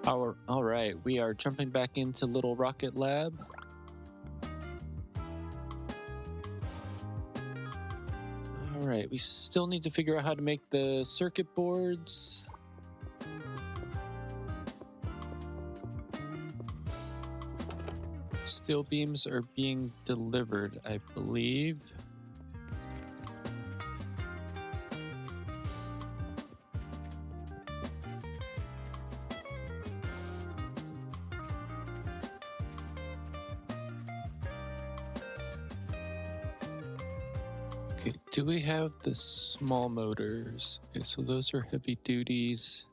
All right, we are jumping back into Little Rocket Lab. All right, we still need to figure out how to make the circuit boards. Steel beams are being delivered, I believe. Okay, do we have the small motors? Okay, so those are heavy duties.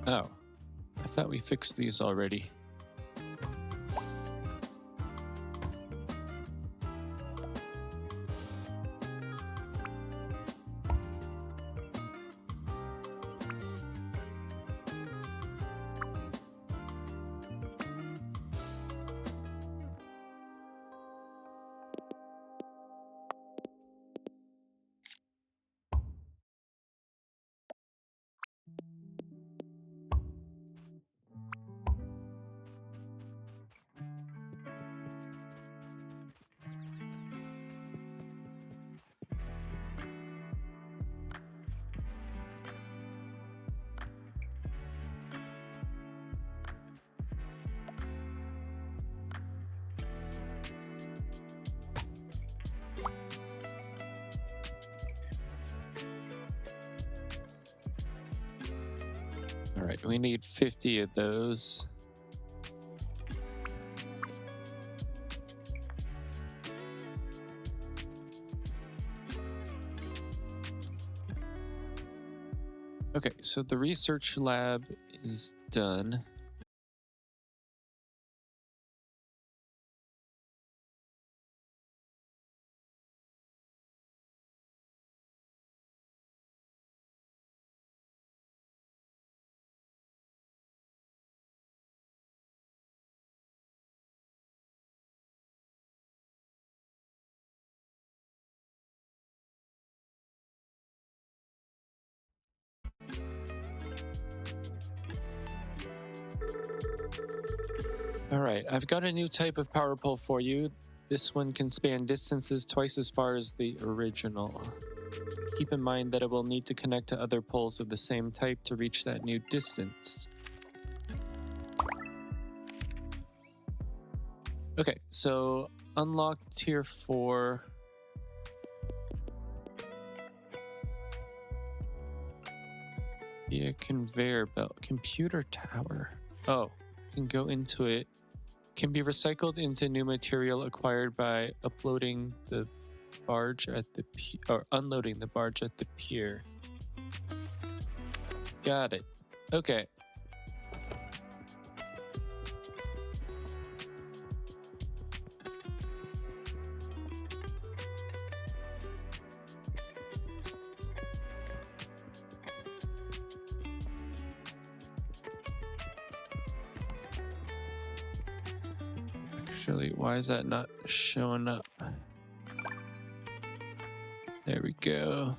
Oh, I thought we fixed these already. All right, we need 50 of those. Okay, so the research lab is done. All right, I've got a new type of power pole for you. This one can span distances twice as far as the original. Keep in mind that it will need to connect to other poles of the same type to reach that new distance. Okay, so unlock tier 4. Via conveyor belt. Computer tower. Oh, you can go into it. Can be recycled into new material acquired by uploading the barge at the or unloading the barge at the pier. Got it. Okay. Actually, why is that not showing up? There we go.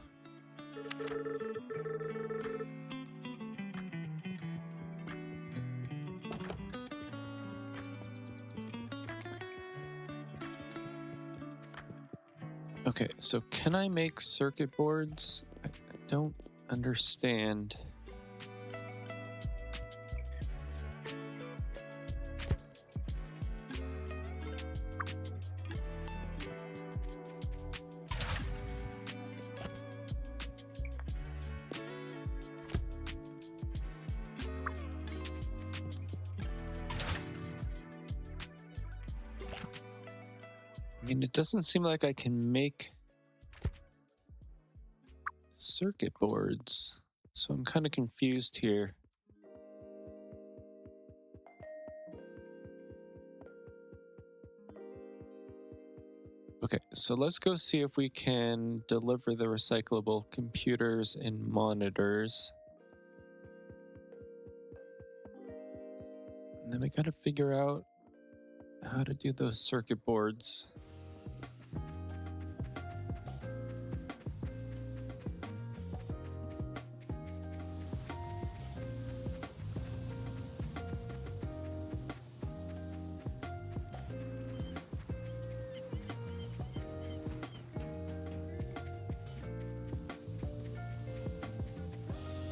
Okay, so can I make circuit boards? I don't understand. I mean, it doesn't seem like I can make circuit boards, so I'm kind of confused here. Okay, so let's go see if we can deliver the recyclable computers and monitors. And then we gotta figure out how to do those circuit boards.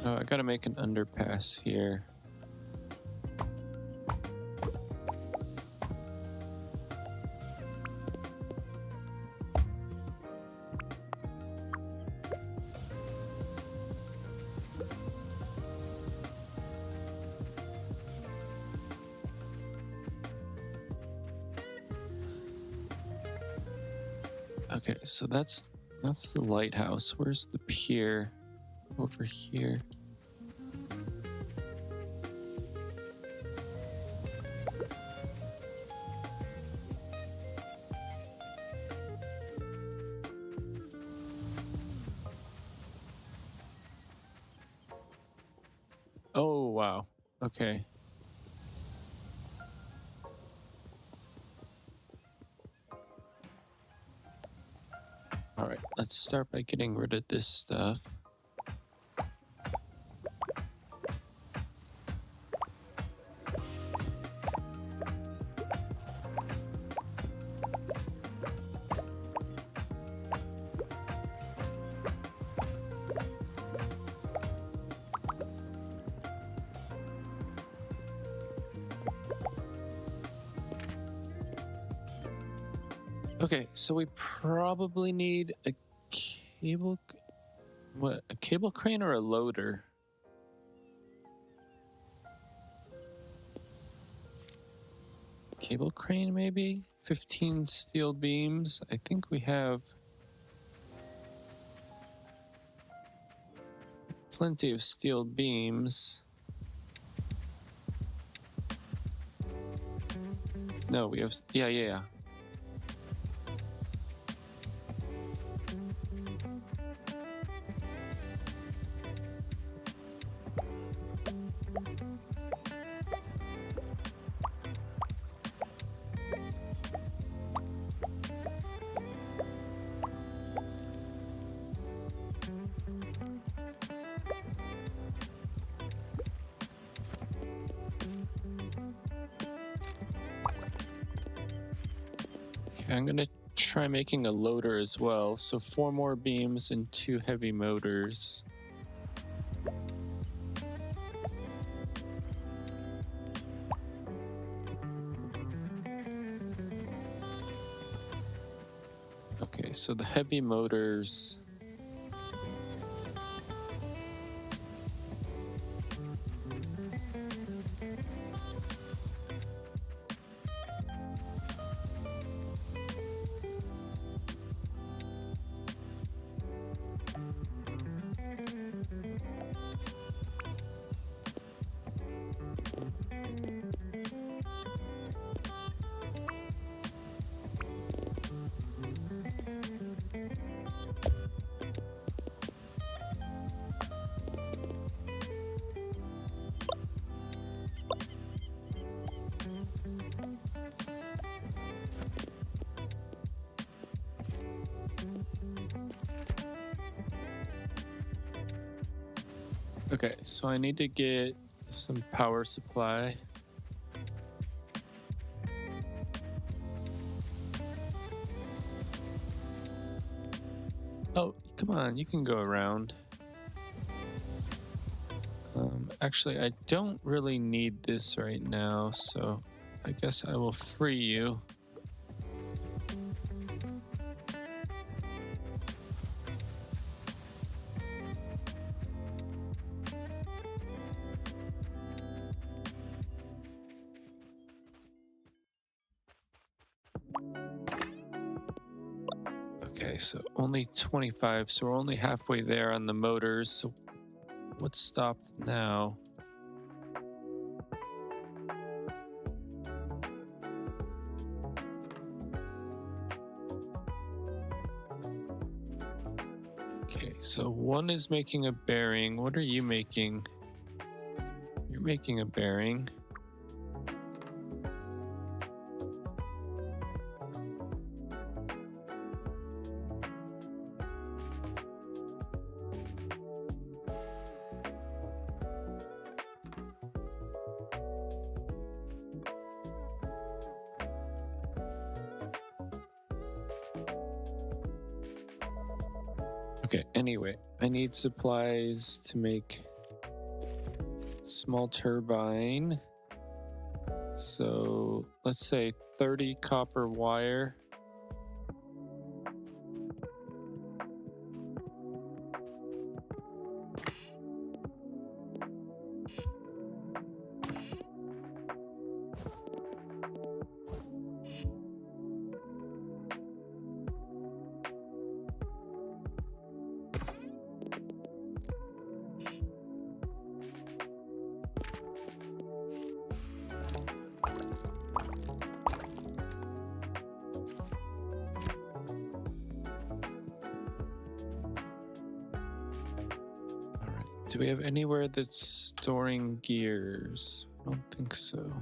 Oh, I gotta make an underpass here. Okay, so that's the lighthouse. Where's the pier? Over here. Oh, wow. Okay. All right, let's start by getting rid of this stuff. Okay, so we probably need a cable. What, a cable crane or a loader? Cable crane, maybe? 15 steel beams. I think we have plenty of steel beams. No, we have. Yeah. Okay, I'm gonna try making a loader as well. So 4 more beams and 2 heavy motors. Okay, so the heavy motors. Okay, so I need to get some power supply. Oh, come on, you can go around. Actually, I don't really need this right now, so I guess I will free you. Okay, so only 25, so we're only halfway there on the motors. So what's stopped now? Okay, so one is making a bearing. What are you making? You're making a bearing. Okay, anyway, I need supplies to make small turbine. So let's say 30 copper wire. Do we have anywhere that's storing gears? I don't think so.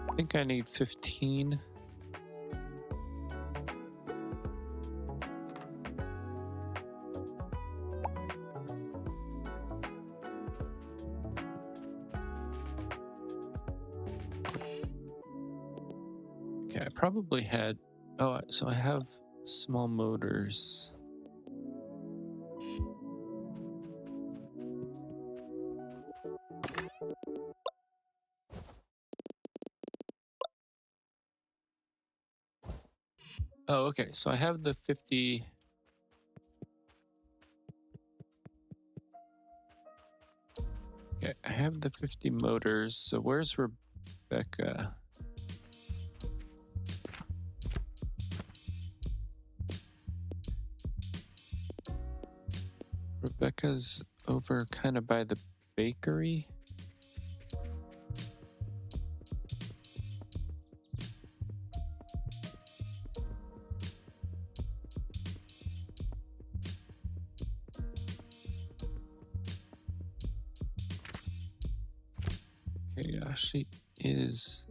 I think I need 15. Okay, I probably had... Oh, so I have small motors. Oh, okay, so I have the 50... Okay, I have the 50 motors, so where's Rebecca? Rebecca's over kind of by the bakery. Okay, yeah, she is.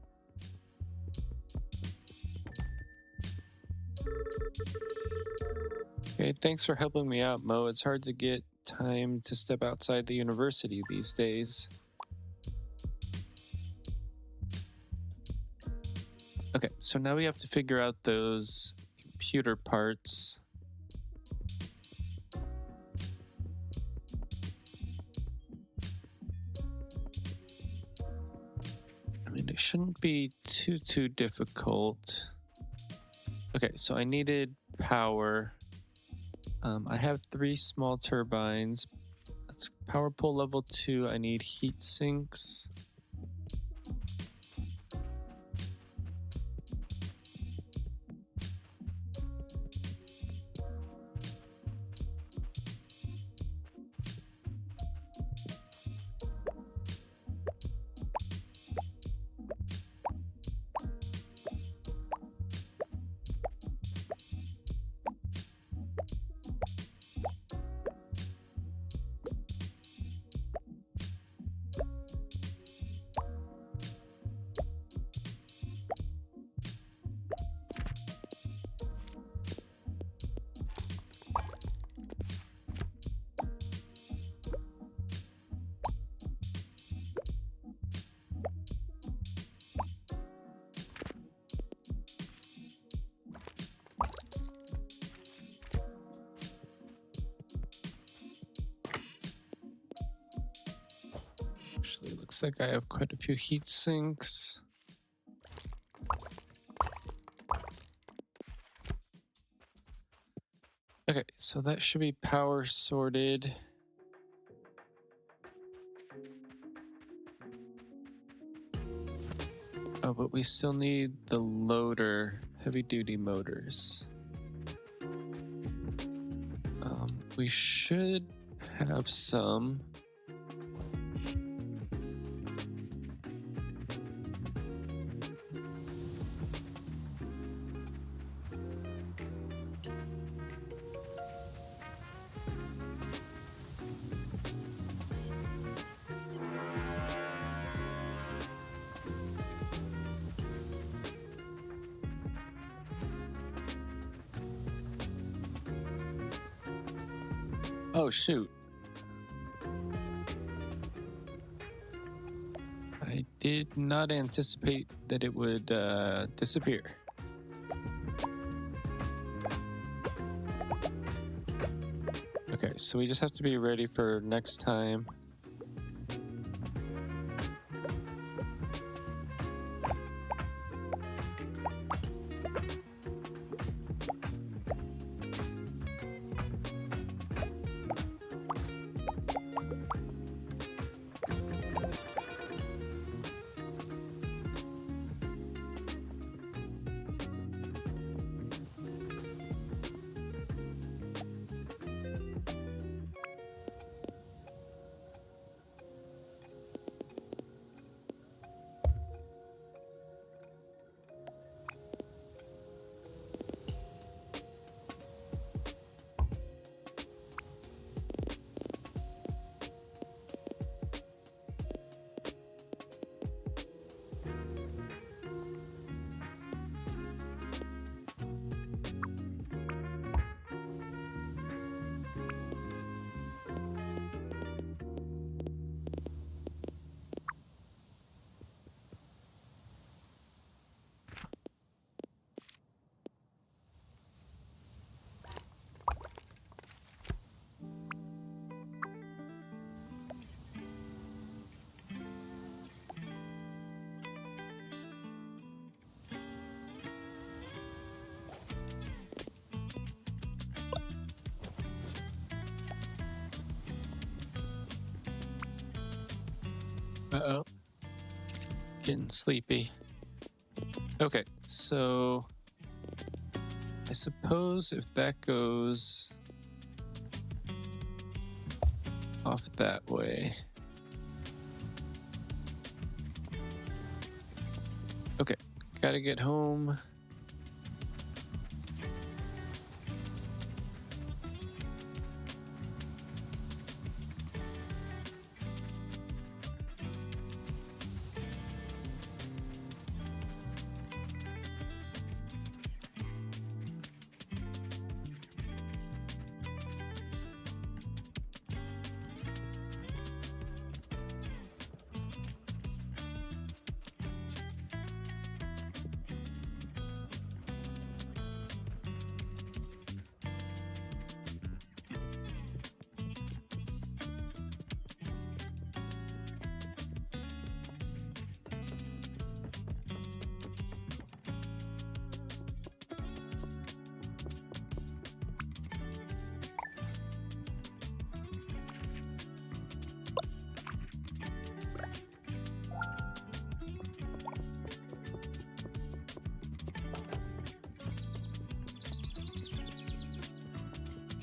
Okay, thanks for helping me out, Mo. It's hard to get time to step outside the university these days. Okay, so now we have to figure out those computer parts. I mean, it shouldn't be too difficult. Okay, so I needed power. I have 3 small turbines. That's power pole level 2. I need heat sinks. Actually, looks like I have quite a few heat sinks. Okay, so that should be power sorted. Oh, but we still need the loader, heavy duty motors. We should have some. Oh, shoot. I did not anticipate that it would disappear. Okay, so we just have to be ready for next time. Uh-oh. Getting sleepy. Okay, so I suppose if that goes off that way. Okay, gotta get home.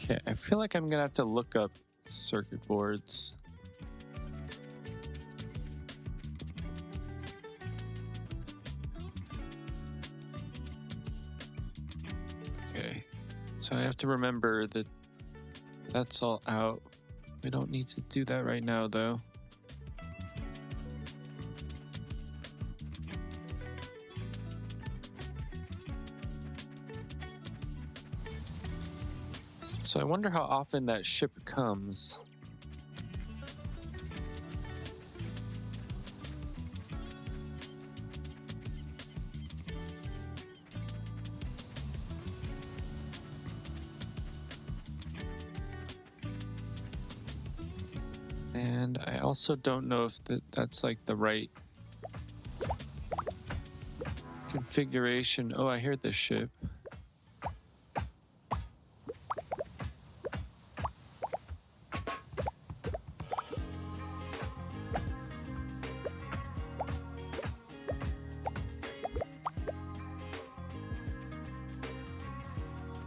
Okay, I feel like I'm gonna have to look up circuit boards. Okay, so I have to remember that that's all out. We don't need to do that right now, though. So I wonder how often that ship comes. And I also don't know if that's like the right configuration. Oh, I hear this ship.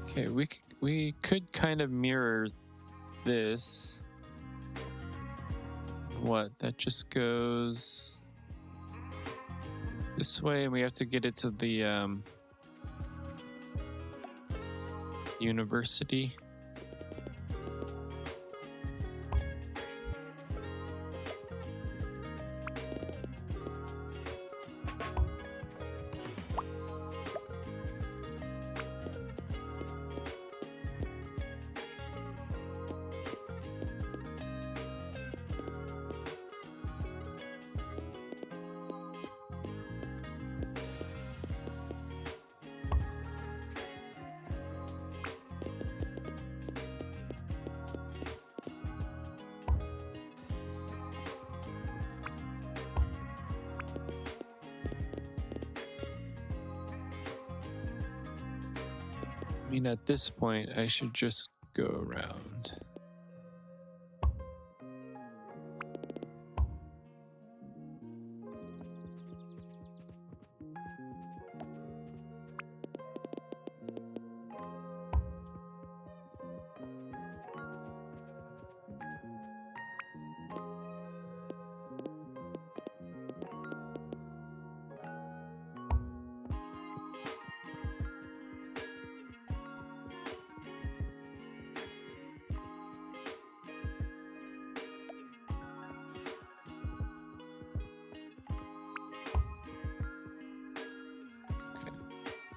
Okay, we could kind of mirror this. What? That just goes this way, and we have to get it to the university. I mean, at this point, I should just go around.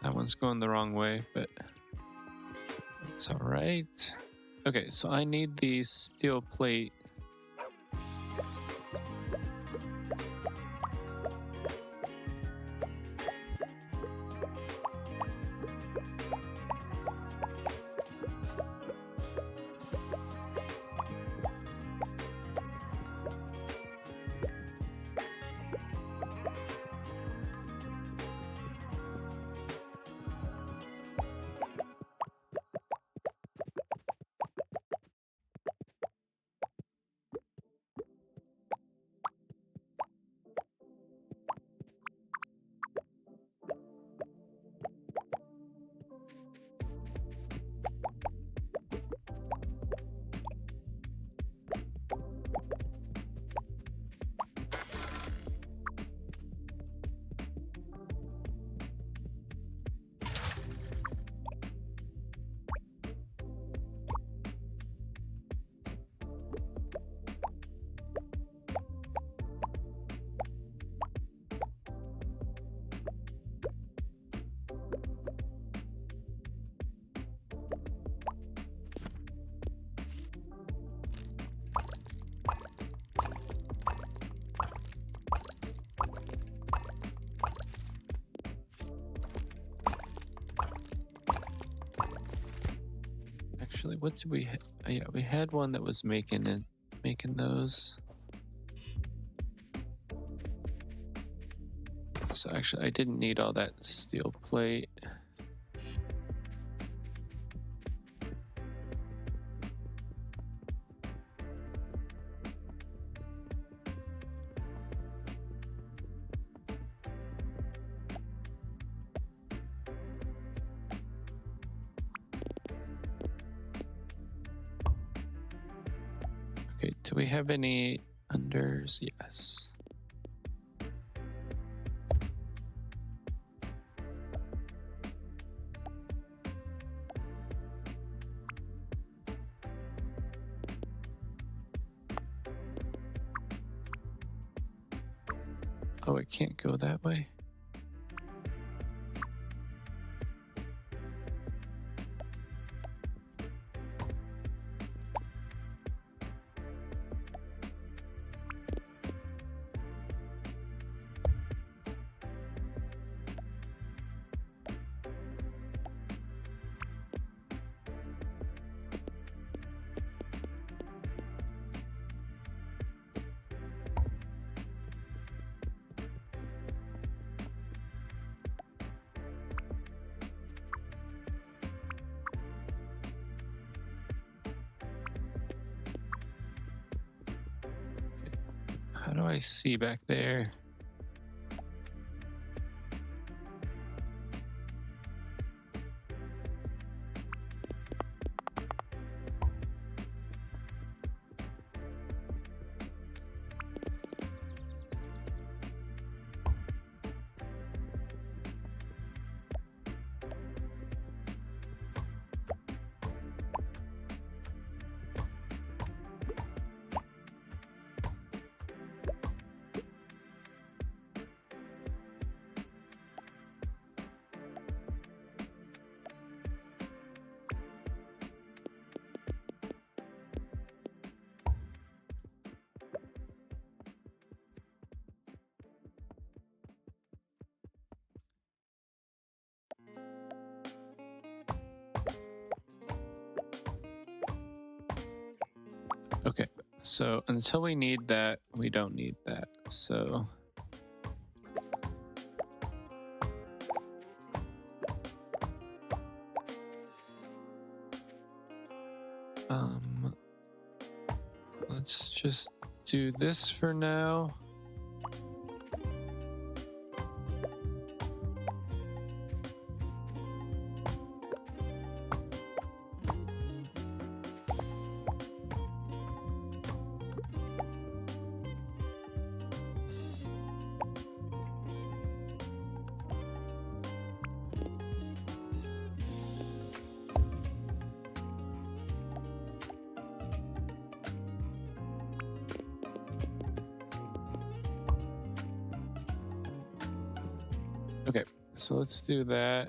That one's going the wrong way, but it's all right. Okay, so I need the steel plate. Actually, what did we? Yeah, we had one that was making those. So actually, I didn't need all that steel plate. Okay, do we have any unders? Yes. Oh, it can't go that way? How do I see back there? Okay, so until we need that, we don't need that. So let's just do this for now. Okay, so let's do that.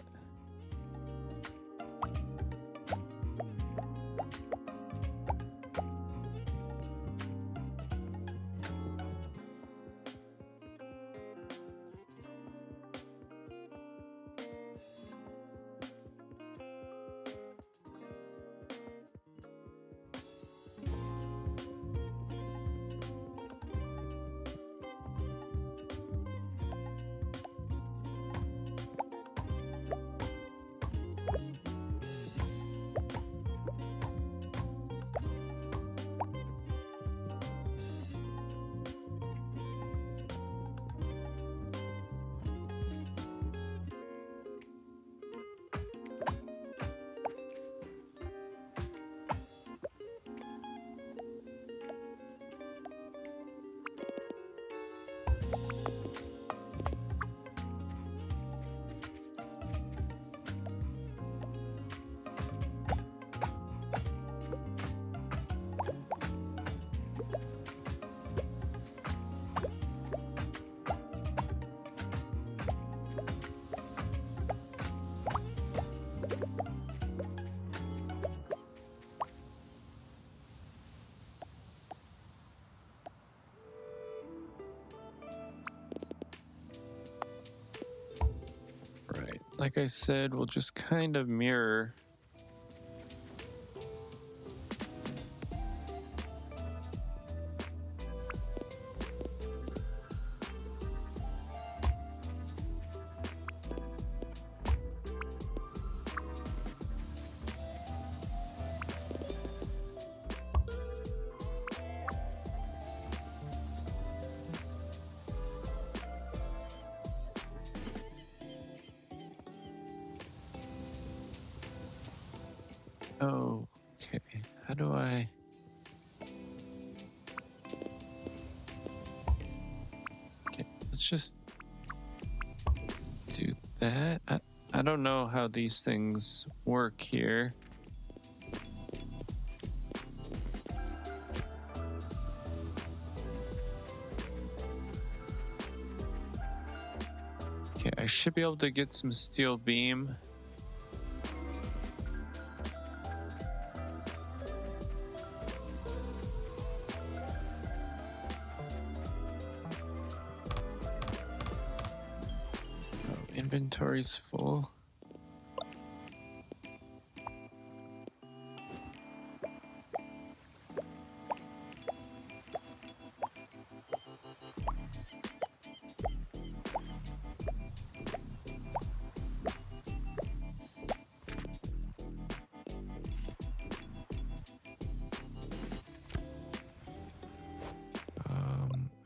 Right, like I said, we'll just kind of mirror. Oh, okay. How do I? Okay, let's just do that. I don't know how these things work here. Okay, I should be able to get some steel beam. Oh, inventory's full.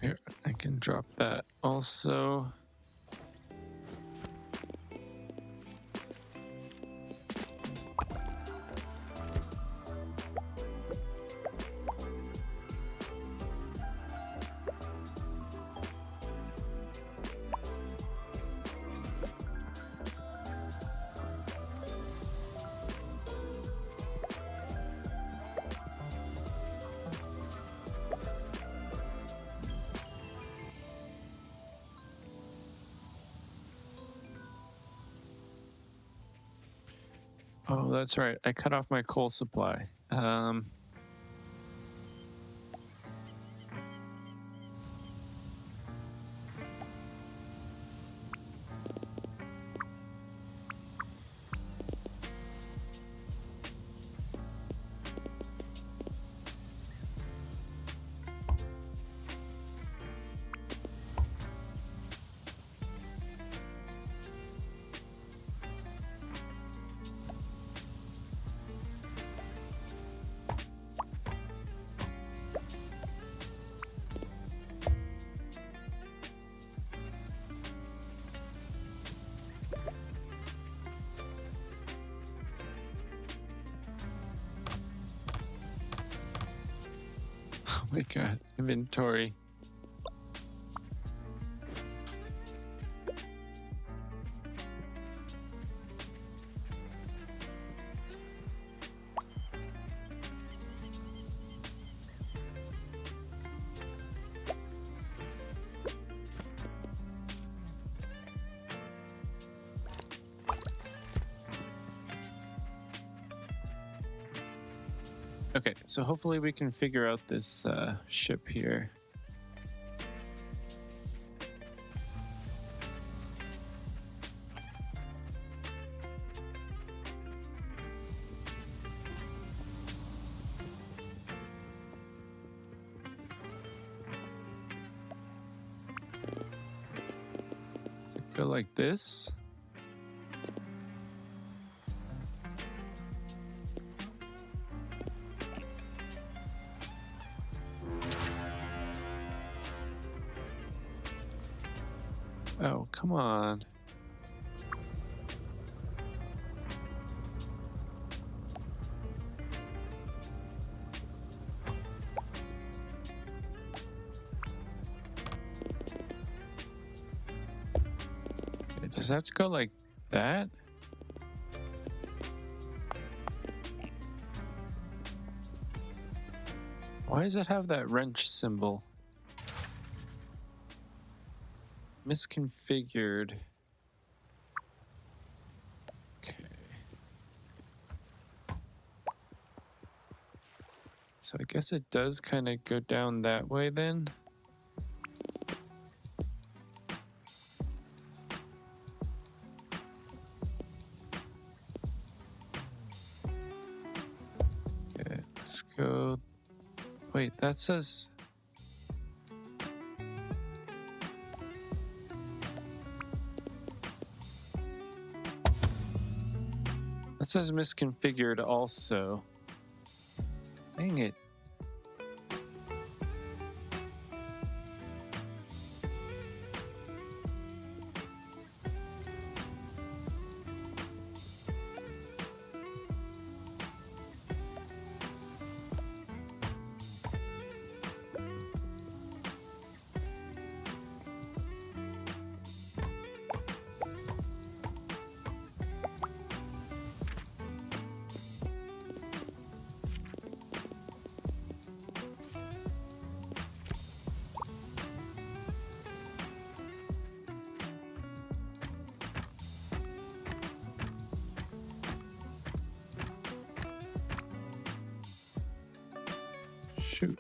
Here, I can drop that also. Oh, that's right. I cut off my coal supply. my god, inventory. Okay, so hopefully we can figure out this ship here. Does it go like this? Oh, come on. Okay, does that have to go like that? Why does it have that wrench symbol? Misconfigured. Okay. So I guess it does kind of go down that way then. Okay, let's go. Wait, that says... That says misconfigured also. Dang it. Shoot.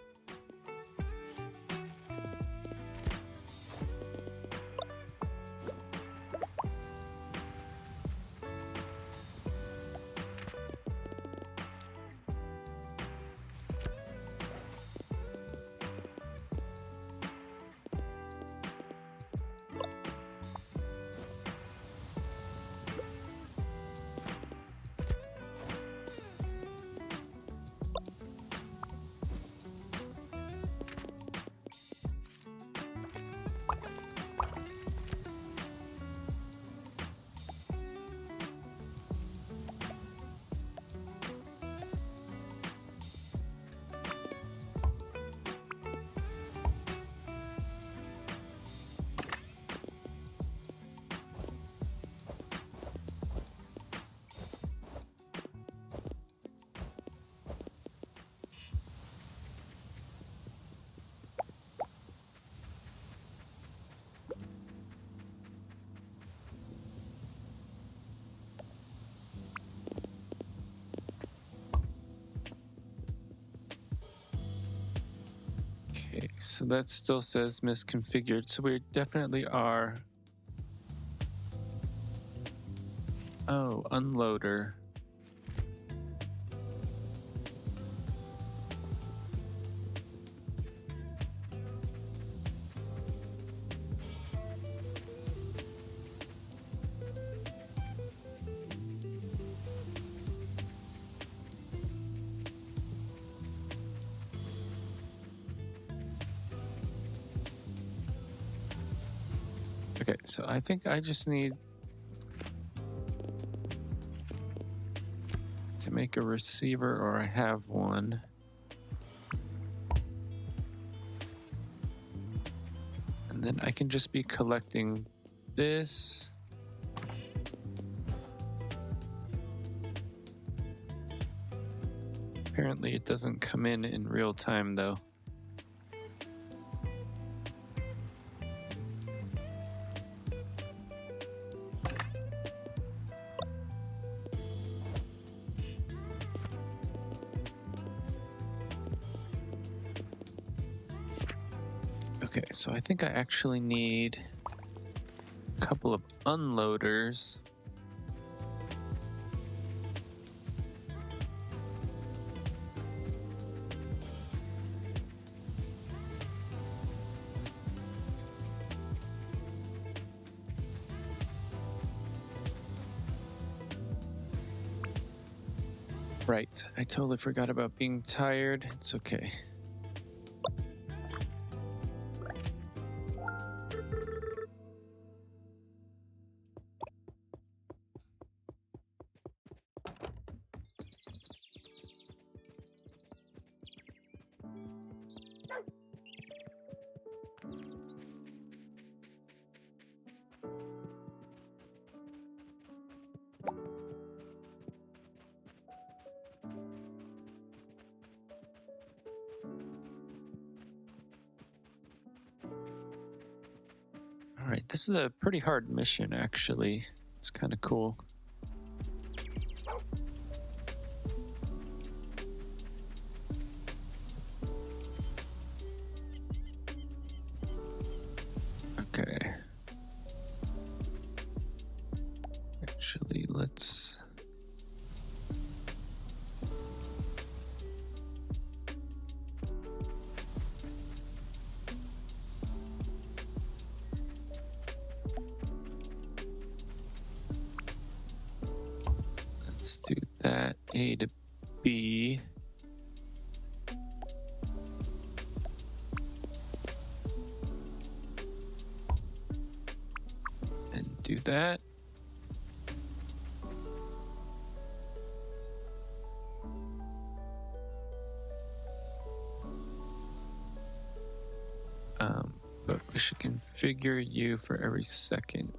Okay, so that still says misconfigured. So we definitely are. Oh, unloader. Okay, so I think I just need to make a receiver, or I have one. then I can just be collecting this. Apparently it doesn't come in real time though. Okay, so I think I actually need a couple of unloaders. Right, I totally forgot about being tired. It's okay. All right, this is a pretty hard mission, actually. It's kind of cool. Okay. Actually, let's... Let's do that. A to B. And do that. But we should configure you for every second.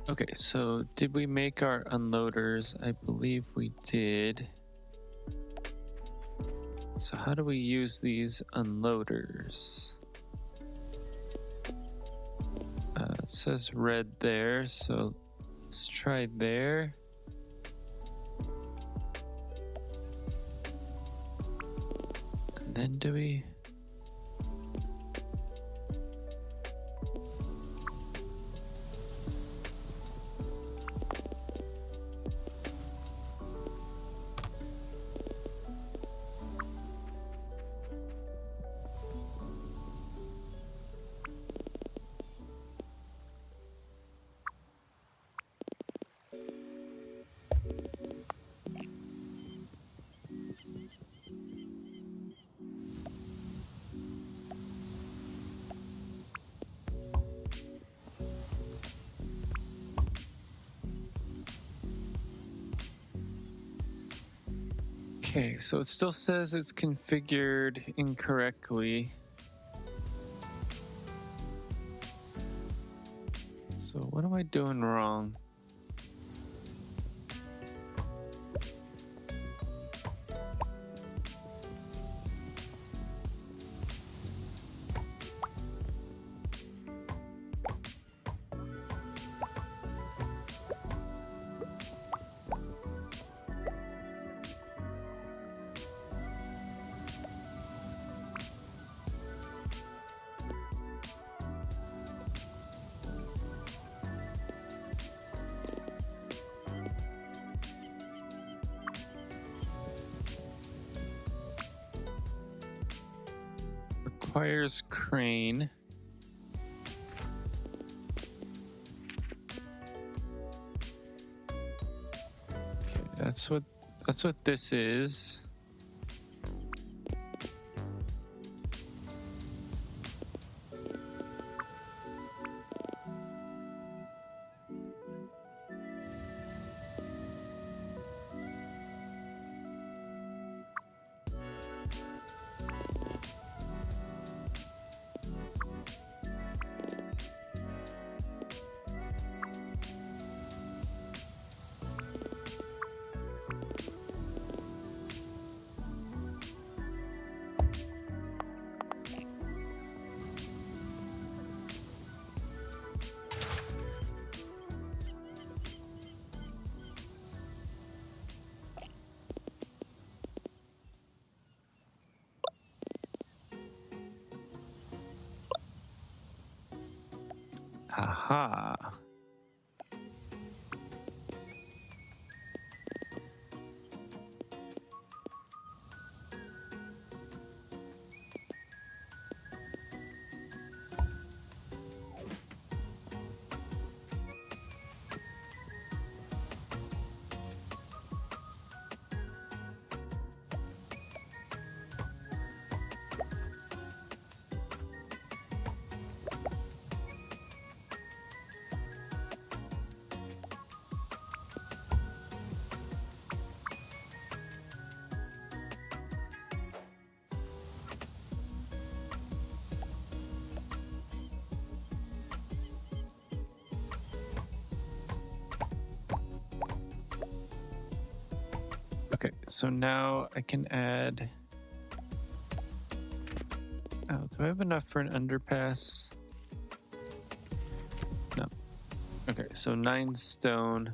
Okay, so did we make our unloaders? I believe we did. So how do we use these unloaders? It says red there, so let's try there. And then do we... Okay, so it still says it's configured incorrectly. So what am I doing wrong? Requires crane. Okay, that's what this is. Aha. Okay, so now I can add... Oh, do I have enough for an underpass? No. Okay, so 9 stone.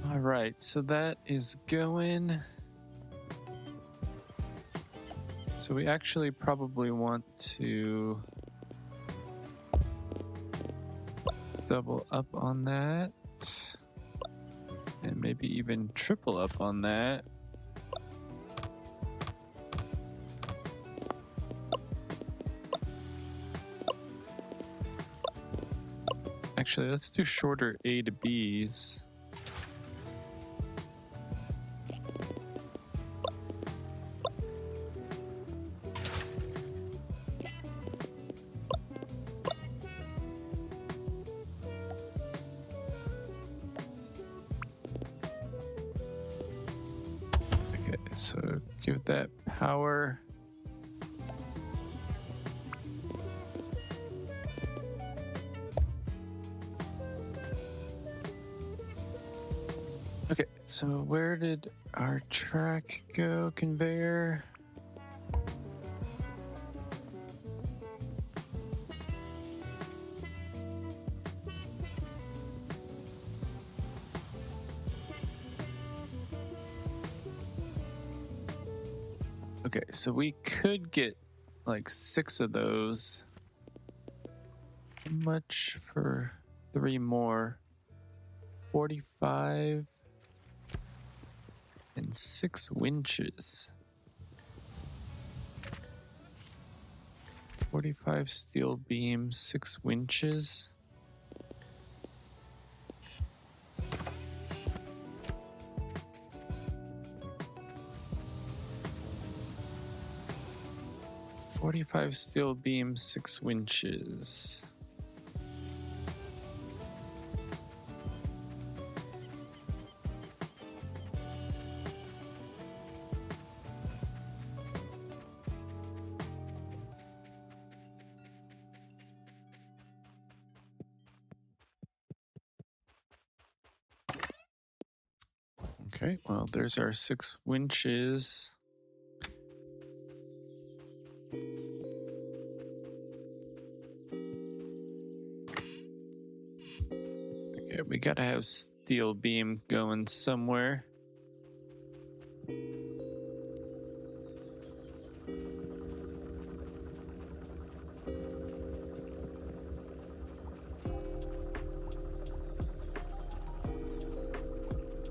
All right, so that is going. So we actually probably want to double up on that and maybe even triple up on that. Actually, let's do shorter A to Bs. Okay, so give that power. Okay, so where did our track go, conveyor? Okay, so we could get like 6 of those. How much for 3 more? 45 and 6 winches. 45 steel beams, 6 winches. "45 steel beams, 6 winches." Okay, well, there's our 6 winches. Okay, we gotta have steel beam going somewhere.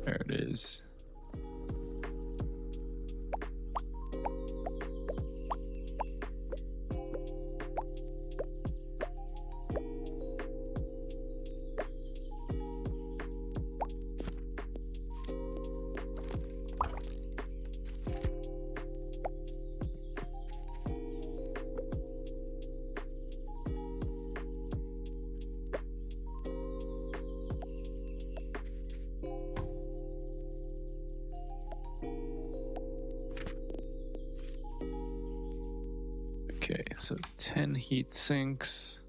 There it is. Okay, so 10 heat sinks.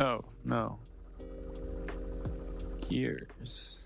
Oh, no. Gears.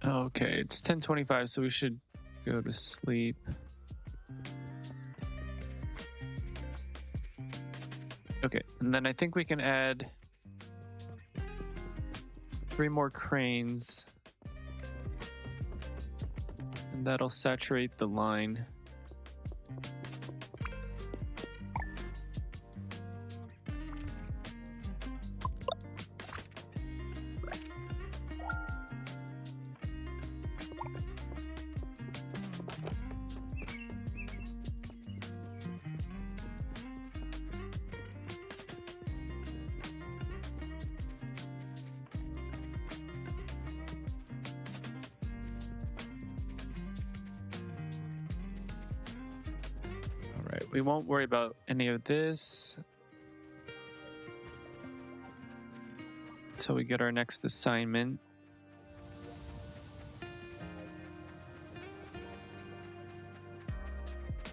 Okay, it's 10:25, so we should go to sleep. Okay, and then I think we can add 3 more cranes, and that'll saturate the line. We won't worry about any of this until we get our next assignment.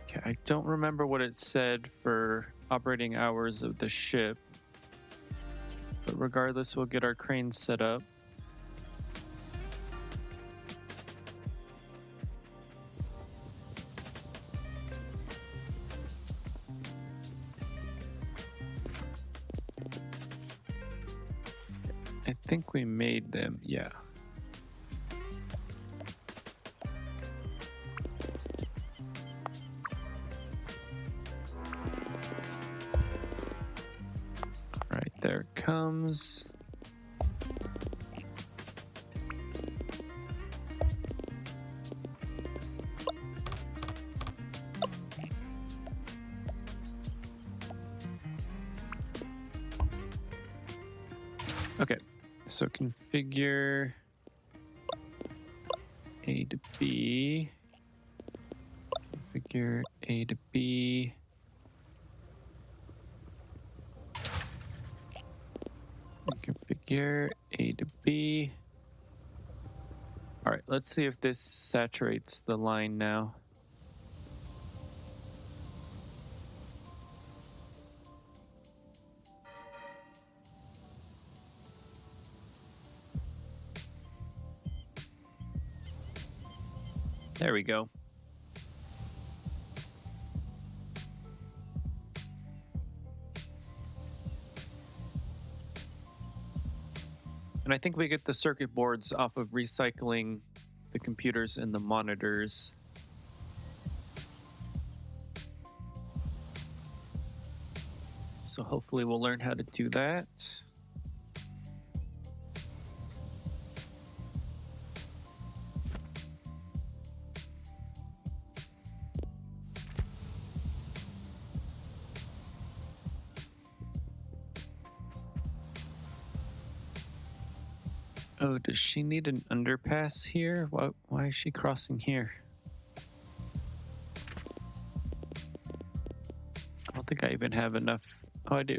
Okay, I don't remember what it said for operating hours of the ship, but regardless, we'll get our cranes set up. I think we made them, yeah. All right, there it comes. Okay, so configure A to B. Configure A to B. here, A to B. All right, let's see if this saturates the line now. There we go. And I think we get the circuit boards off of recycling the computers and the monitors. So hopefully we'll learn how to do that. Oh, does she need an underpass here? Why is she crossing here? I don't think I even have enough. Oh, I do.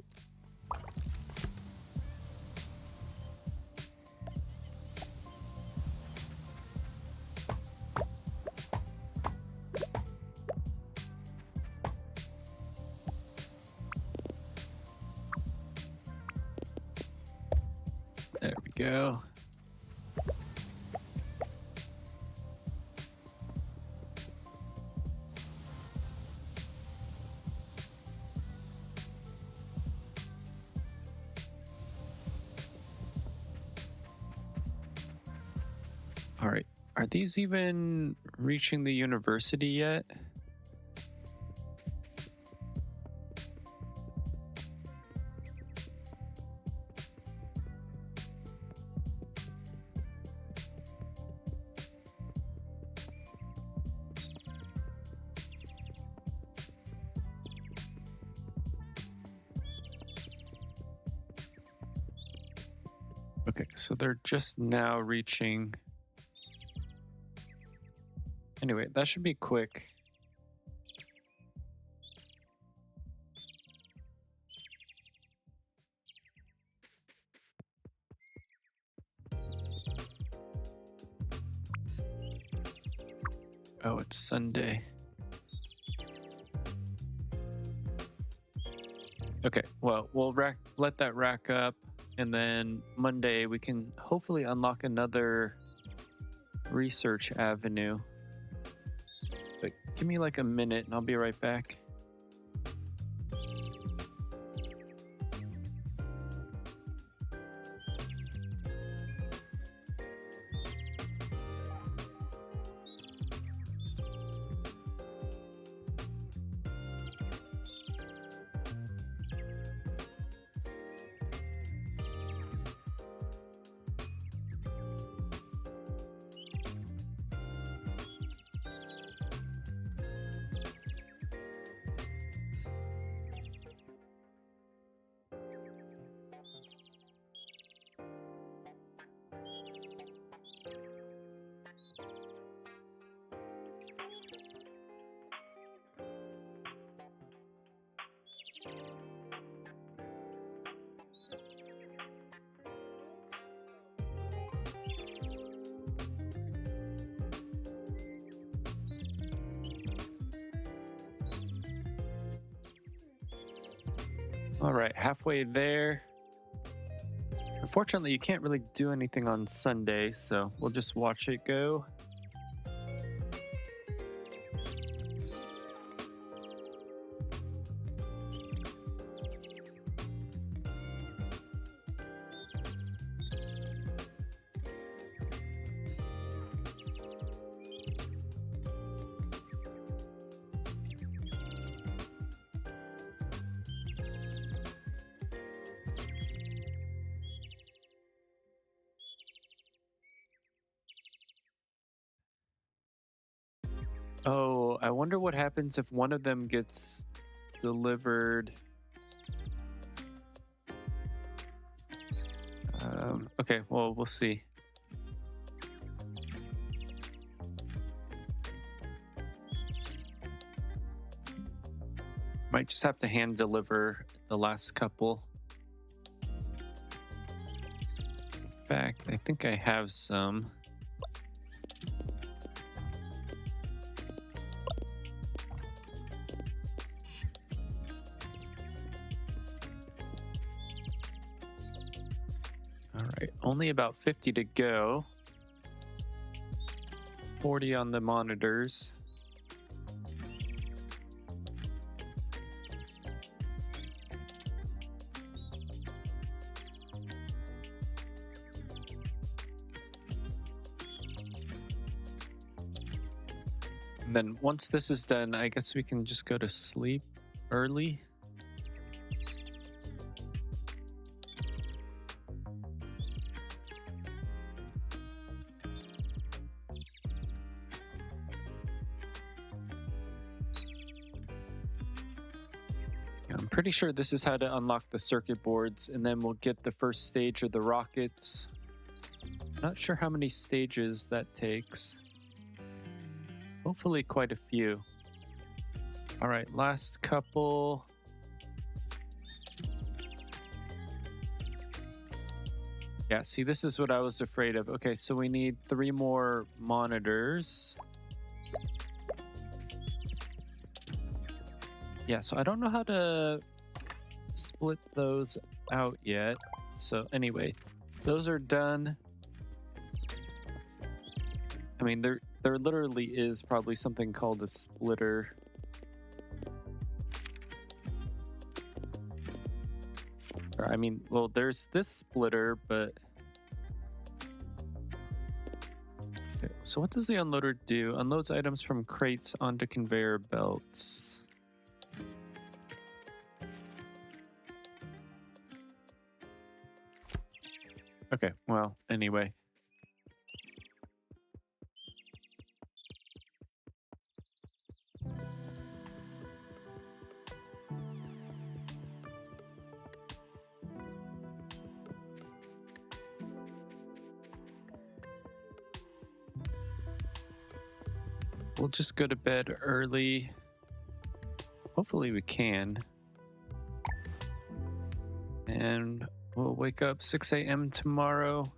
There we go. All right, are these even reaching the university yet? Okay, so they're just now reaching. Anyway, that should be quick. Oh, it's Sunday. Okay, well, we'll let that rack up, and then Monday we can hopefully unlock another research avenue. But give me like a minute and I'll be right back. All right, halfway there. Unfortunately, you can't really do anything on Sunday, so we'll just watch it go. Oh, I wonder what happens if one of them gets delivered. Okay, well, we'll see. Might just have to hand deliver the last couple. fact, I think I have some. All right, only about 50 to go. 40 on the monitors. And then once this is done, I guess we can just go to sleep early. I'm pretty sure this is how to unlock the circuit boards, and then we'll get the first stage of the rockets. Not sure how many stages that takes. Hopefully quite a few. All right, last couple. Yeah, see, this is what I was afraid of. Okay, so we need 3 more monitors. Yeah, so I don't know how to split those out yet. So anyway, those are done. I mean, there literally is probably something called a splitter. Or, I mean, well, there's this splitter, but... Okay, so what does the unloader do? Unloads items from crates onto conveyor belts. Okay, well, anyway. We'll just go to bed early. Hopefully we can. And we'll wake up 6 a.m. tomorrow.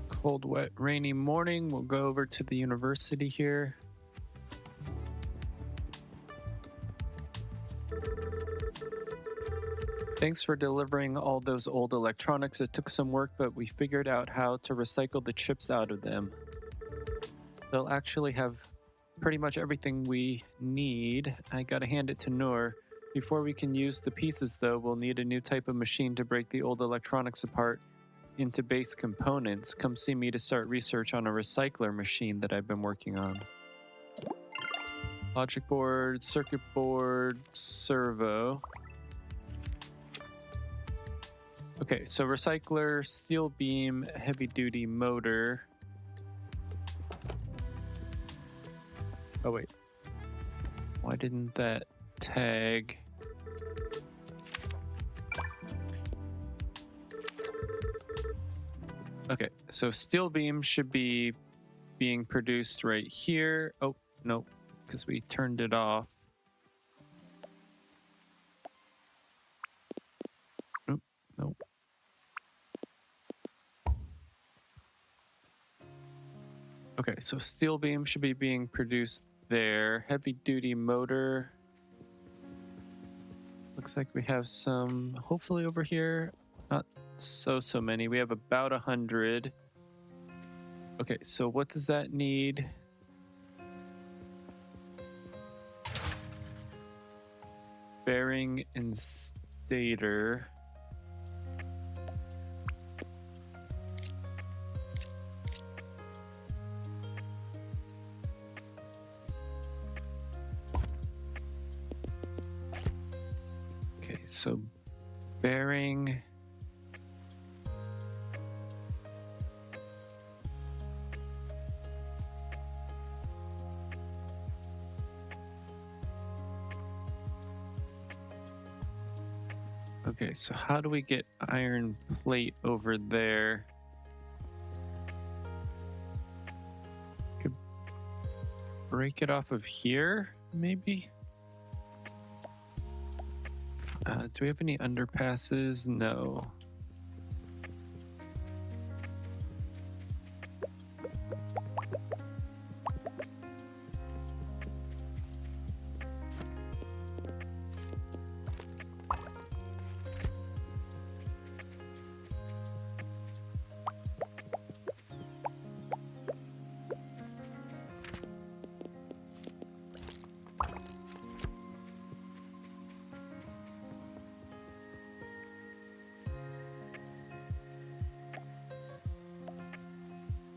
Cold, wet, rainy morning. We'll go over to the university here. Thanks for delivering all those old electronics. It took some work, but we figured out how to recycle the chips out of them. They'll actually have pretty much everything we need. I gotta hand it to Noor. Before we can use the pieces, though, we'll need a new type of machine to break the old electronics apart into base components. Come see me to start research on a recycler machine that I've been working on. Logic board, circuit board, servo. Okay, so recycler, steel beam, heavy duty motor. Oh wait, why didn't that tag? Okay, so steel beam should be being produced right here. Oh, no, because we turned it off. Nope, nope. Okay, so steel beam should be being produced there. Heavy duty motor. Looks like we have some, hopefully over here. Not so many. We have about 100. Okay, so what does that need? Bearing and stator. Okay, so bearing. Okay, so how do we get iron plate over there? Could break it off of here, maybe? Do we have any underpasses? No.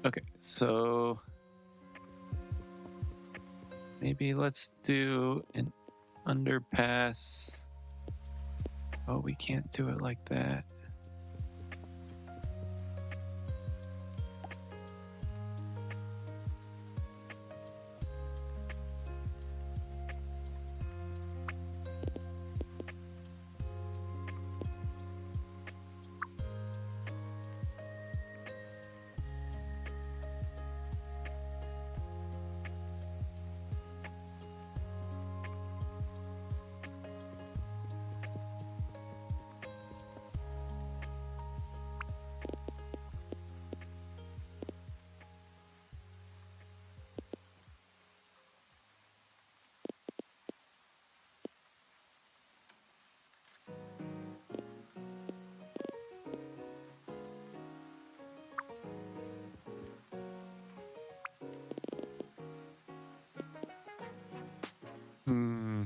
Okay, so maybe let's do an underpass. Oh, we can't do it like that. Hmm.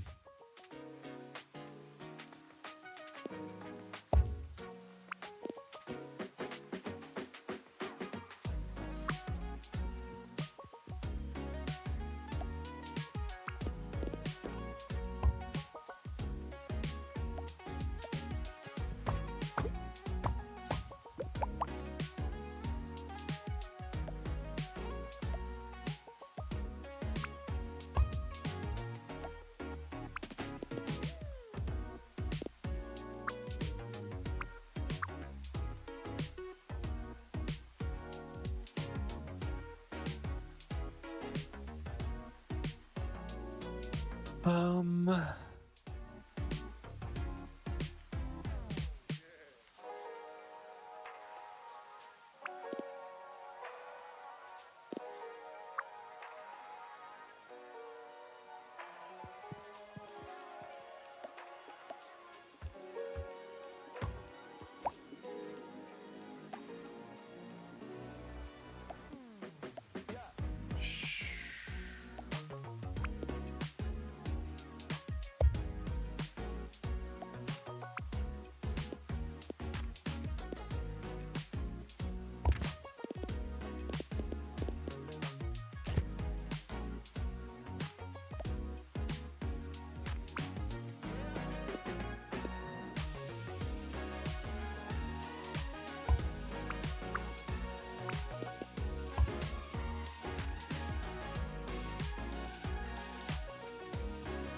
Um.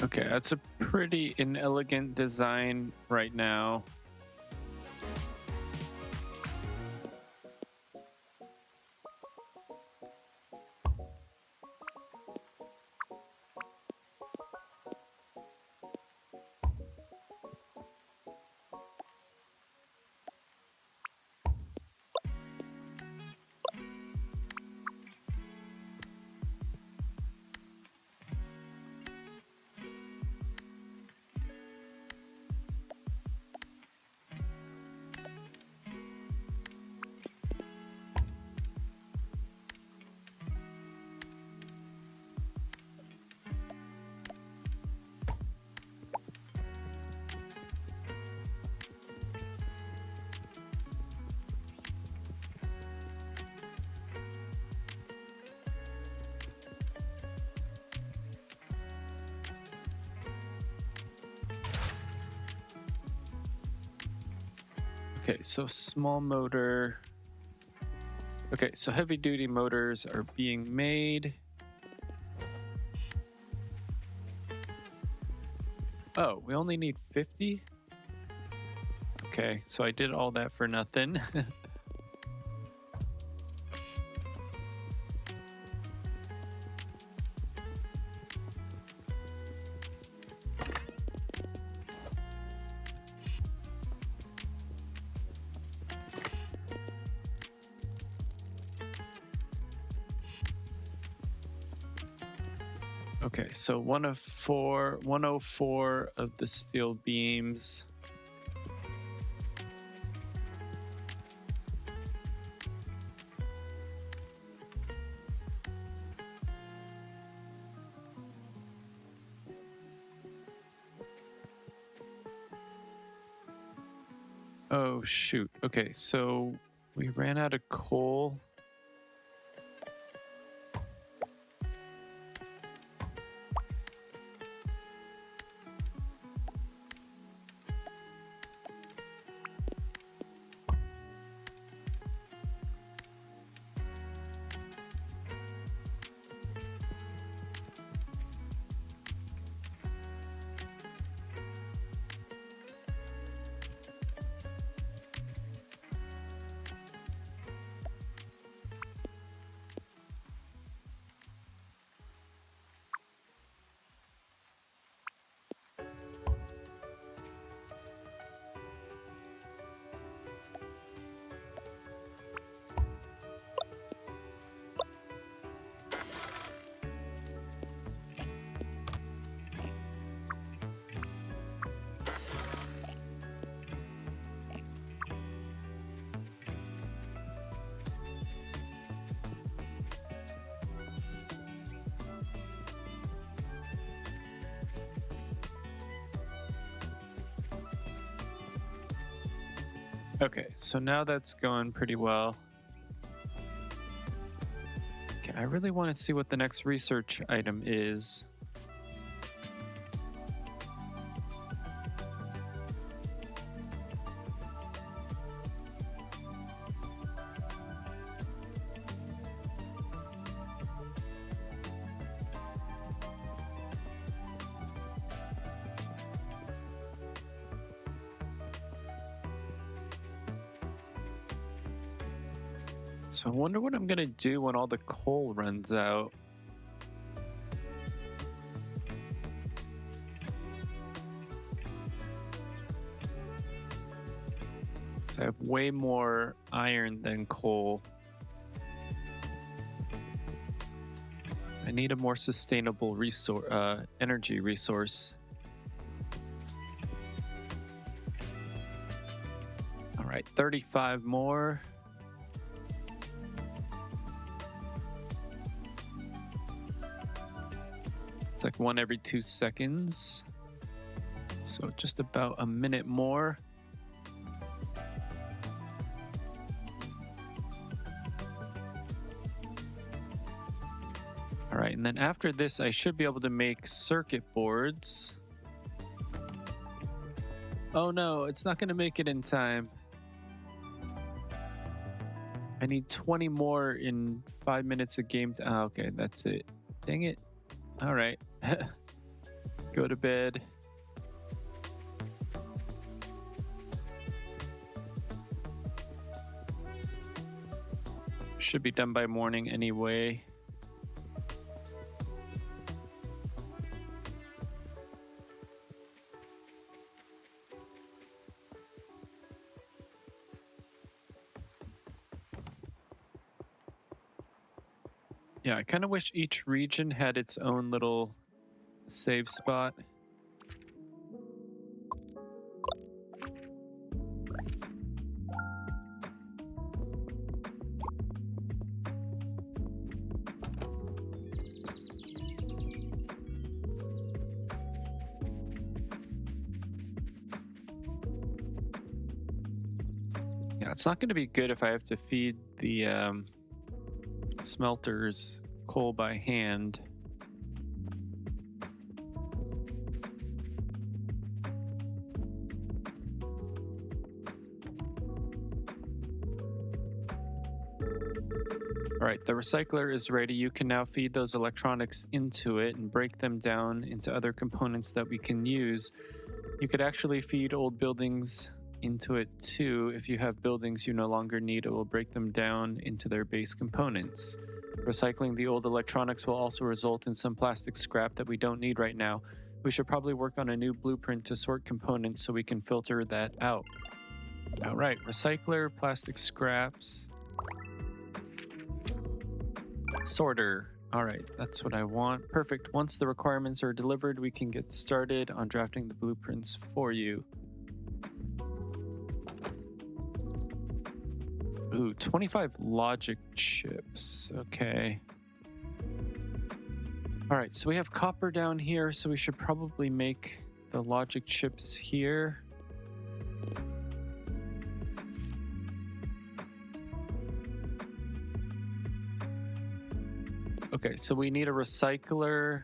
Okay, that's a pretty inelegant design right now. Okay, so small motor. Okay, so heavy duty motors are being made. Oh, we only need 50? Okay, so I did all that for nothing. Okay, so 104 of the steel beams. Oh, shoot. Okay, so we ran out of coal. Okay, so now that's going pretty well. Okay, I really want to see what the next research item is. So I wonder what I'm gonna do when all the coal runs out. So I have way more iron than coal. I need a more sustainable resource, energy resource. All right, 35 more. It's like one every 2 seconds. So just about a minute more. All right, and then after this, I should be able to make circuit boards. Oh no, it's not gonna make it in time. I need 20 more in 5 minutes of game time. Oh, okay, that's it. Dang it. All right. Go to bed. Should be done by morning anyway. Yeah, I kind of wish each region had its own little save spot. Yeah, it's not going to be good if I have to feed the smelters coal by hand. All right, the recycler is ready. You can now feed those electronics into it and break them down into other components that we can use. You could actually feed old buildings into it too. If you have buildings you no longer need, it will break them down into their base components. Recycling the old electronics will also result in some plastic scrap that we don't need right now. We should probably work on a new blueprint to sort components so we can filter that out. All right, recycler, plastic scraps, sorter. All right, that's what I want. Perfect. Once the requirements are delivered, we can get started on drafting the blueprints for you. Ooh, 25 logic chips. Okay. All right, so we have copper down here, so we should probably make the logic chips here. Okay, so we need a recycler.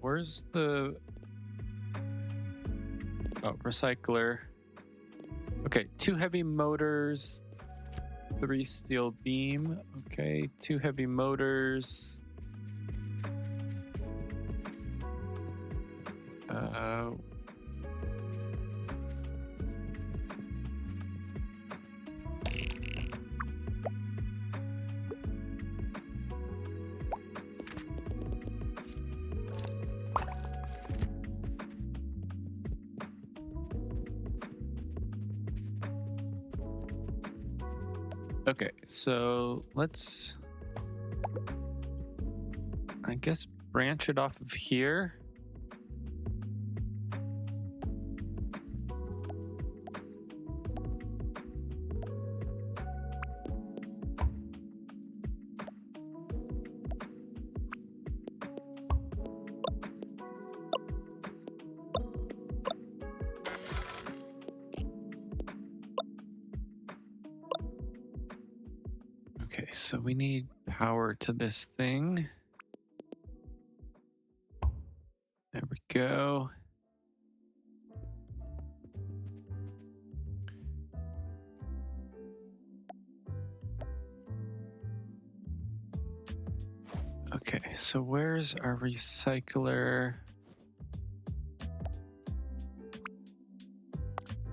Where's the... Oh, recycler. Okay, 2 heavy motors, 3 steel beam. Okay, 2 heavy motors. Okay, so let's, I guess, branch it off of here. Okay, so we need power to this thing. There we go. Okay, so where's our recycler?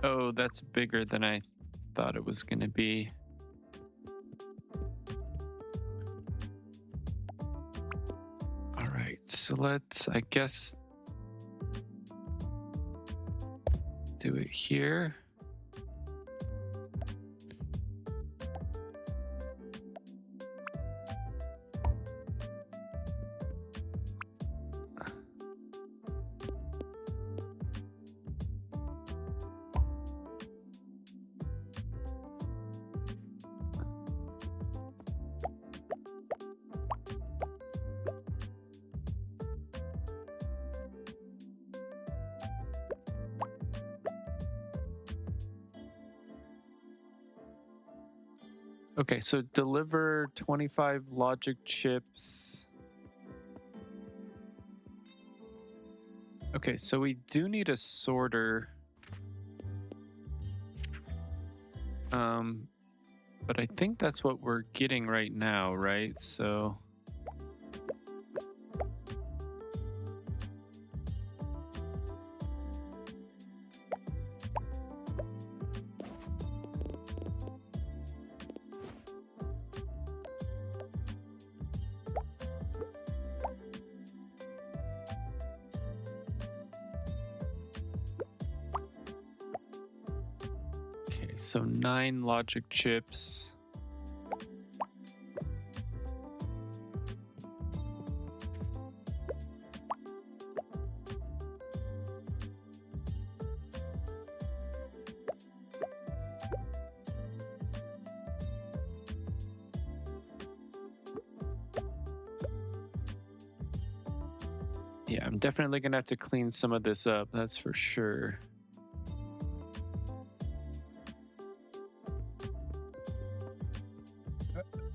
Oh, that's bigger than I thought it was going to be. All right, so let's, I guess, do it here. Okay, so deliver 25 logic chips. Okay, so we do need a sorter. But I think that's what we're getting right now, right? So... So 9 logic chips. Yeah, I'm definitely gonna have to clean some of this up, that's for sure.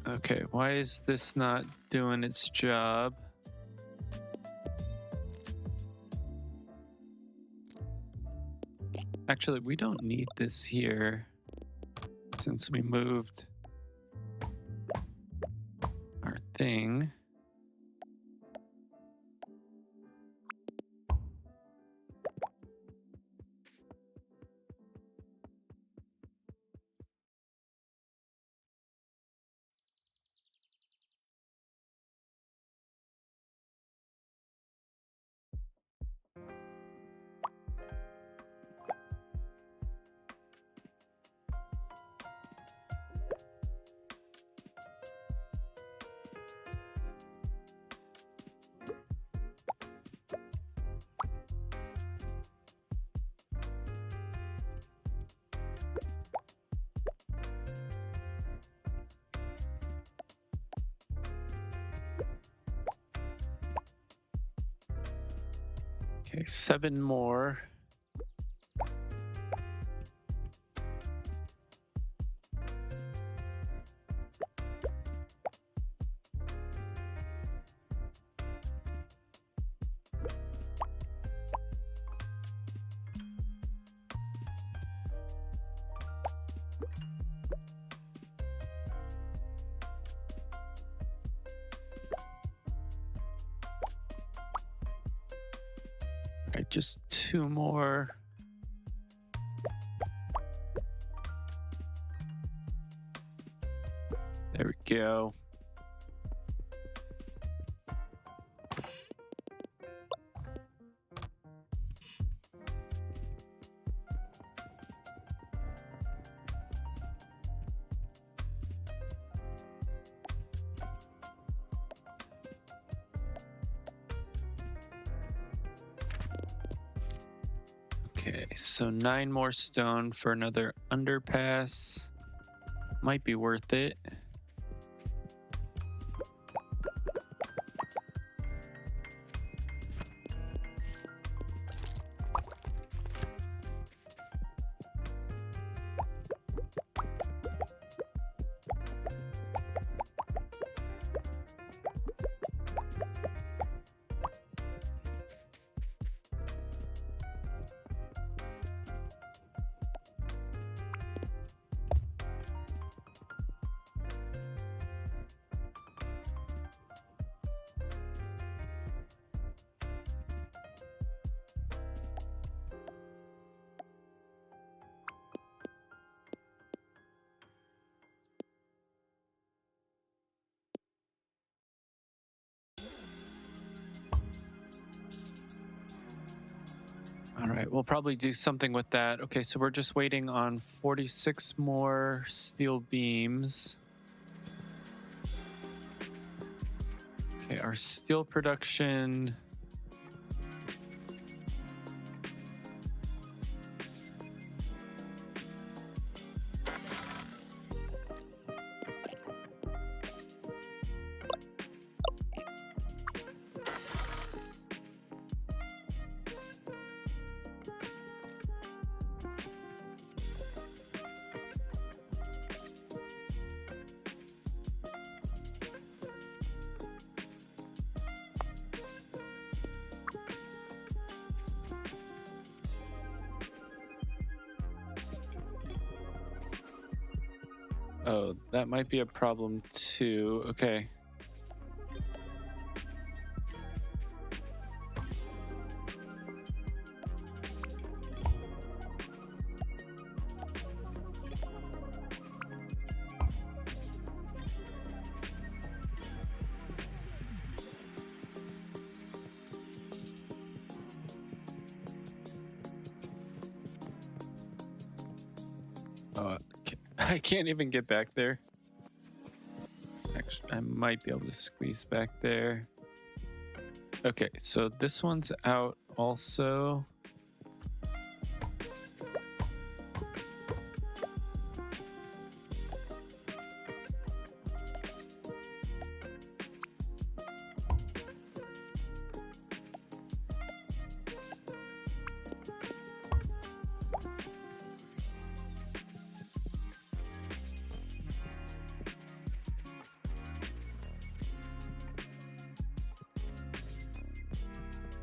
Okay, why is this not doing its job? Actually, we don't need this here since we moved our thing. Okay, 7 more. All right, just 2 more. There we go. Okay, so 9 more stone for another underpass. Might be worth it. All right, we'll probably do something with that. Okay, so we're just waiting on 46 more steel beams. Okay, our steel production. Oh, that might be a problem too. Okay. Oh, I can't even get back there. Actually, I might be able to squeeze back there. Okay, so this one's out also.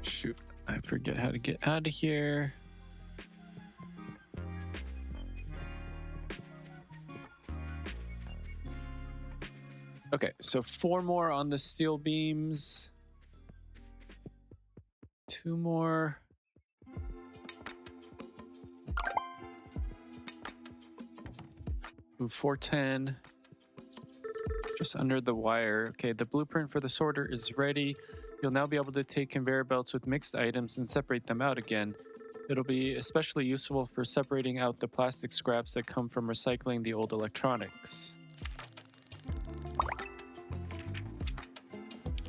Shoot, I forget how to get out of here. Okay, so 4 more on the steel beams. 2 more. Ooh, 410. Just under the wire. Okay, the blueprint for the sorter is ready. You'll now be able to take conveyor belts with mixed items and separate them out again. It'll be especially useful for separating out the plastic scraps that come from recycling the old electronics.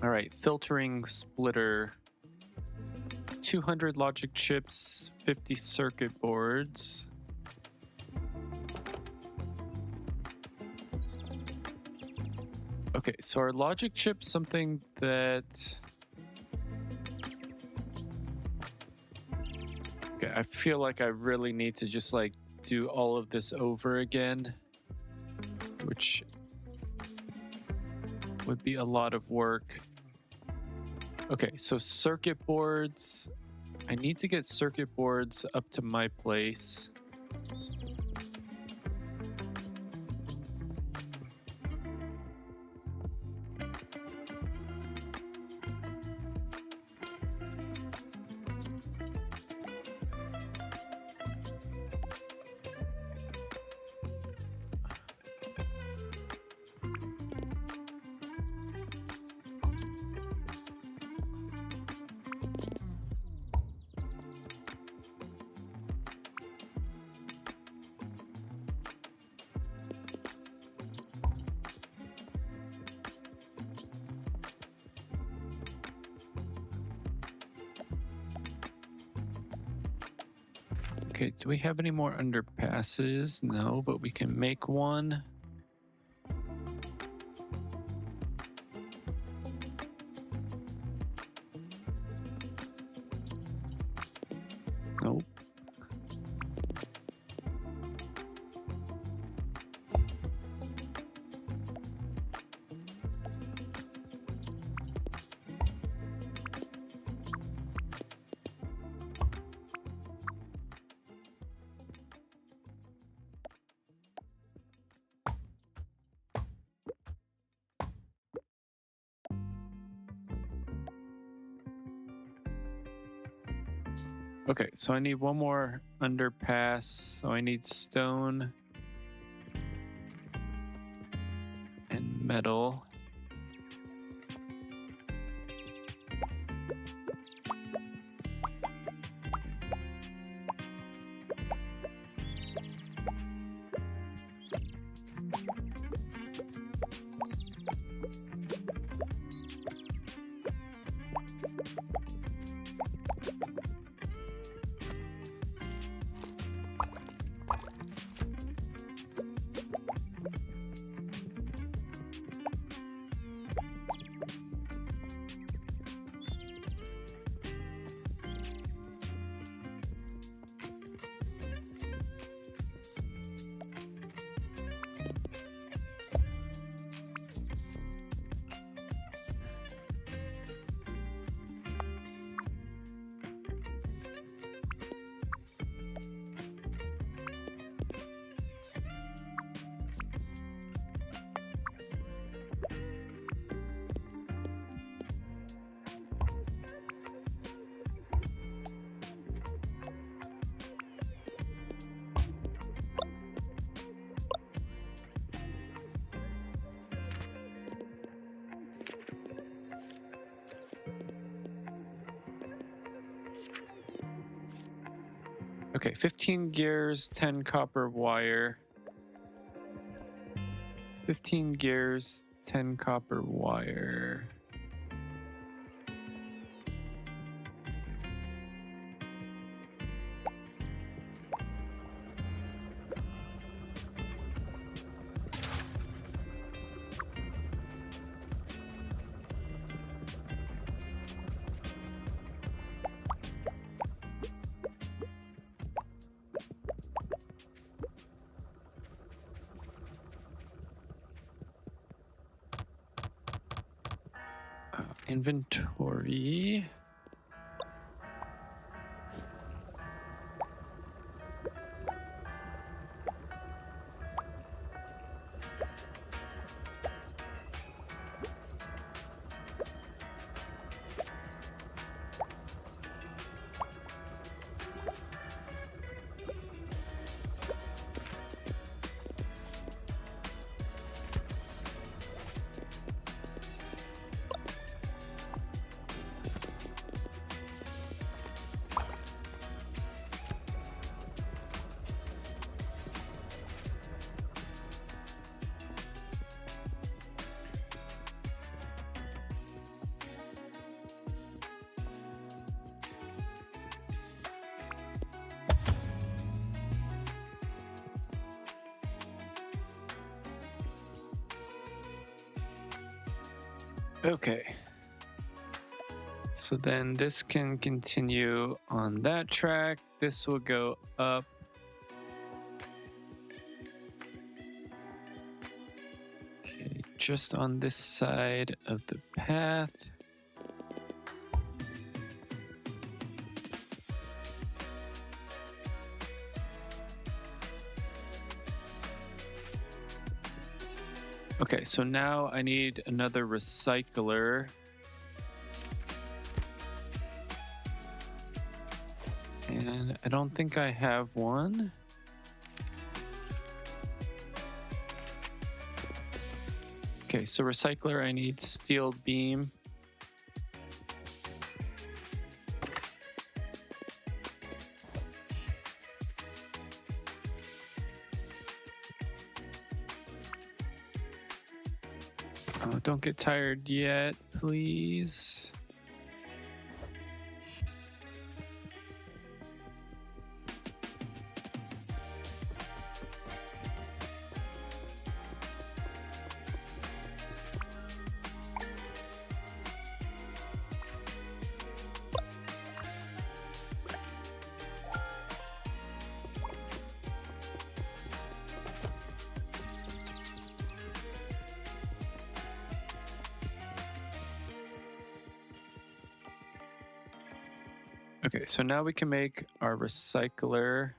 All right, filtering splitter. 200 logic chips, 50 circuit boards. Okay, so our logic chip's something that... Okay, I feel like I really need to just like do all of this over again, which would be a lot of work. Okay, so circuit boards. I need to get circuit boards up to my place. Okay, do we have any more underpasses? No, but we can make one. Nope. Okay, so I need one more underpass. So I need stone and metal. Okay, 15 gears, 10 copper wire. 15 gears, 10 copper wire. Inventory. Okay. So then this can continue on that track. This will go up. Okay, just on this side of the path. Okay, so now I need another recycler. And I don't think I have one. Okay, so recycler, I need steel beam. Oh, don't get tired yet, please. Okay, so now we can make our recycler.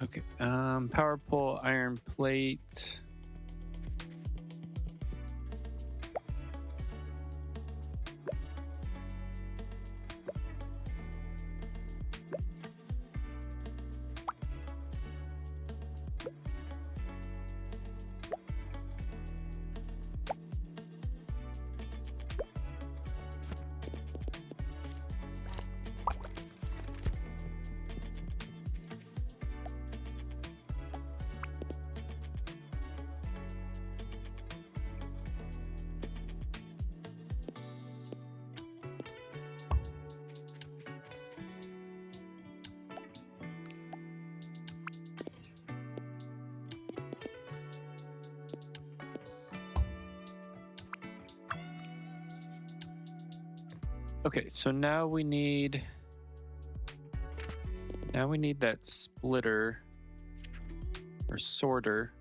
Okay, power pole, iron plate. Okay, so now we need that splitter or sorter.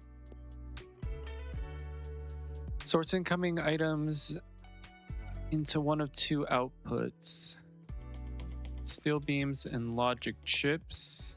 Sorts incoming items into one of two outputs: steel beams and logic chips.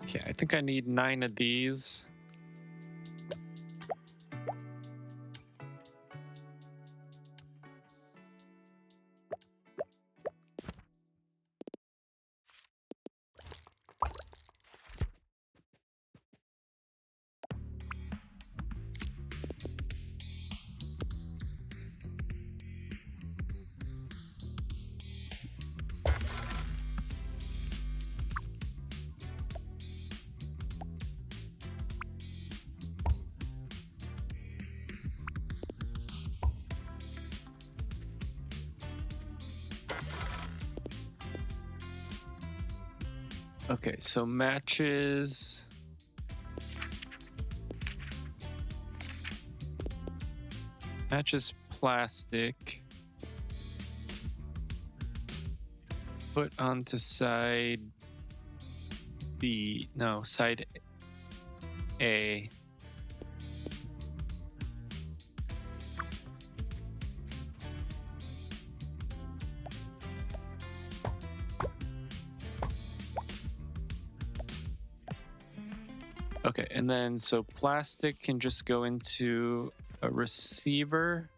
Okay, I think I need 9 of these. Okay, so matches. Matches plastic. put onto side B. No, side A. Okay, and then so plastic can just go into a receiver,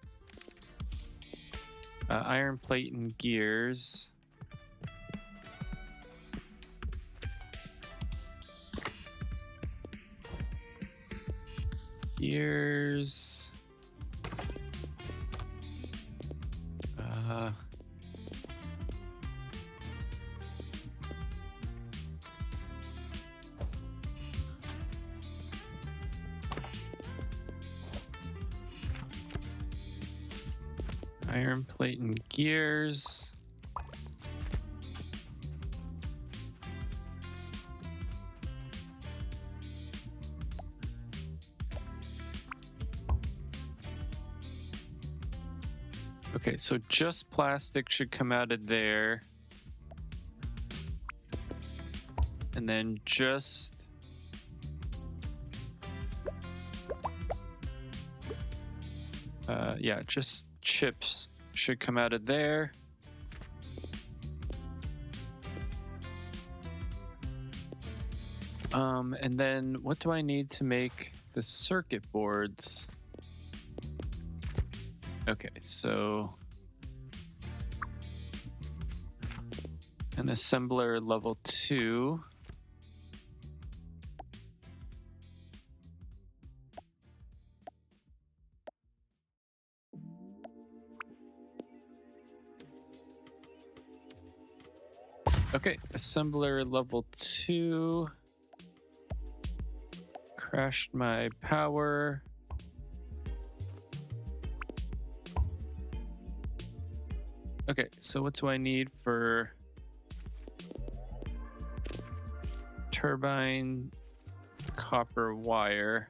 iron plate and gears. Gears. Iron plate and gears. Okay, so just plastic should come out of there. And then just yeah, just chips should come out of there. And then what do I need to make the circuit boards? Okay, so an assembler level 2. Okay, assembler level 2. Crashed my power. Okay, so what do I need for turbine copper wire?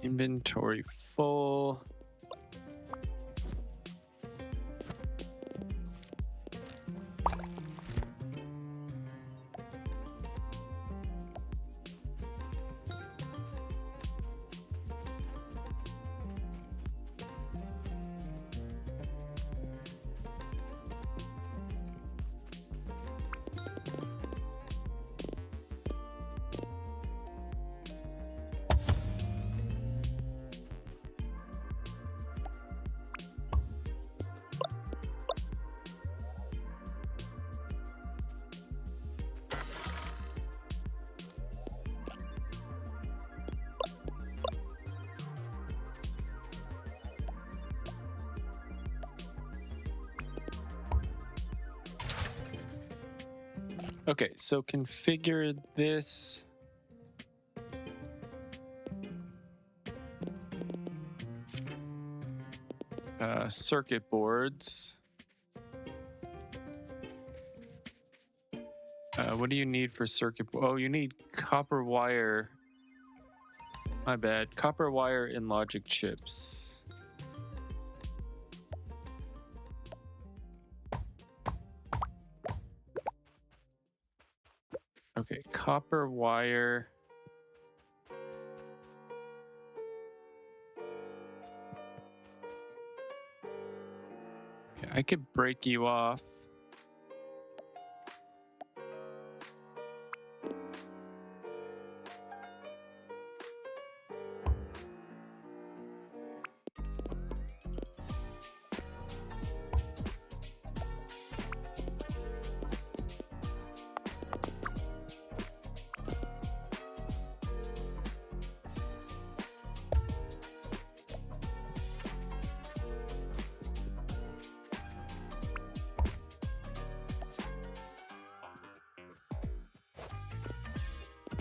Inventory full. Okay, so configure this. Circuit boards. What do you need for circuit? Oh, you need copper wire. My bad. Copper wire in logic chips. Okay, copper wire. Okay, I could break you off.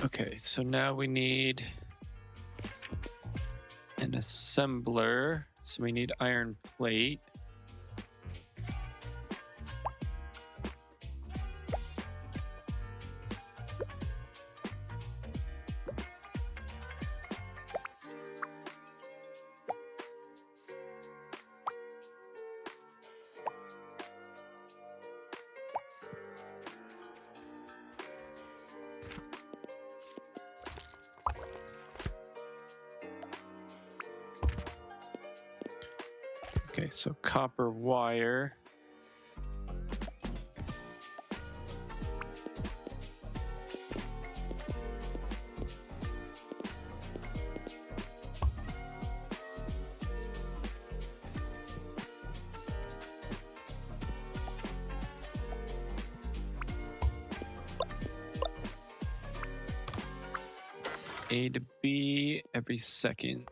Okay, so now we need an assembler. So we need iron plate. Okay, so copper wire. A to B every second.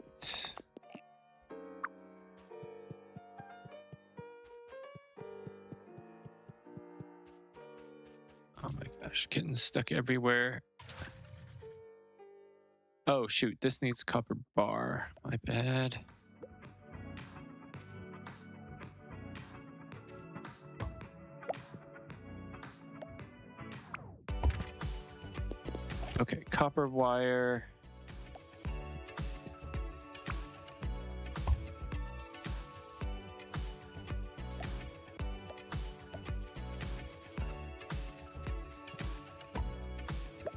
Oh my gosh, getting stuck everywhere. Oh shoot, this needs copper bar. My bad. Okay, copper wire.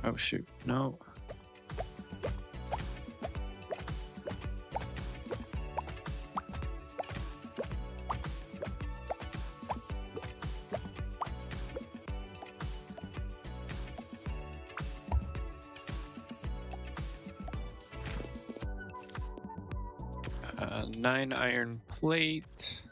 Oh shoot, no. Nine iron plate.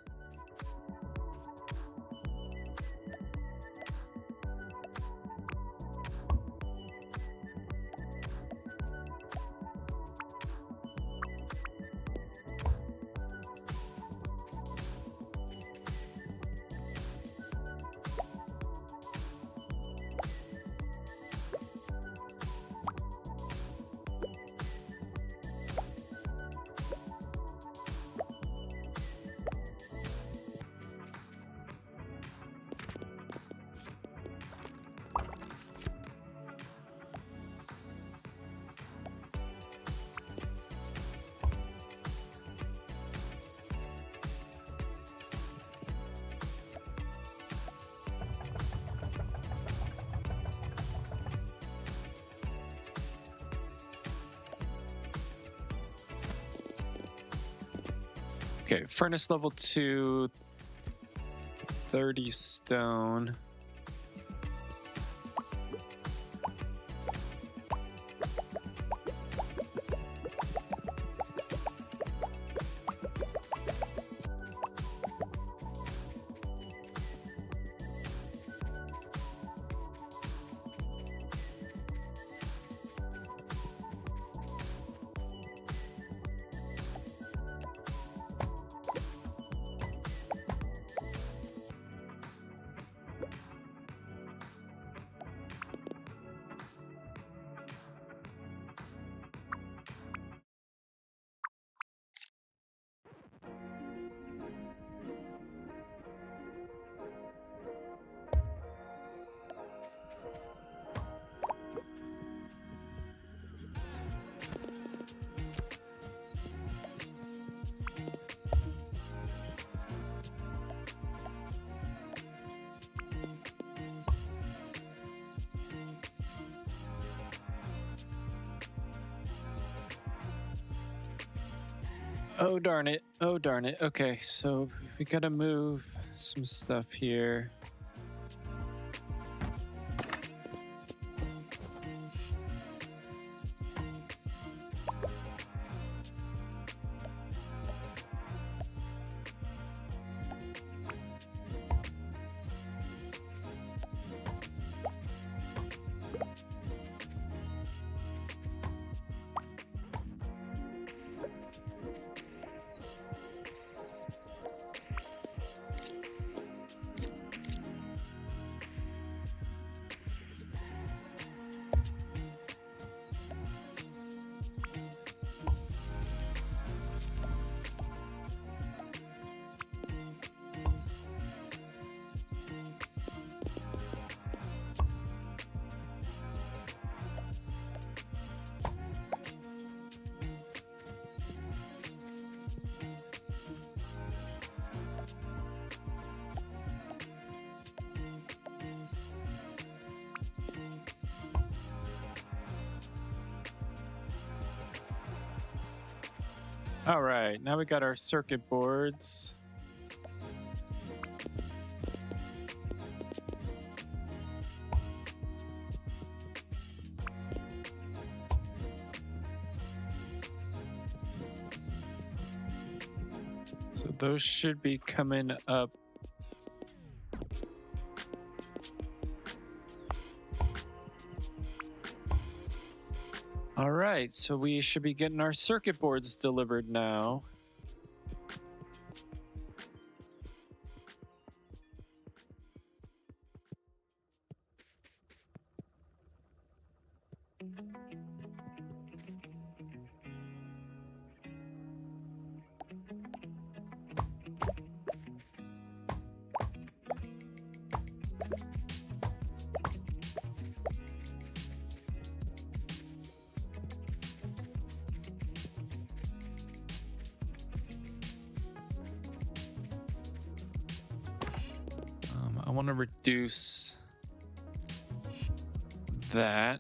Okay, furnace level 2, 30 stone. Oh darn it. Oh darn it. Okay, so we gotta move some stuff here. All right, now we got our circuit boards. So those should be coming up. All right, so we should be getting our circuit boards delivered now. I want to reduce that.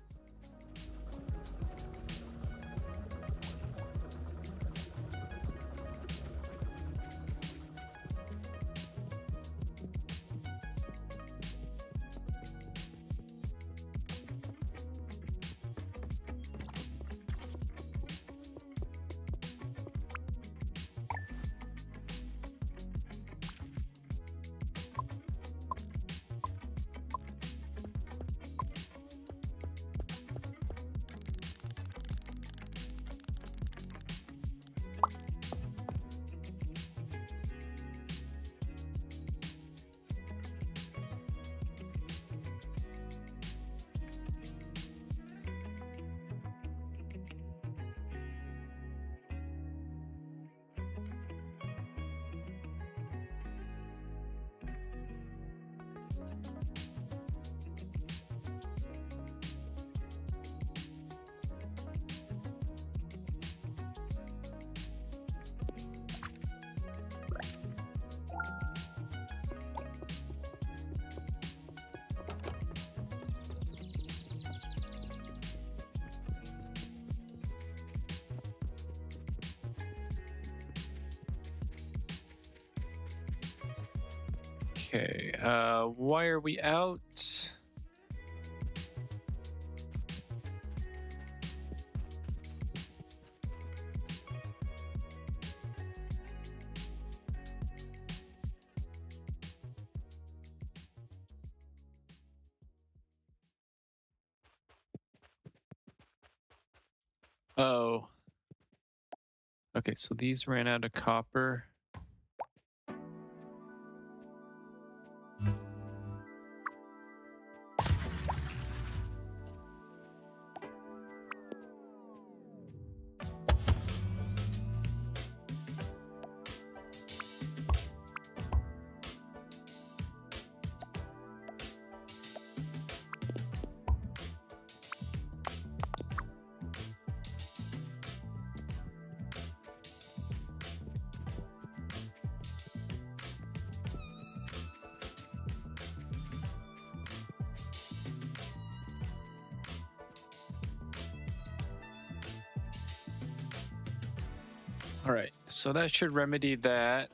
Okay, why are we out? Oh. Okay, so these ran out of copper. All right, so that should remedy that.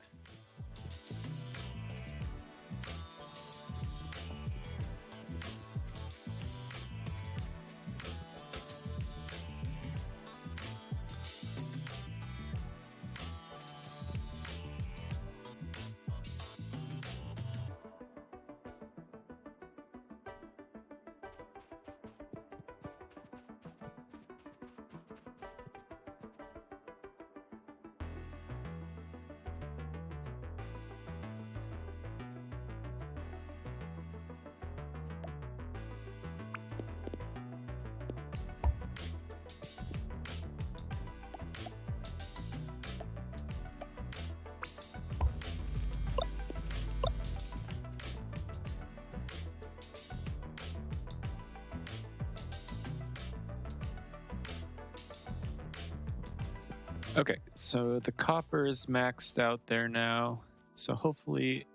Okay, so the copper is maxed out there now. So hopefully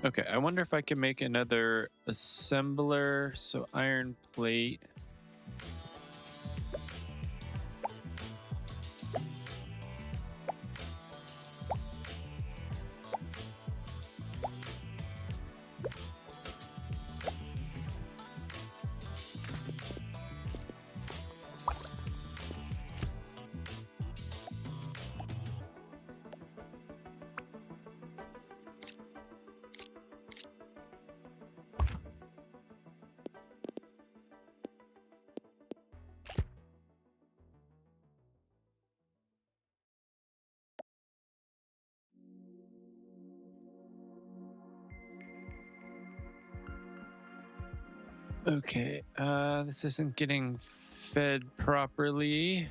Okay, I wonder if I can make another assembler. So iron plate. Okay, this isn't getting fed properly.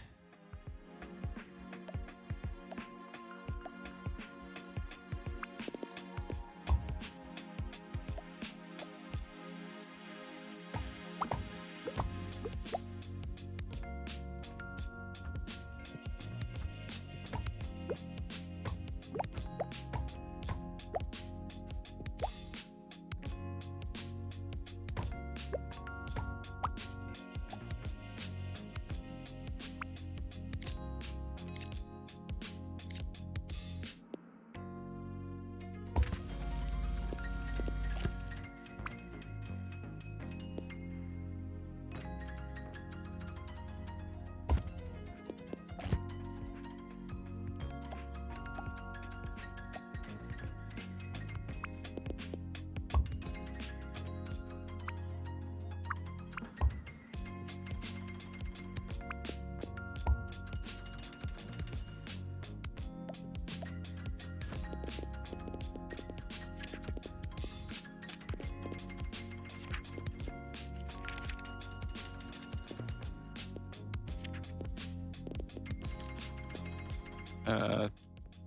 Uh,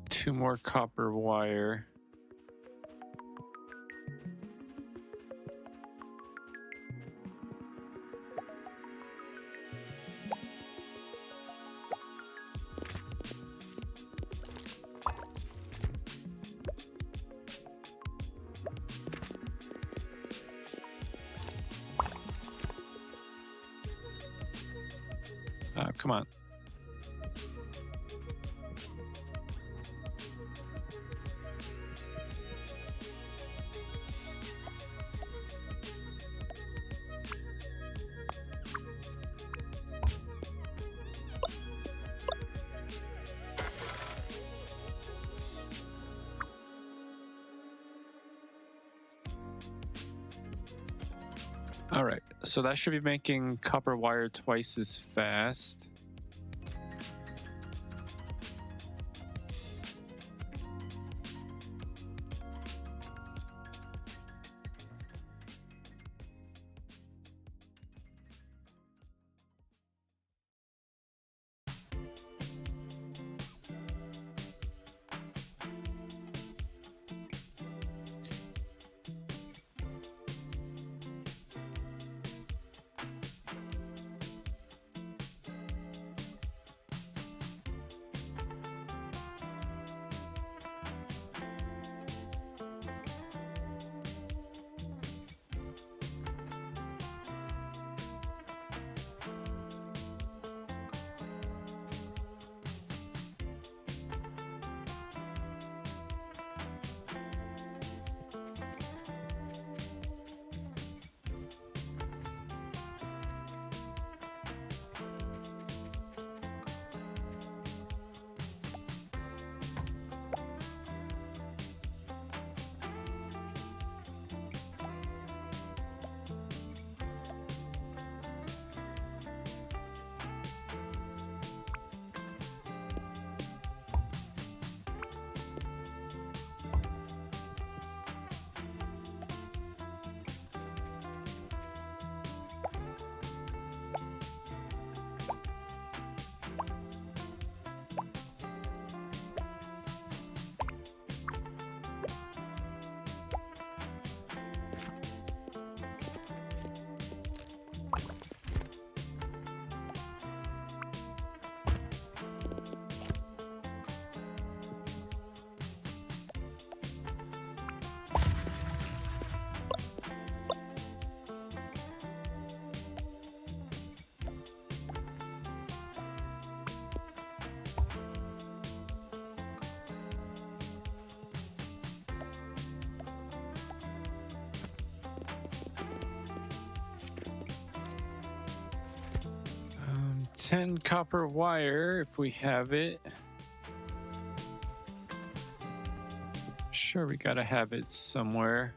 2 more copper wire. Come on. All right, so that should be making copper wire twice as fast. 10 copper wire if we have it. Sure, we gotta have it somewhere.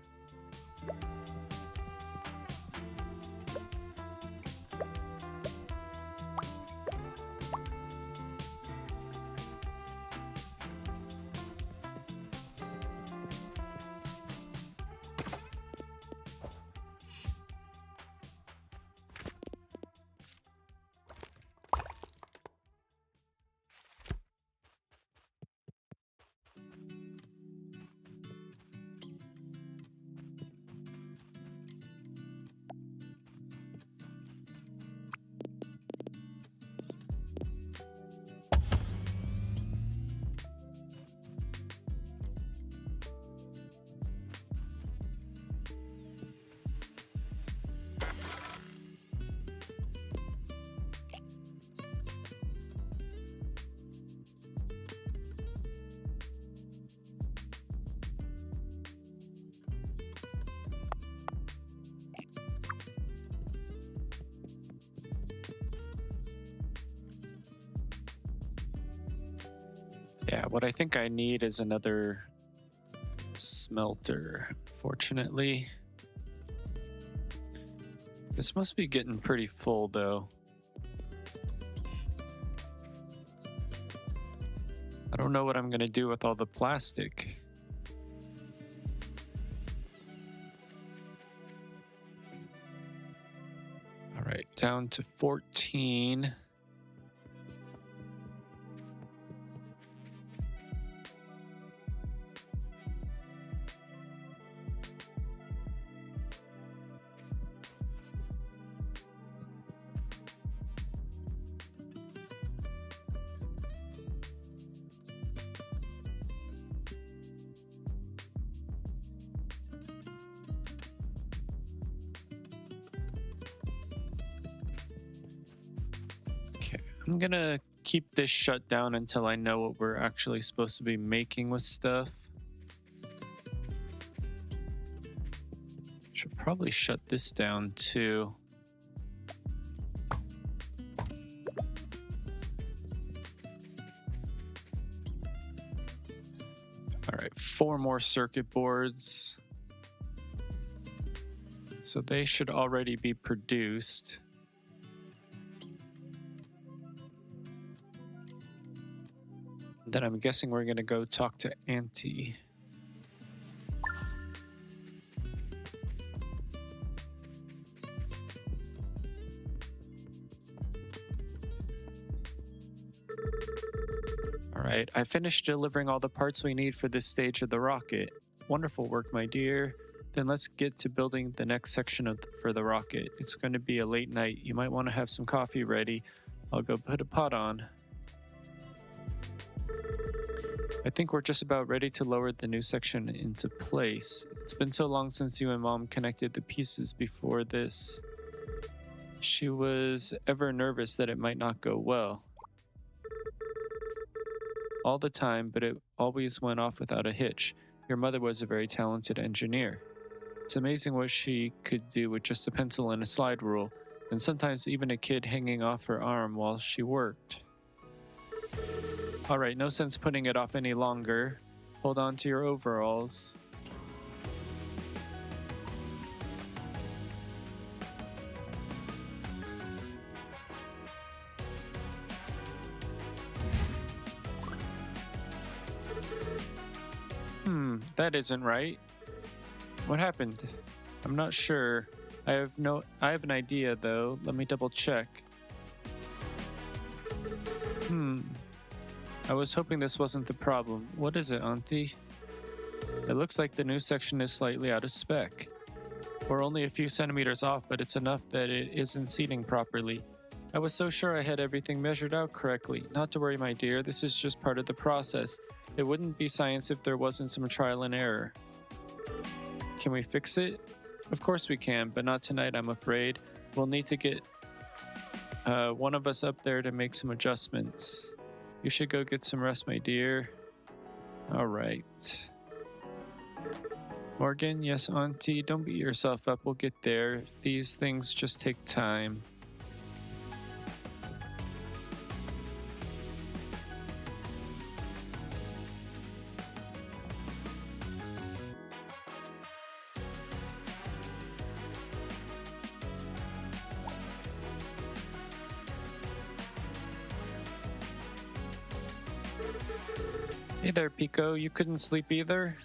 Yeah, what I think I need is another smelter, fortunately. This must be getting pretty full, though. I don't know what I'm gonna do with all the plastic. All right, down to 14. I'm gonna keep this shut down until I know what we're actually supposed to be making with stuff. Should probably shut this down too. All right, 4 more circuit boards. So they should already be produced. Then I'm guessing we're gonna go talk to Auntie. All right, I finished delivering all the parts we need for this stage of the rocket. Wonderful work, my dear. Then let's get to building the next section for the rocket. It's going to be a late night. You might want to have some coffee ready. I'll go put a pot on. I think we're just about ready to lower the new section into place. It's been so long since you and Mom connected the pieces before this. She was ever nervous that it might not go well. All the time, but it always went off without a hitch. Your mother was a very talented engineer. It's amazing what she could do with just a pencil and a slide rule, and sometimes even a kid hanging off her arm while she worked. All right, no sense putting it off any longer. Hold on to your overalls. That isn't right. What happened? I'm not sure. I have an idea though. Let me double check. I was hoping this wasn't the problem. What is it, Auntie? It looks like the new section is slightly out of spec. We're only a few centimeters off, but it's enough that it isn't seating properly. I was so sure I had everything measured out correctly. Not to worry, my dear. This is just part of the process. It wouldn't be science if there wasn't some trial and error. Can we fix it? Of course we can, but not tonight, I'm afraid. We'll need to get one of us up there to make some adjustments. You should go get some rest, my dear. All right. Morgan, yes, Auntie, don't beat yourself up. We'll get there. These things just take time. Hey there, Pico. You couldn't sleep either?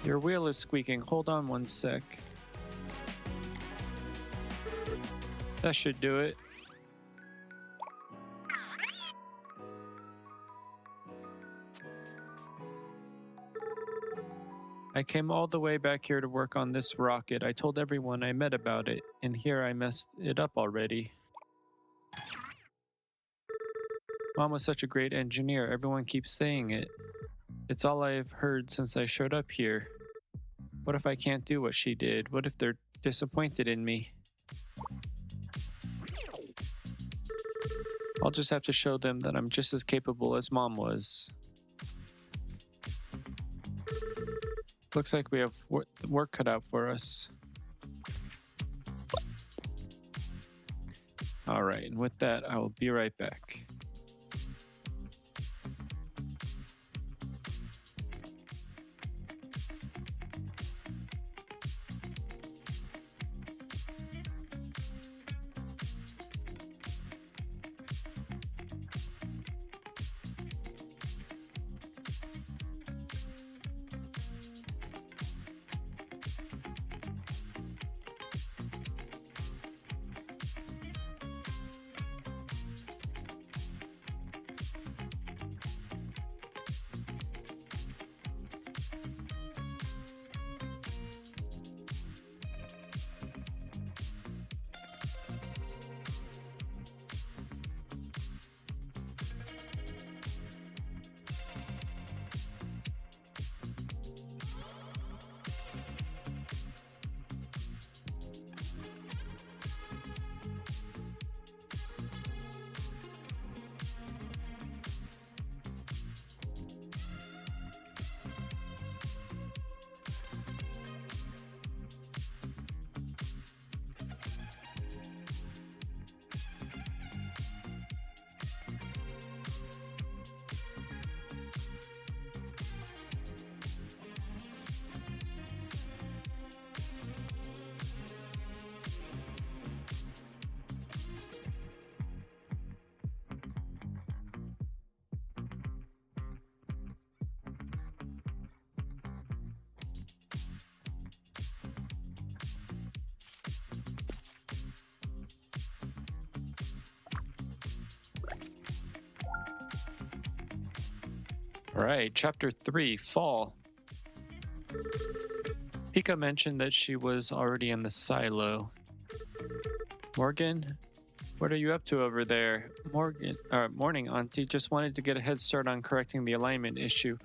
Your wheel is squeaking. Hold on one sec. That should do it. I came all the way back here to work on this rocket. I told everyone I met about it, and here I messed it up already. Mom was such a great engineer. Everyone keeps saying it. It's all I've heard since I showed up here. What if I can't do what she did? What if they're disappointed in me? I'll just have to show them that I'm just as capable as Mom was. Looks like we have work cut out for us. All right, and with that, I will be right back. All right, Chapter 3, Fall. Pika mentioned that she was already in the silo. Morgan, what are you up to over there? Morning, Auntie. Just wanted to get a head start on correcting the alignment issue.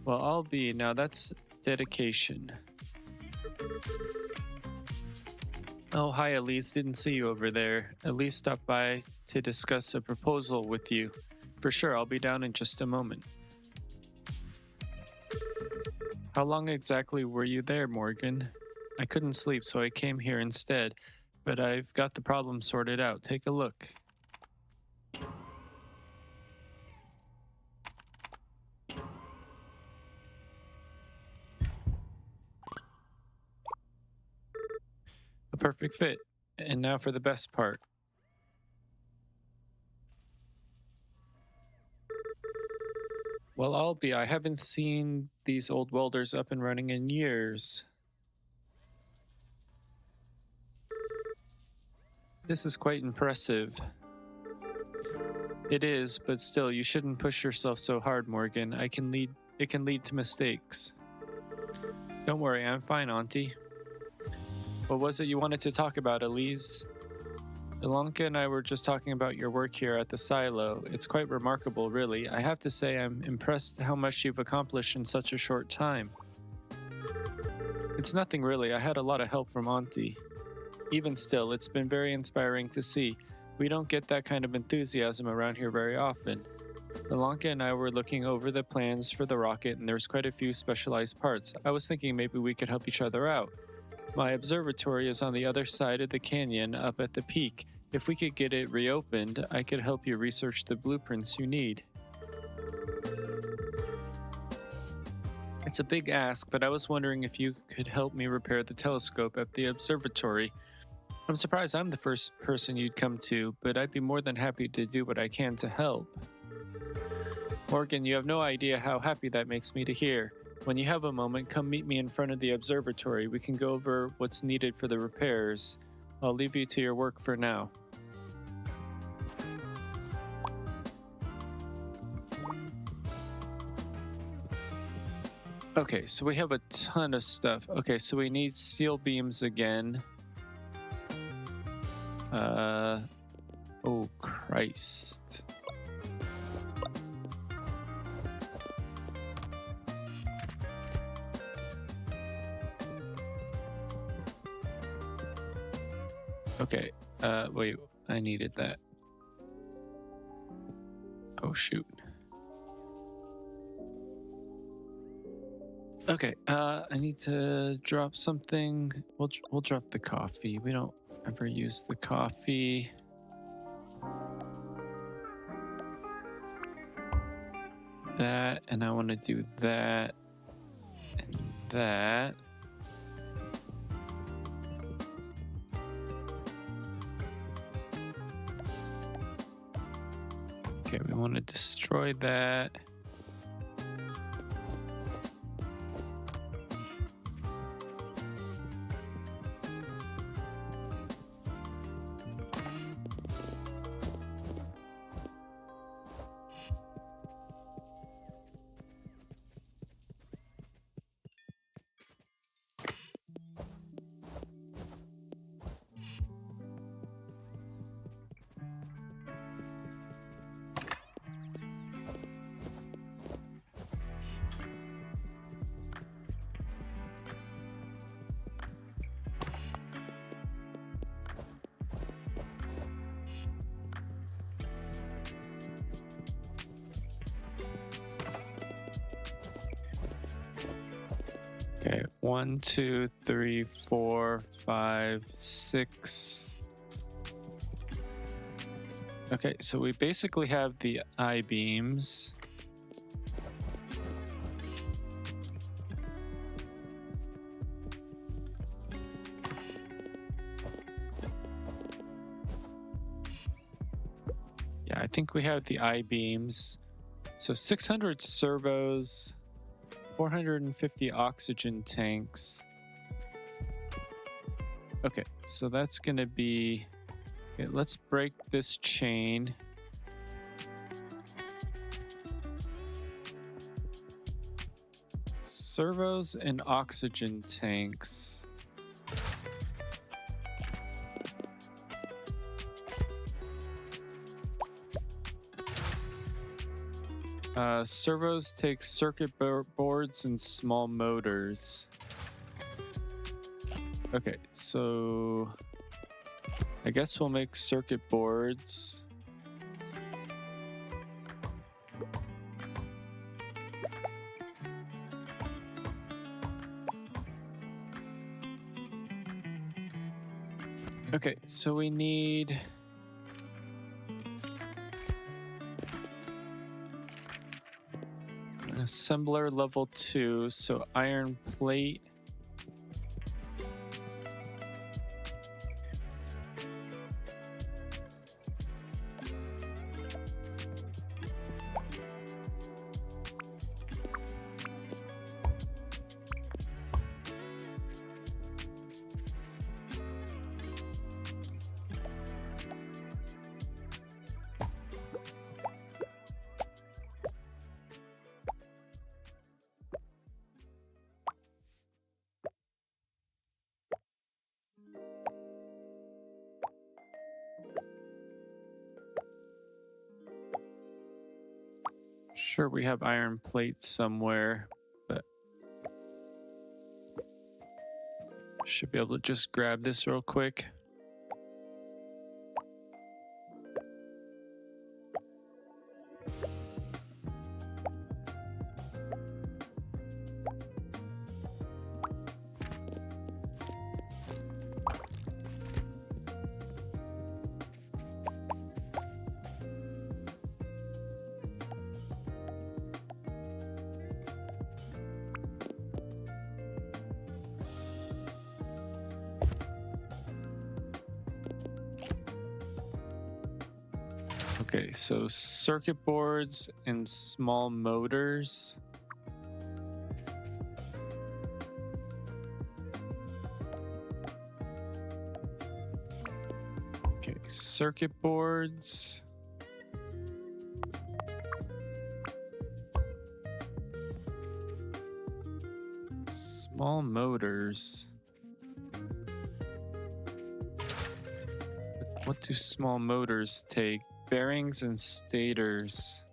Well, I'll be. Now that's dedication. Oh, hi, Elise. Didn't see you over there. Elise stopped by to discuss a proposal with you. For sure, I'll be down in just a moment. How long exactly were you there, Morgan? I couldn't sleep, so I came here instead, but I've got the problem sorted out. Take a look. A perfect fit. And now for the best part. Well, I haven't seen these old welders up and running in years. This is quite impressive. It is, but still, you shouldn't push yourself so hard, Morgan. It can lead to mistakes. Don't worry, I'm fine, Auntie. What was it you wanted to talk about, Elise? Ilanka and I were just talking about your work here at the silo. It's quite remarkable, really. I have to say I'm impressed how much you've accomplished in such a short time. It's nothing really. I had a lot of help from Auntie. Even still, it's been very inspiring to see. We don't get that kind of enthusiasm around here very often. Ilanka and I were looking over the plans for the rocket, and there's quite a few specialized parts. I was thinking maybe we could help each other out. My observatory is on the other side of the canyon up at the peak. If we could get it reopened, I could help you research the blueprints you need. It's a big ask, but I was wondering if you could help me repair the telescope at the observatory. I'm surprised I'm the first person you'd come to, but I'd be more than happy to do what I can to help. Morgan, you have no idea how happy that makes me to hear. When you have a moment, come meet me in front of the observatory. We can go over what's needed for the repairs. I'll leave you to your work for now. Okay, so we have a ton of stuff. Okay, so we need steel beams again. Oh, Christ. Okay, wait, I needed that. Oh, shoot. Okay, I need to drop something. We'll drop the coffee. We don't ever use the coffee. That, and I want to do that and that. Okay, we want to destroy that. Okay, 1, 2, 3, 4, 5, 6. Okay, so we basically have the I-beams. Yeah, I think we have the I-beams. So 600 servos, 450 oxygen tanks. Okay, so that's going to be... Okay, let's break this chain. Servos and oxygen tanks. Servos take circuit boards and small motors. Okay, so I guess we'll make circuit boards. Okay, so we need... an assembler level 2, so iron plate. Sure, we have iron plates somewhere, but should be able to just grab this real quick. Okay, so circuit boards and small motors. Okay, circuit boards. Small motors. What do small motors take? Bearings and stators.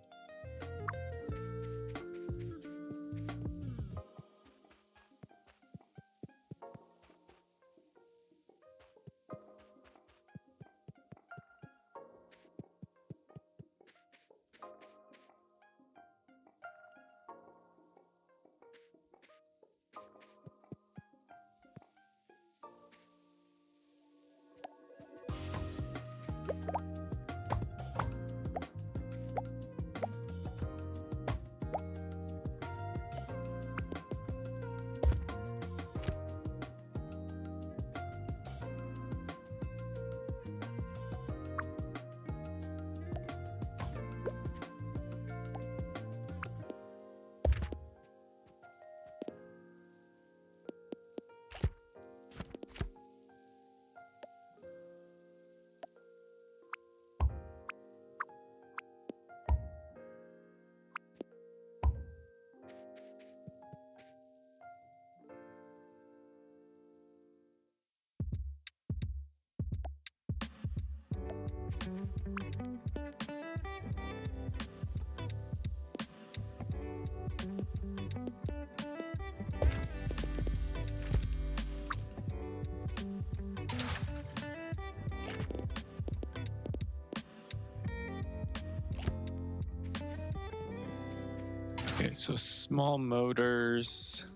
Okay, so small motors.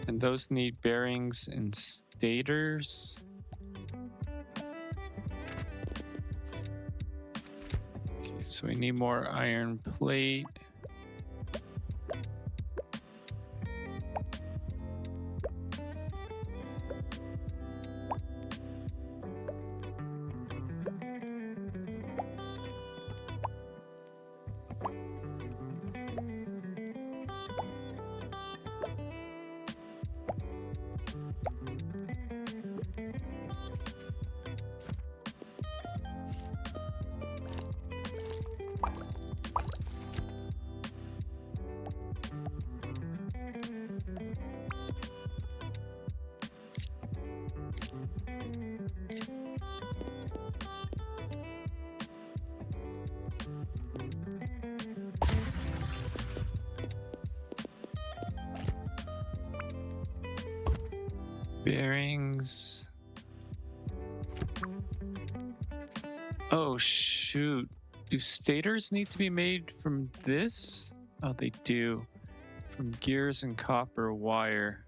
And those need bearings and stators. Okay, so we need more iron plate. Bearings. Oh, shoot. Do stators need to be made from this? Oh, they do. From gears and copper wire.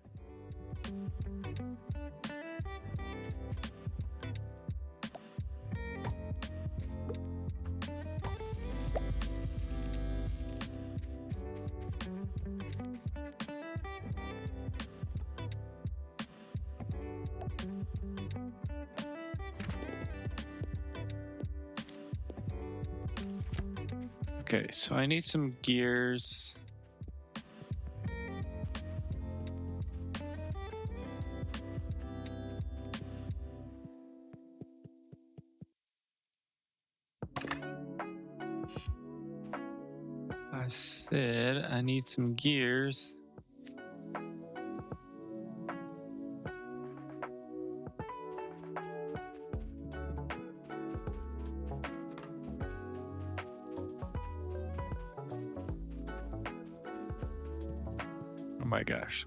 Okay, so I need some gears. I said I need some gears. Oh my gosh.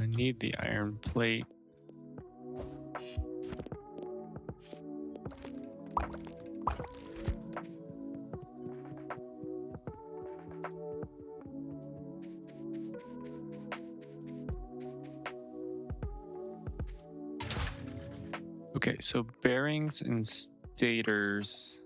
I need the iron plate. Okay, so bearings and stators.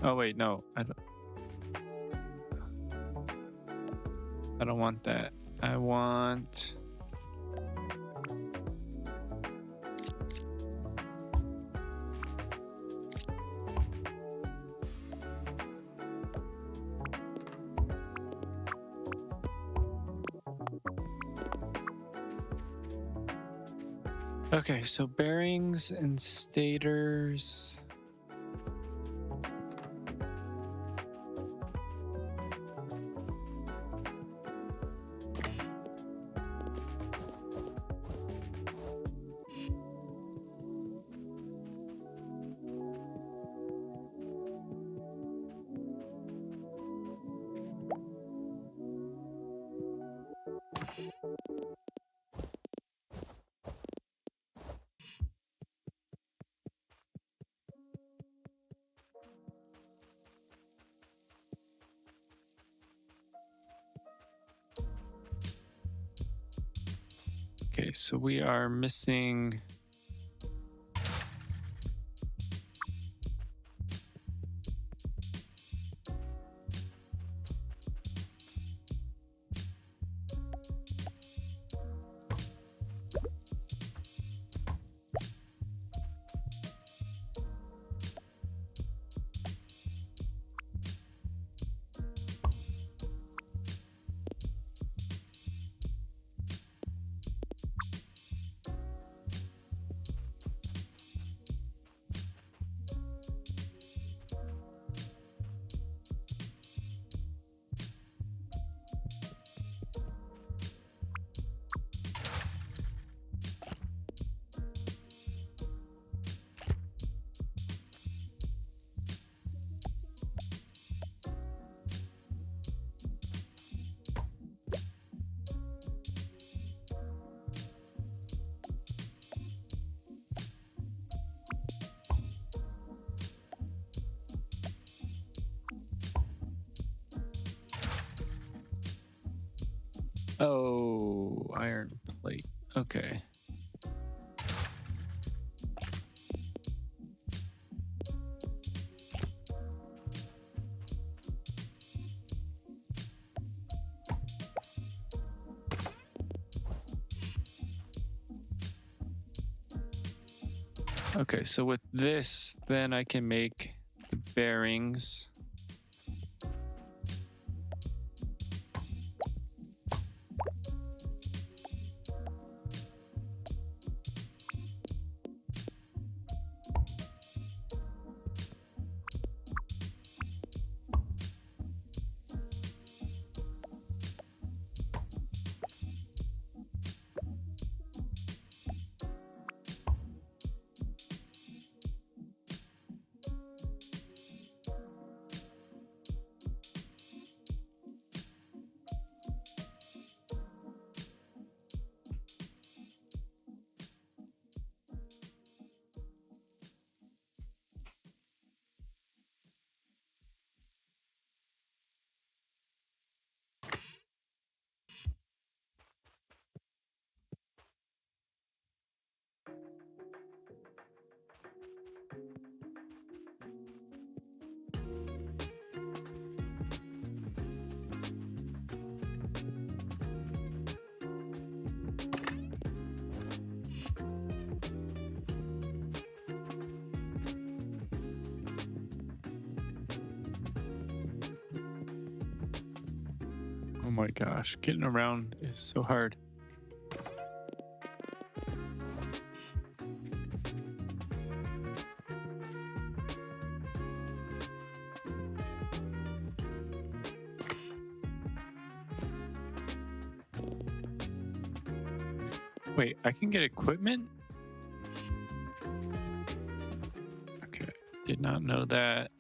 Oh wait, no, I don't want that. I want. Okay, so bearings and stators. Okay, so we are missing. Oh, iron plate. Okay. Okay, so with this, then I can make the bearings. Oh my gosh, getting around is so hard. Wait, I can get equipment? Did not know that.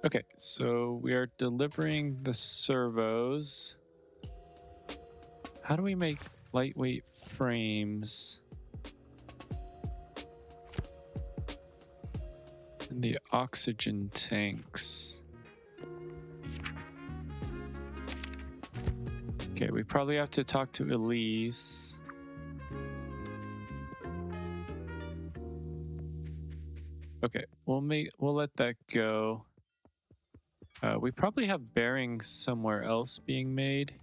Okay, so we are delivering the servos. How do we make lightweight frames? And the oxygen tanks. Okay, we probably have to talk to Elise. Okay, we'll let that go. We probably have bearings somewhere else being made.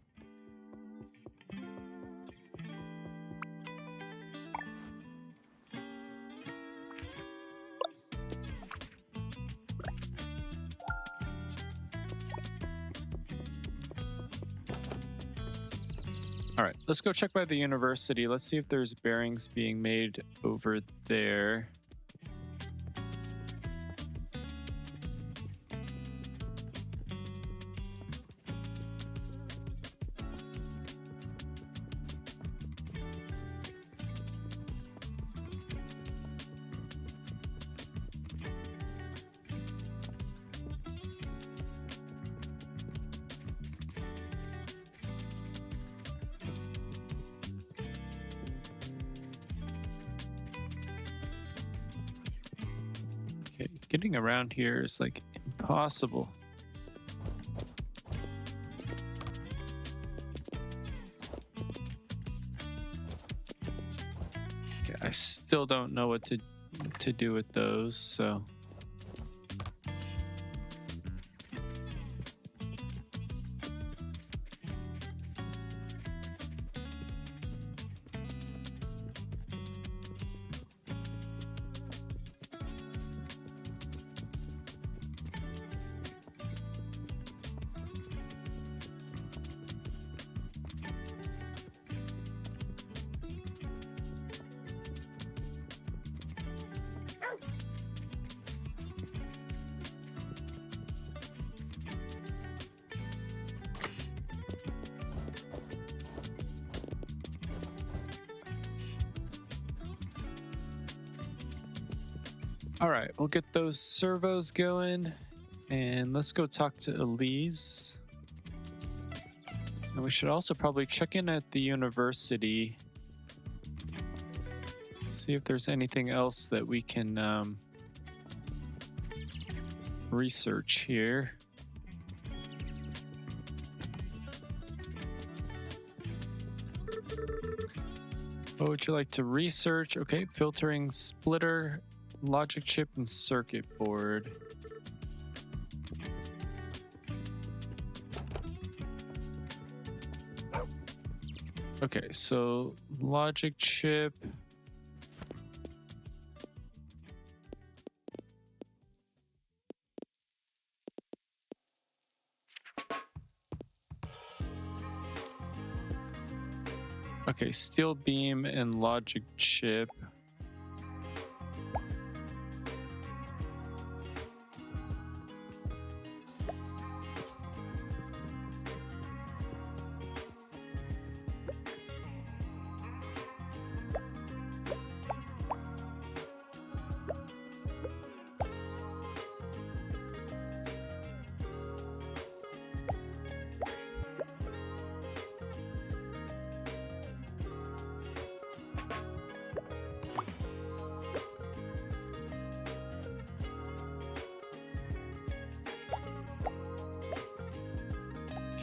All right, let's go check by the university. Let's see if there's bearings being made over there. Okay, getting around here is like impossible. Okay, I still don't know what to do with those, so. All right, we'll get those servos going, and let's go talk to Elise. And we should also probably check in at the university, see if there's anything else that we can research here. What would you like to research? Okay, filtering splitter, logic chip, and circuit board. Okay, so logic chip. Okay, steel beam and logic chip.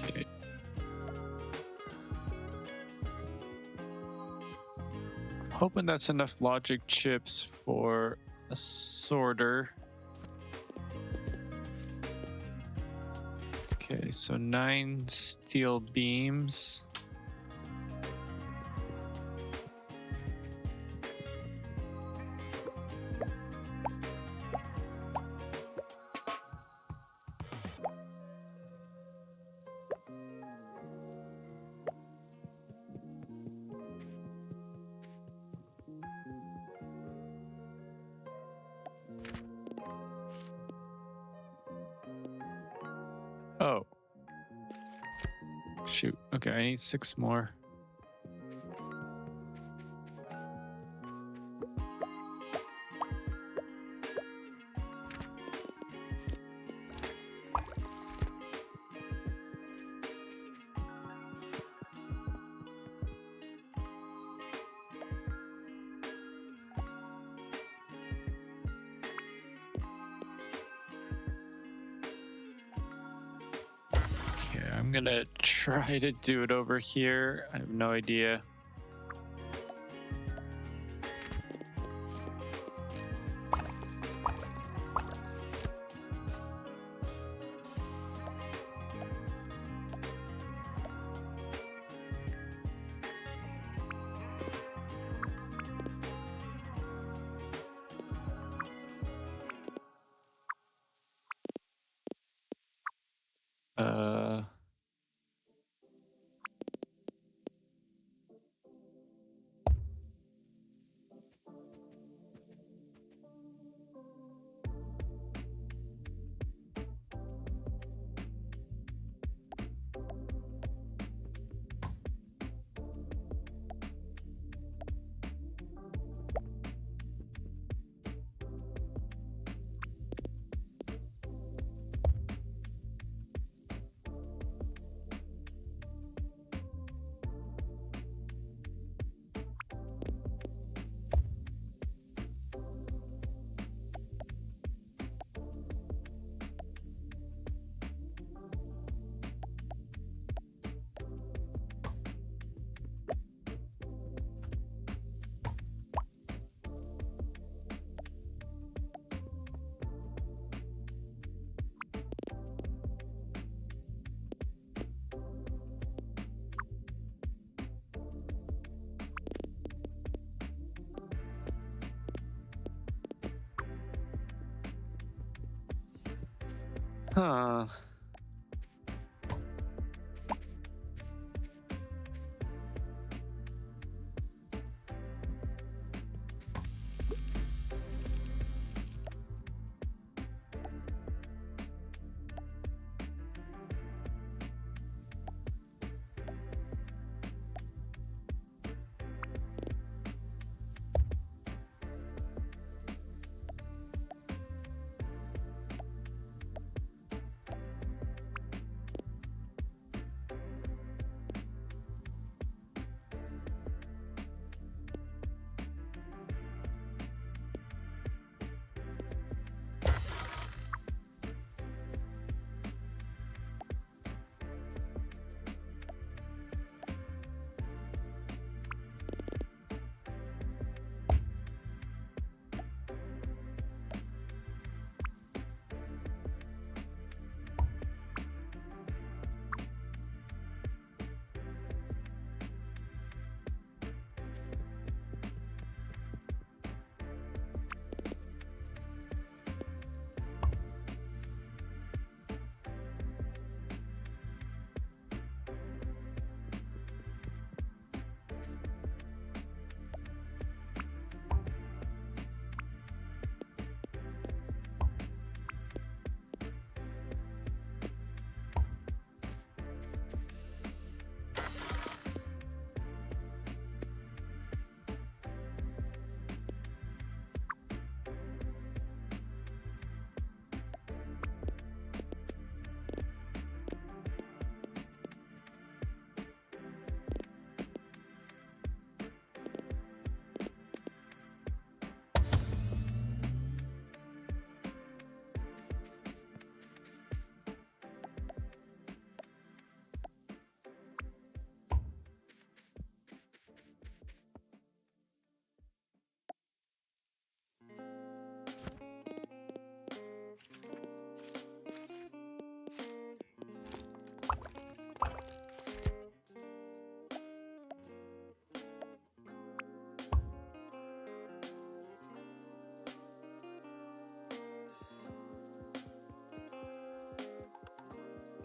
Okay. Hoping that's enough logic chips for a sorter. Okay, so 9 steel beams. Oh. Shoot. Okay, I need 6 more. Okay, I'm gonna try to do it over here. I have no idea. Uh, huh.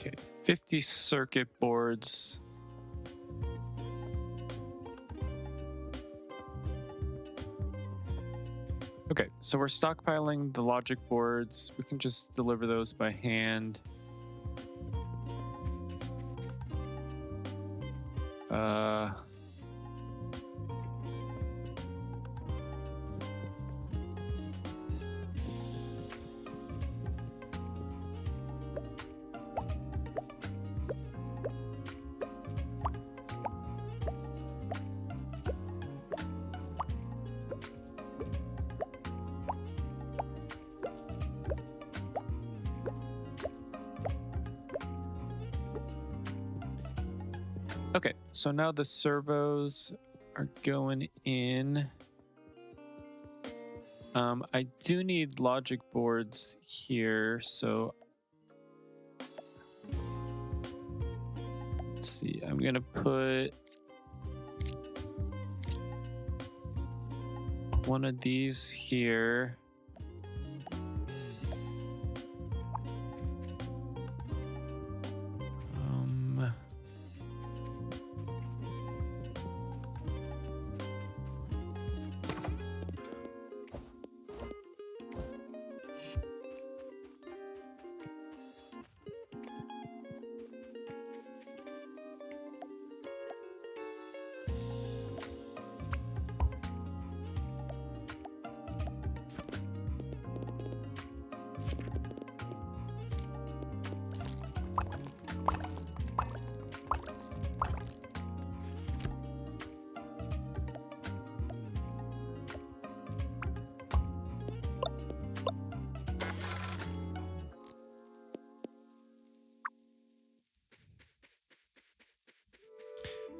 Okay, 50 circuit boards. Okay, so we're stockpiling the logic boards. We can just deliver those by hand. Okay, so now the servos are going in. I do need logic boards here, so let's see. I'm gonna put one of these here.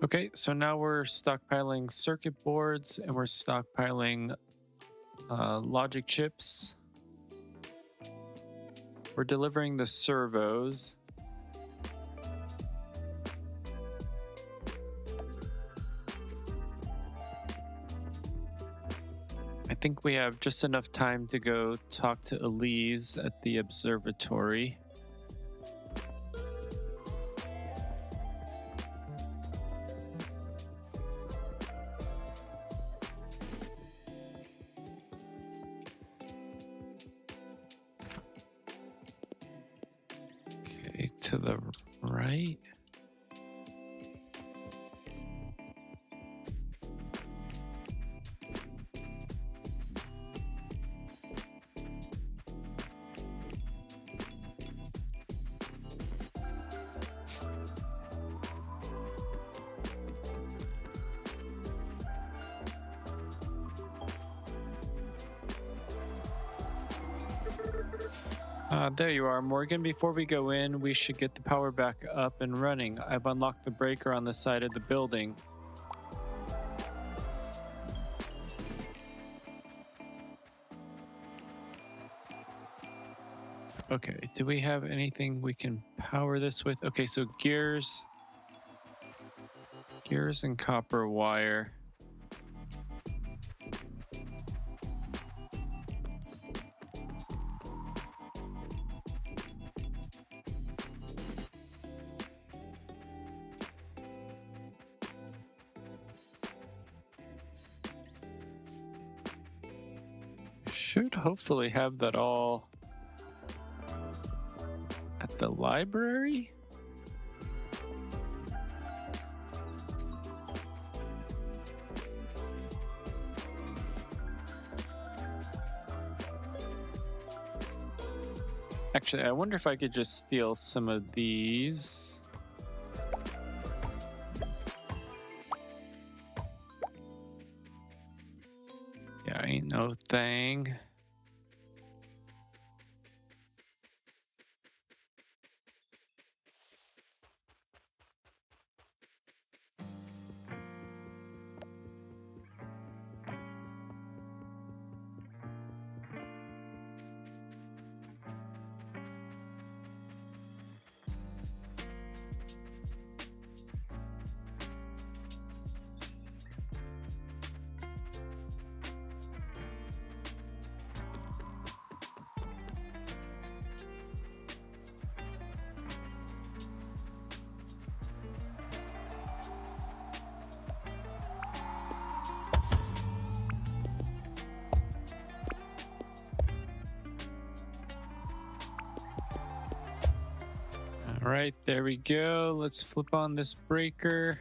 Okay, so now we're stockpiling circuit boards and we're stockpiling logic chips. We're delivering the servos. I think we have just enough time to go talk to Elise at the observatory. Okay, to the right. There you are, Morgan. Before we go in, we should get the power back up and running. I've unlocked the breaker on the side of the building. Okay, do we have anything we can power this with? Okay, so gears and copper wire. Should hopefully have that all at the library. Actually, I wonder if I could just steal some of these. Yeah, ain't no thing. All right, there we go. Let's flip on this breaker.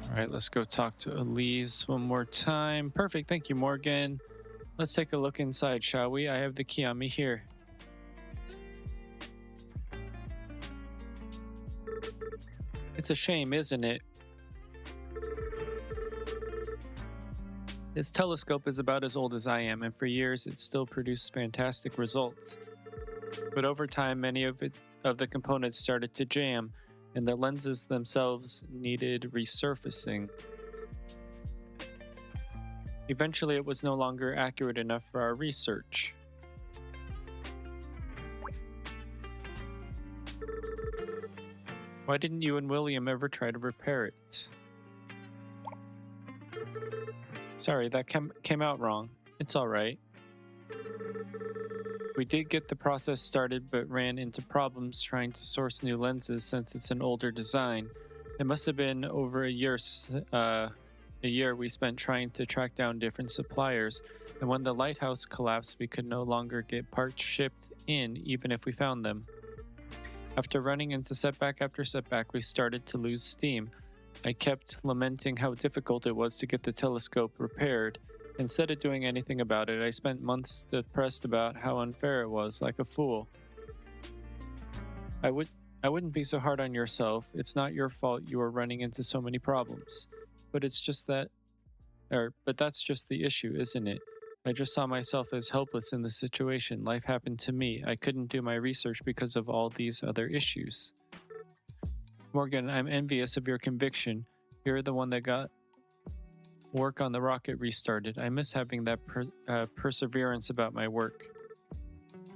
All right, let's go talk to Elise one more time. Perfect. Thank you, Morgan. Let's take a look inside, shall we? I have the key on me here. It's a shame, isn't it? This telescope is about as old as I am, and for years it still produced fantastic results. But over time, many of the components started to jam, and the lenses themselves needed resurfacing. Eventually, it was no longer accurate enough for our research. Why didn't you and William ever try to repair it? Sorry, that came out wrong. It's all right. We did get the process started, but ran into problems trying to source new lenses since it's an older design. It must have been over a year we spent trying to track down different suppliers, and when the lighthouse collapsed, we could no longer get parts shipped in, even if we found them. After running into setback after setback, we started to lose steam. I kept lamenting how difficult it was to get the telescope repaired. Instead of doing anything about it, I spent months depressed about how unfair it was, like a fool. I wouldn't be so hard on yourself. It's not your fault you are running into so many problems. But that's just the issue, isn't it? I just saw myself as helpless in the situation. Life happened to me. I couldn't do my research because of all these other issues. Morgan, I'm envious of your conviction. You're the one that got work on the rocket restarted. I miss having that perseverance about my work.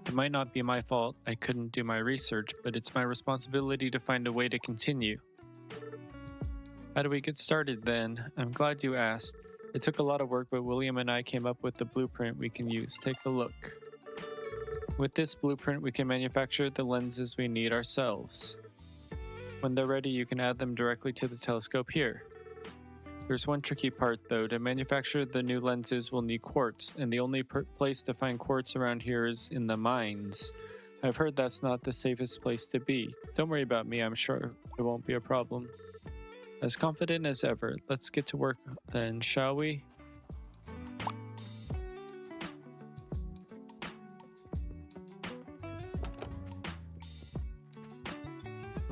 It might not be my fault I couldn't do my research, but it's my responsibility to find a way to continue. How do we get started then? I'm glad you asked. It took a lot of work, but William and I came up with the blueprint we can use. Take a look. With this blueprint, we can manufacture the lenses we need ourselves. When they're ready, you can add them directly to the telescope here. There's one tricky part though. To manufacture the new lenses, we'll need quartz, and the only place to find quartz around here is in the mines. I've heard that's not the safest place to be. Don't worry about me, I'm sure it won't be a problem. As confident as ever. Let's get to work then, shall we?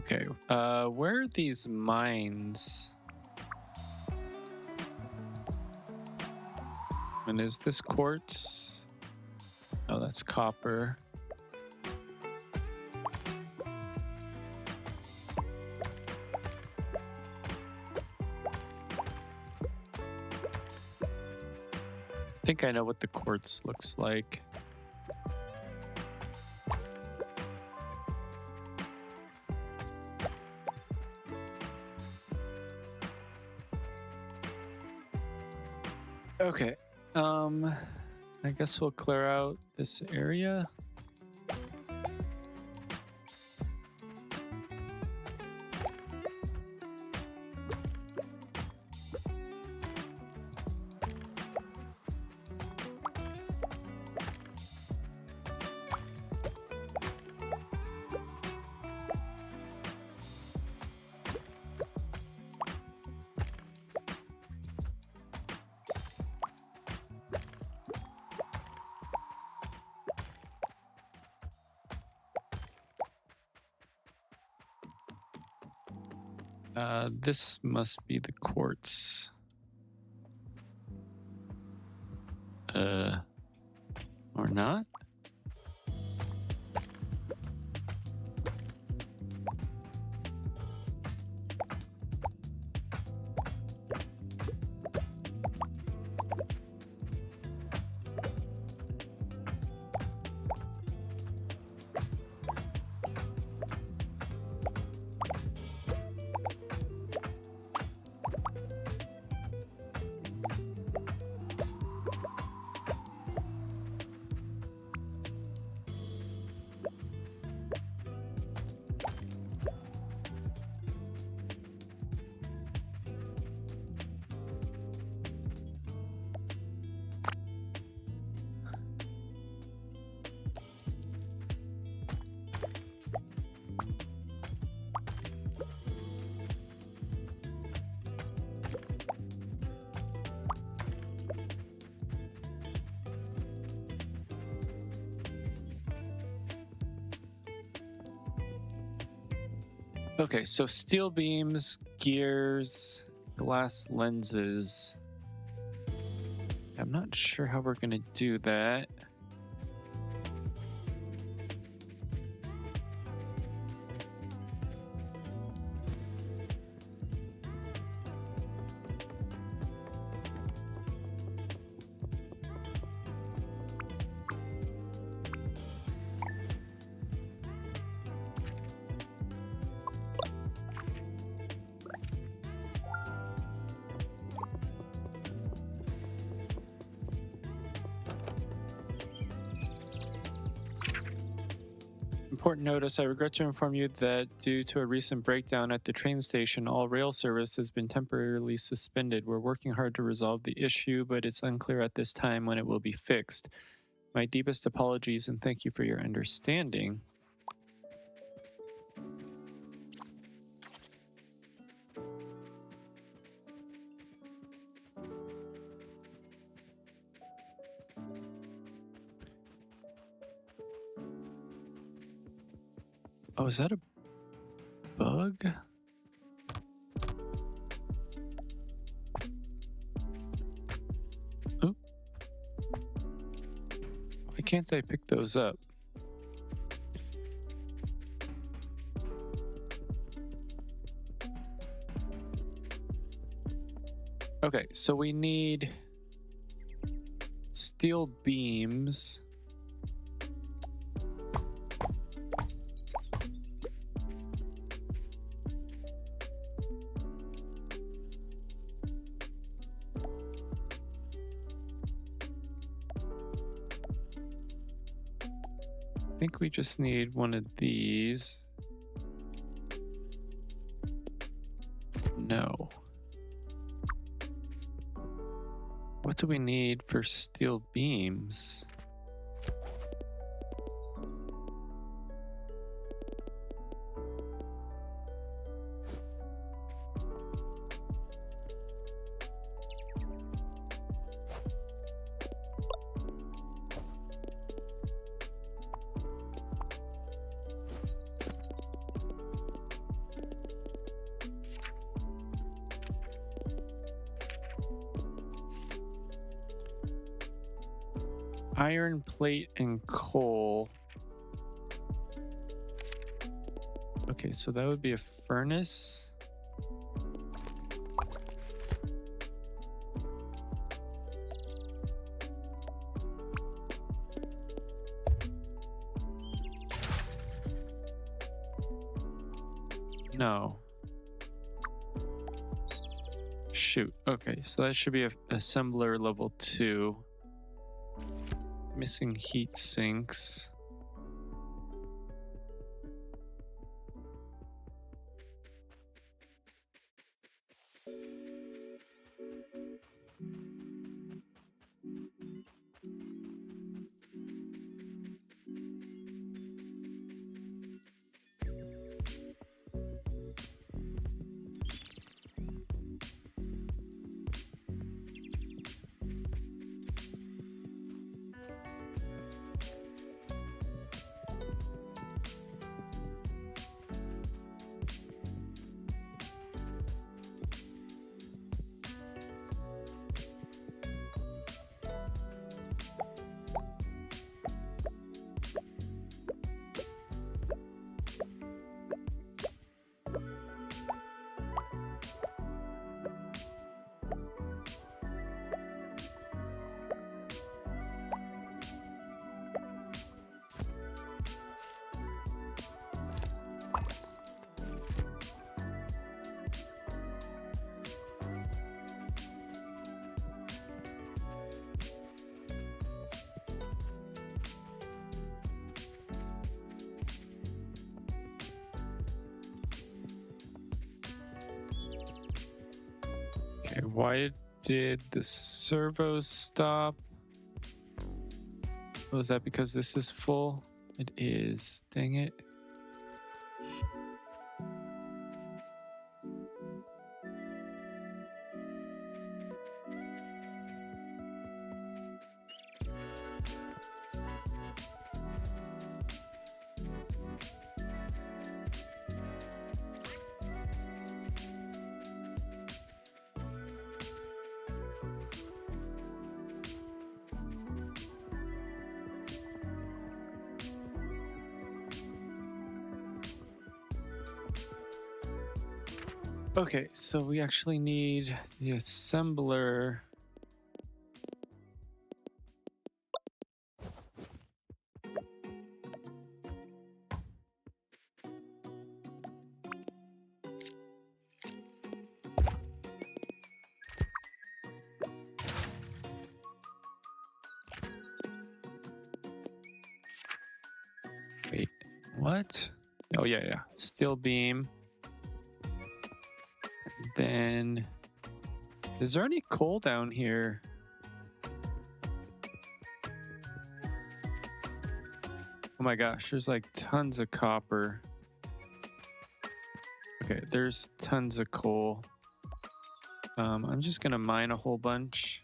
Okay, where are these mines? And is this quartz? No, that's copper. I think I know what the quartz looks like. Okay. I guess we'll clear out this area. This must be the quartz. Or not? Okay, so steel beams, gears, glass lenses. I'm not sure how we're gonna do that. Important notice, I regret to inform you that due to a recent breakdown at the train station, all rail service has been temporarily suspended. We're working hard to resolve the issue, but it's unclear at this time when it will be fixed. My deepest apologies and thank you for your understanding. Oh, is that a bug? Oop. Why can't I pick those up? Okay, so we need steel beams. I think we just need one of these. No. What do we need for steel beams? Iron plate and coal. Okay, so that would be a furnace. No. Shoot. Okay, so that should be a assembler level 2. Missing heat sinks. Okay, why did the servos stop? Oh, is that because this is full? It is. Dang it. Okay, so we actually need the assembler. Wait, what? Oh, yeah. Steel beam. Then, is there any coal down here? Oh my gosh, there's like tons of copper. Okay, there's tons of coal. I'm just gonna mine a whole bunch.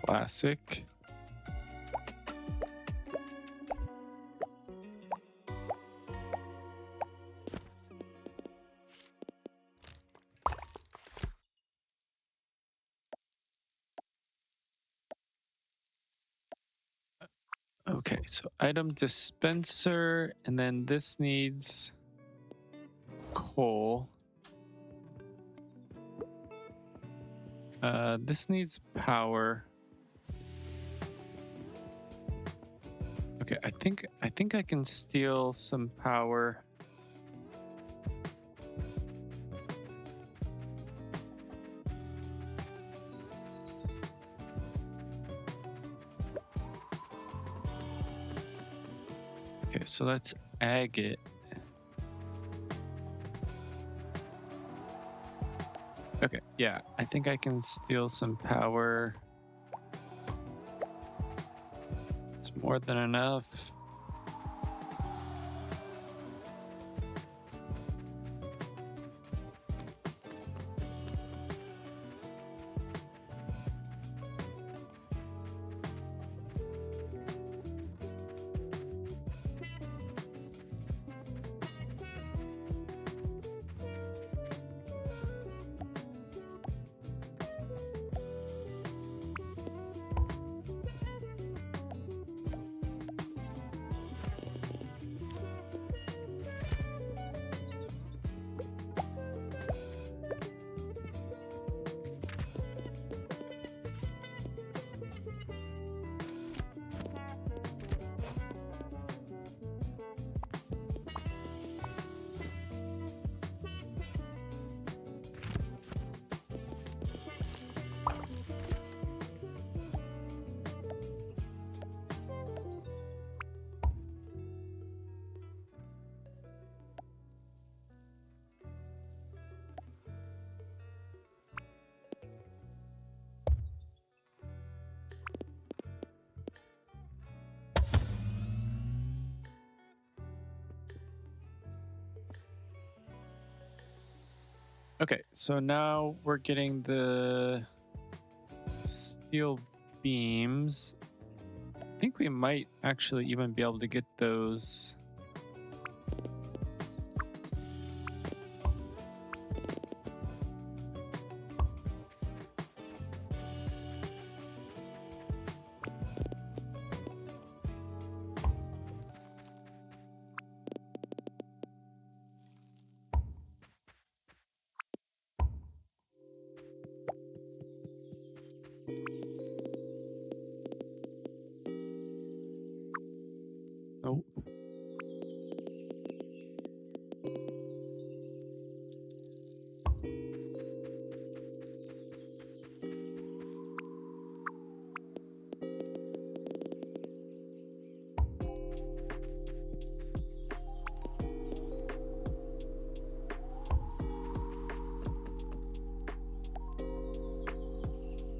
Classic. Okay, so item dispenser, and then this needs coal. This needs power. Okay, I think I can steal some power. Okay, so let's agate. Okay, yeah, I think I can steal some power. It's more than enough. Okay, so now we're getting the steel beams. I think we might actually even be able to get those.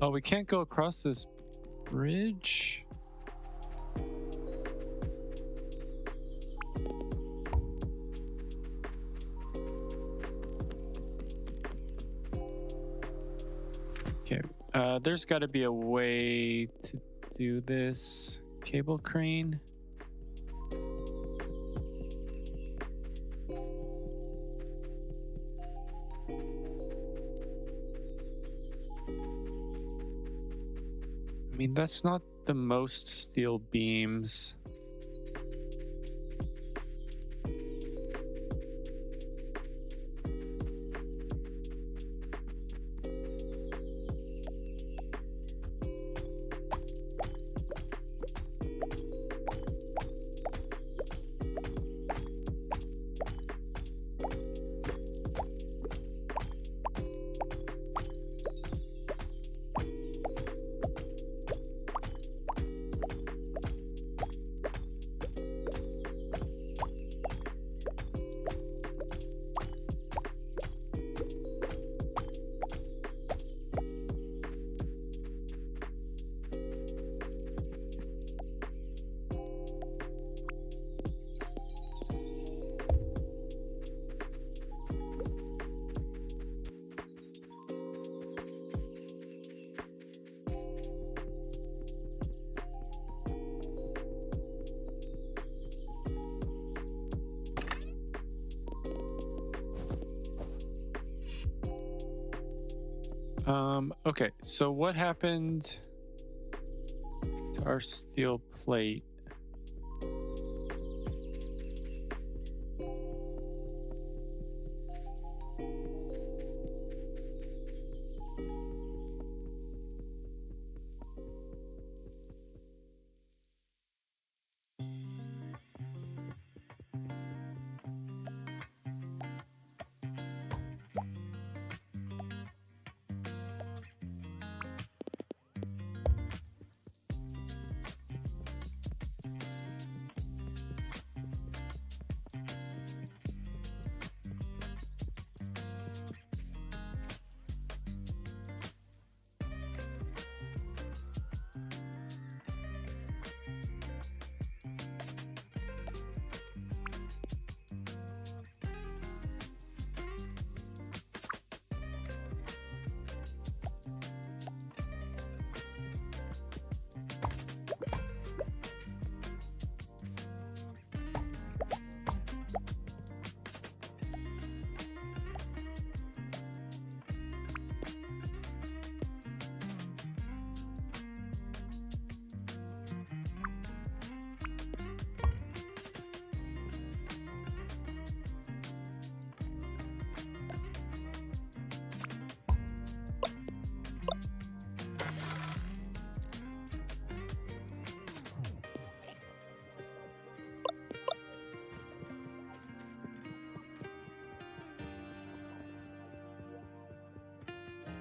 Oh, we can't go across this bridge? Okay, there's got to be a way to do this. Cable crane. I mean, that's not the most steel beams. Okay, so what happened to our steel plate?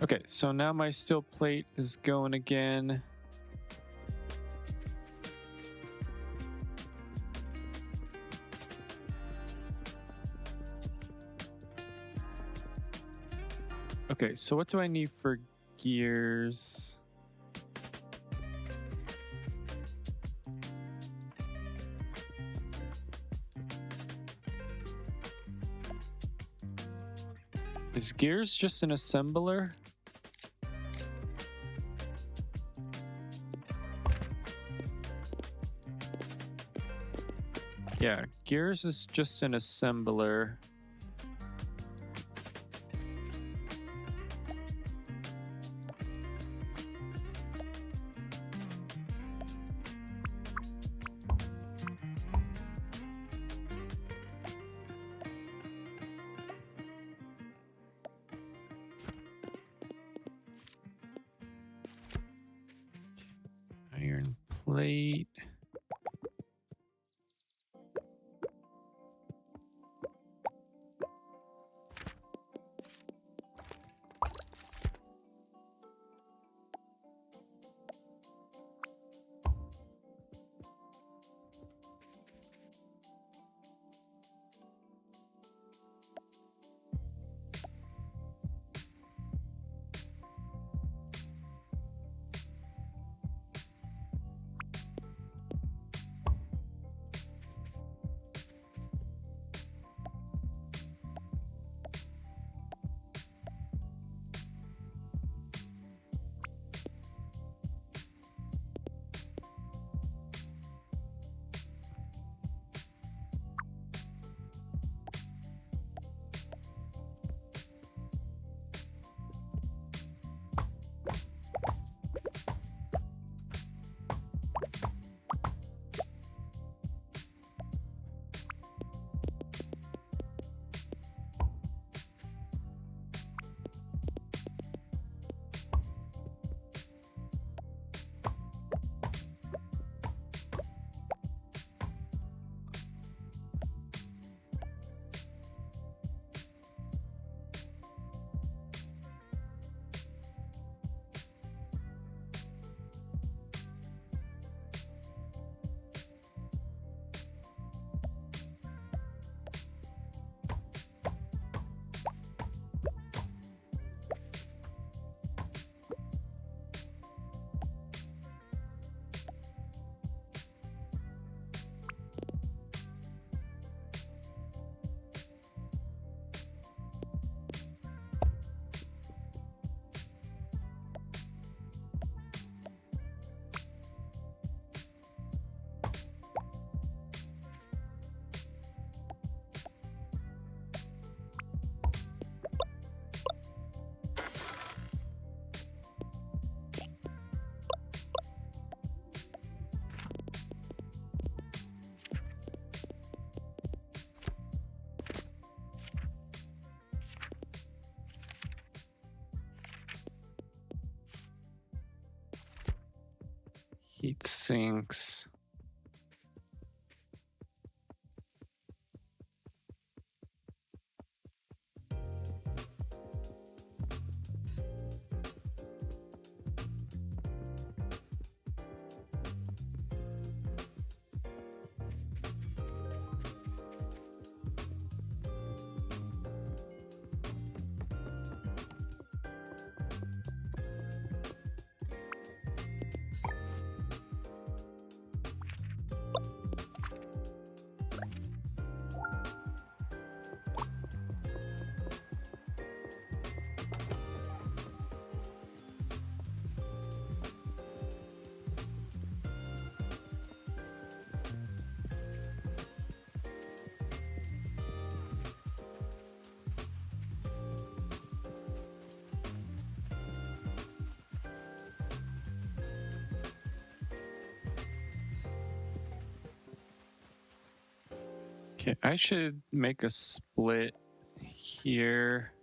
Okay, so now my steel plate is going again. Okay, so what do I need for gears? Is gears just an assembler? Yeah, gears is just an assembler. Iron plate. Heat sinks. Okay, I should make a split here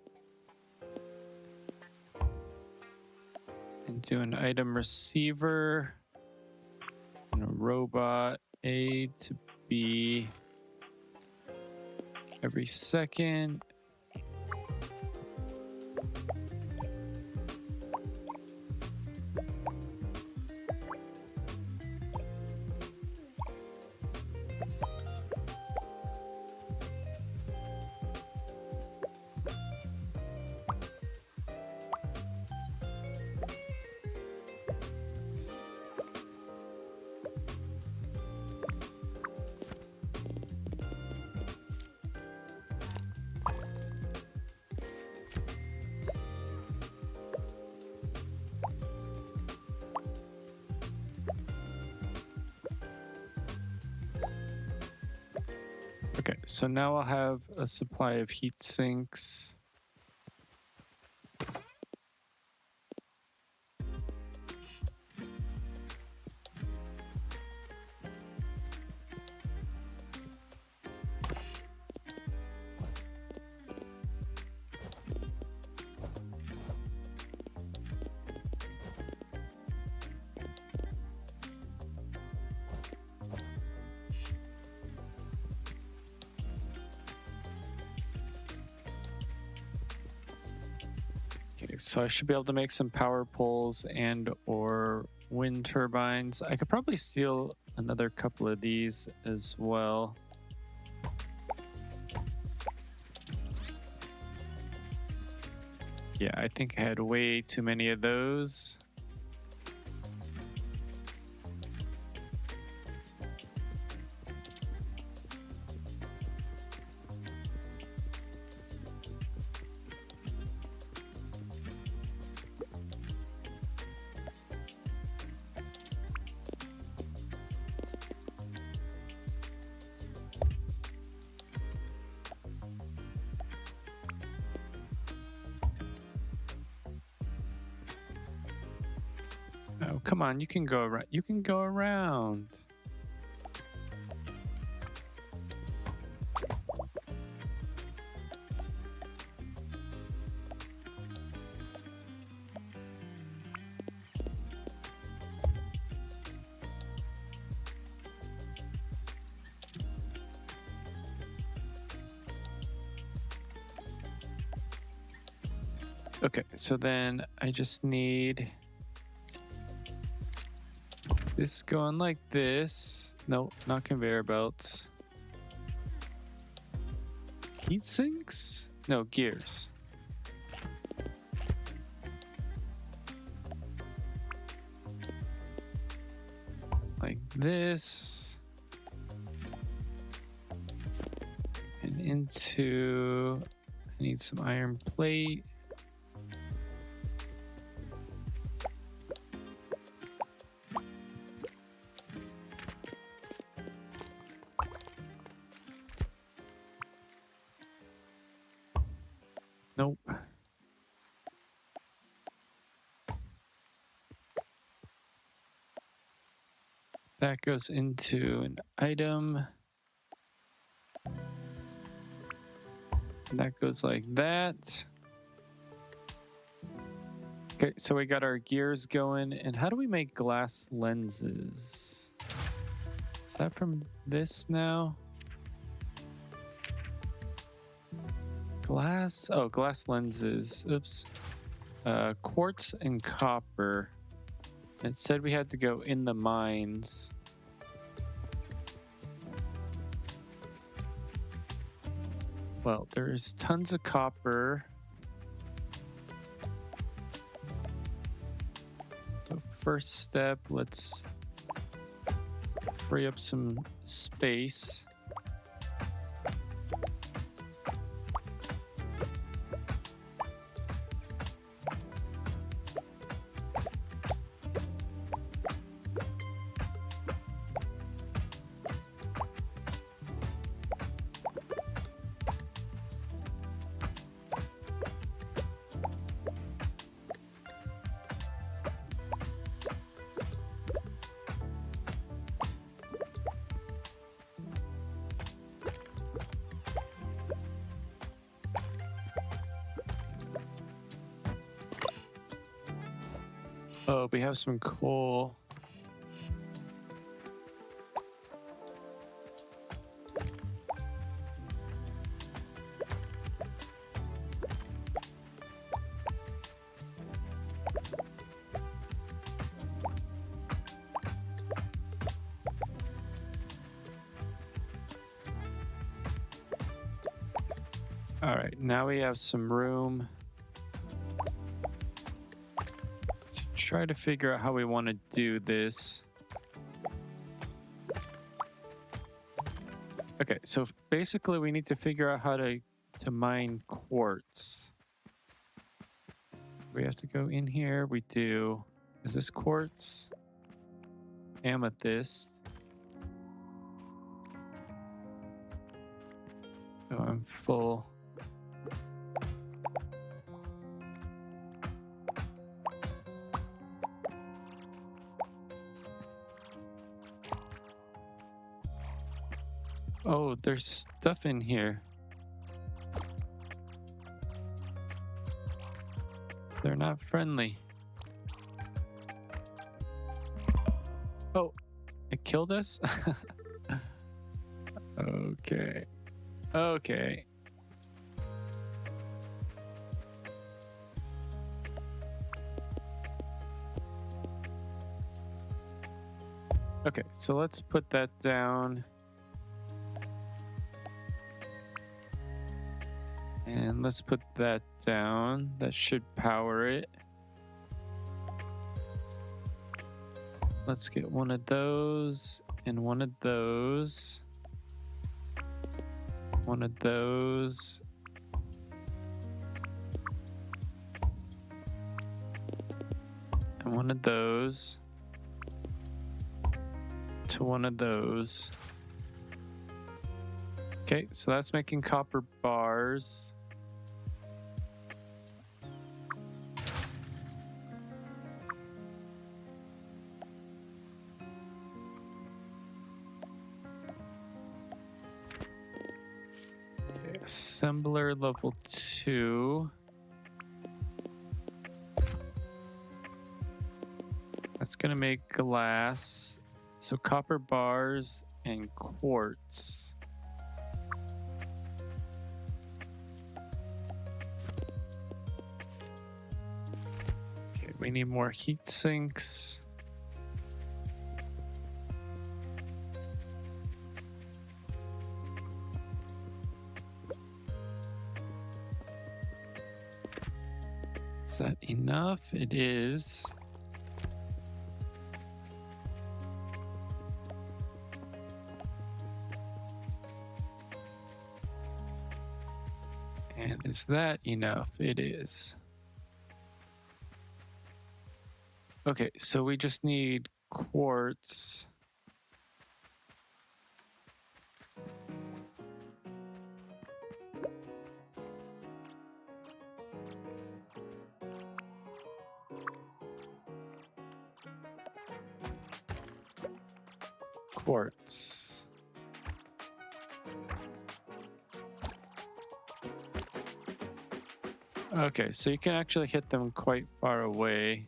and do an item receiver and a robot A to B every second. Okay, so now I'll have a supply of heat sinks. Okay, so I should be able to make some power poles and or wind turbines. I could probably steal another couple of these as well. Yeah, I think I had way too many of those. Oh, come on, you can go around. You can go around. Okay, so then I just need this going like this. No, not conveyor belts. Heat sinks? No, gears. Like this. And into, I need some iron plate. Nope. That goes into an item. And that goes like that. Okay, so we got our gears going. And how do we make glass lenses? Is that from this now? Glass? Oh, glass lenses. Oops. Quartz and copper. It said we had to go in the mines. Well, there's tons of copper. So first step, let's free up some space. Oh, we have some coal. All right, now we have some room to try to figure out how we want to do this. Okay, so basically we need to figure out how to mine quartz. We have to go in here. We do. Is this quartz? Amethyst. Oh, I'm full. Oh, there's stuff in here. They're not friendly. Oh, it killed us? Okay. Okay. Okay, so let's put that down. And let's put that down. That should power it. Let's get one of those and one of those. One of those. And one of those. To one of those. Okay, so that's making copper bars. Okay, assembler level 2. That's gonna make glass. So copper bars and quartz. We need more heat sinks. Is that enough? It is. And is that enough? It is. Okay, so we just need quartz. Quartz. Okay, so you can actually hit them quite far away.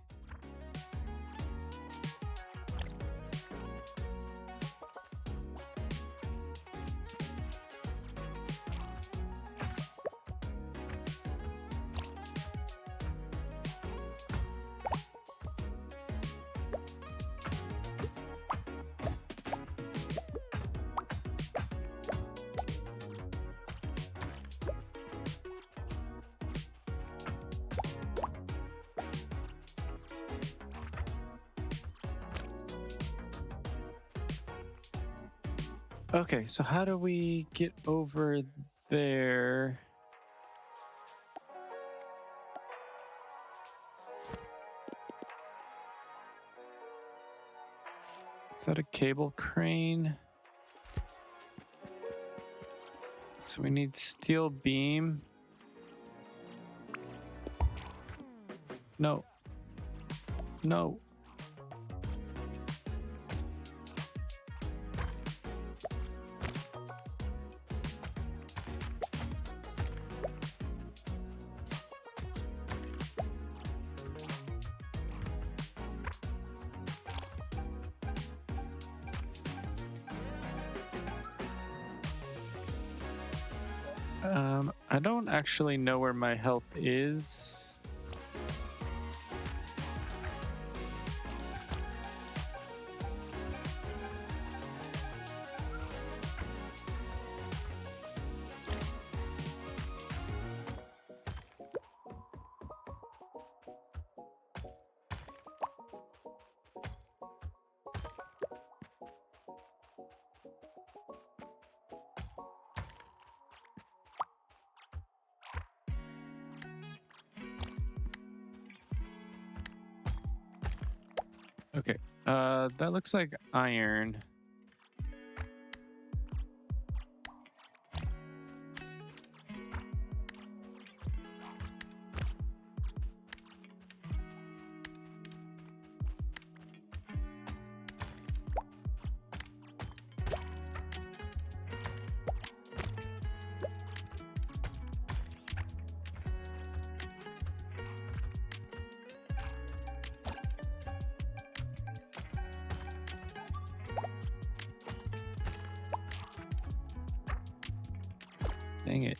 Okay, so how do we get over there? Is that a cable crane? So we need steel beam. No. No. I don't actually know where my health is. Okay, that looks like iron. Dang it.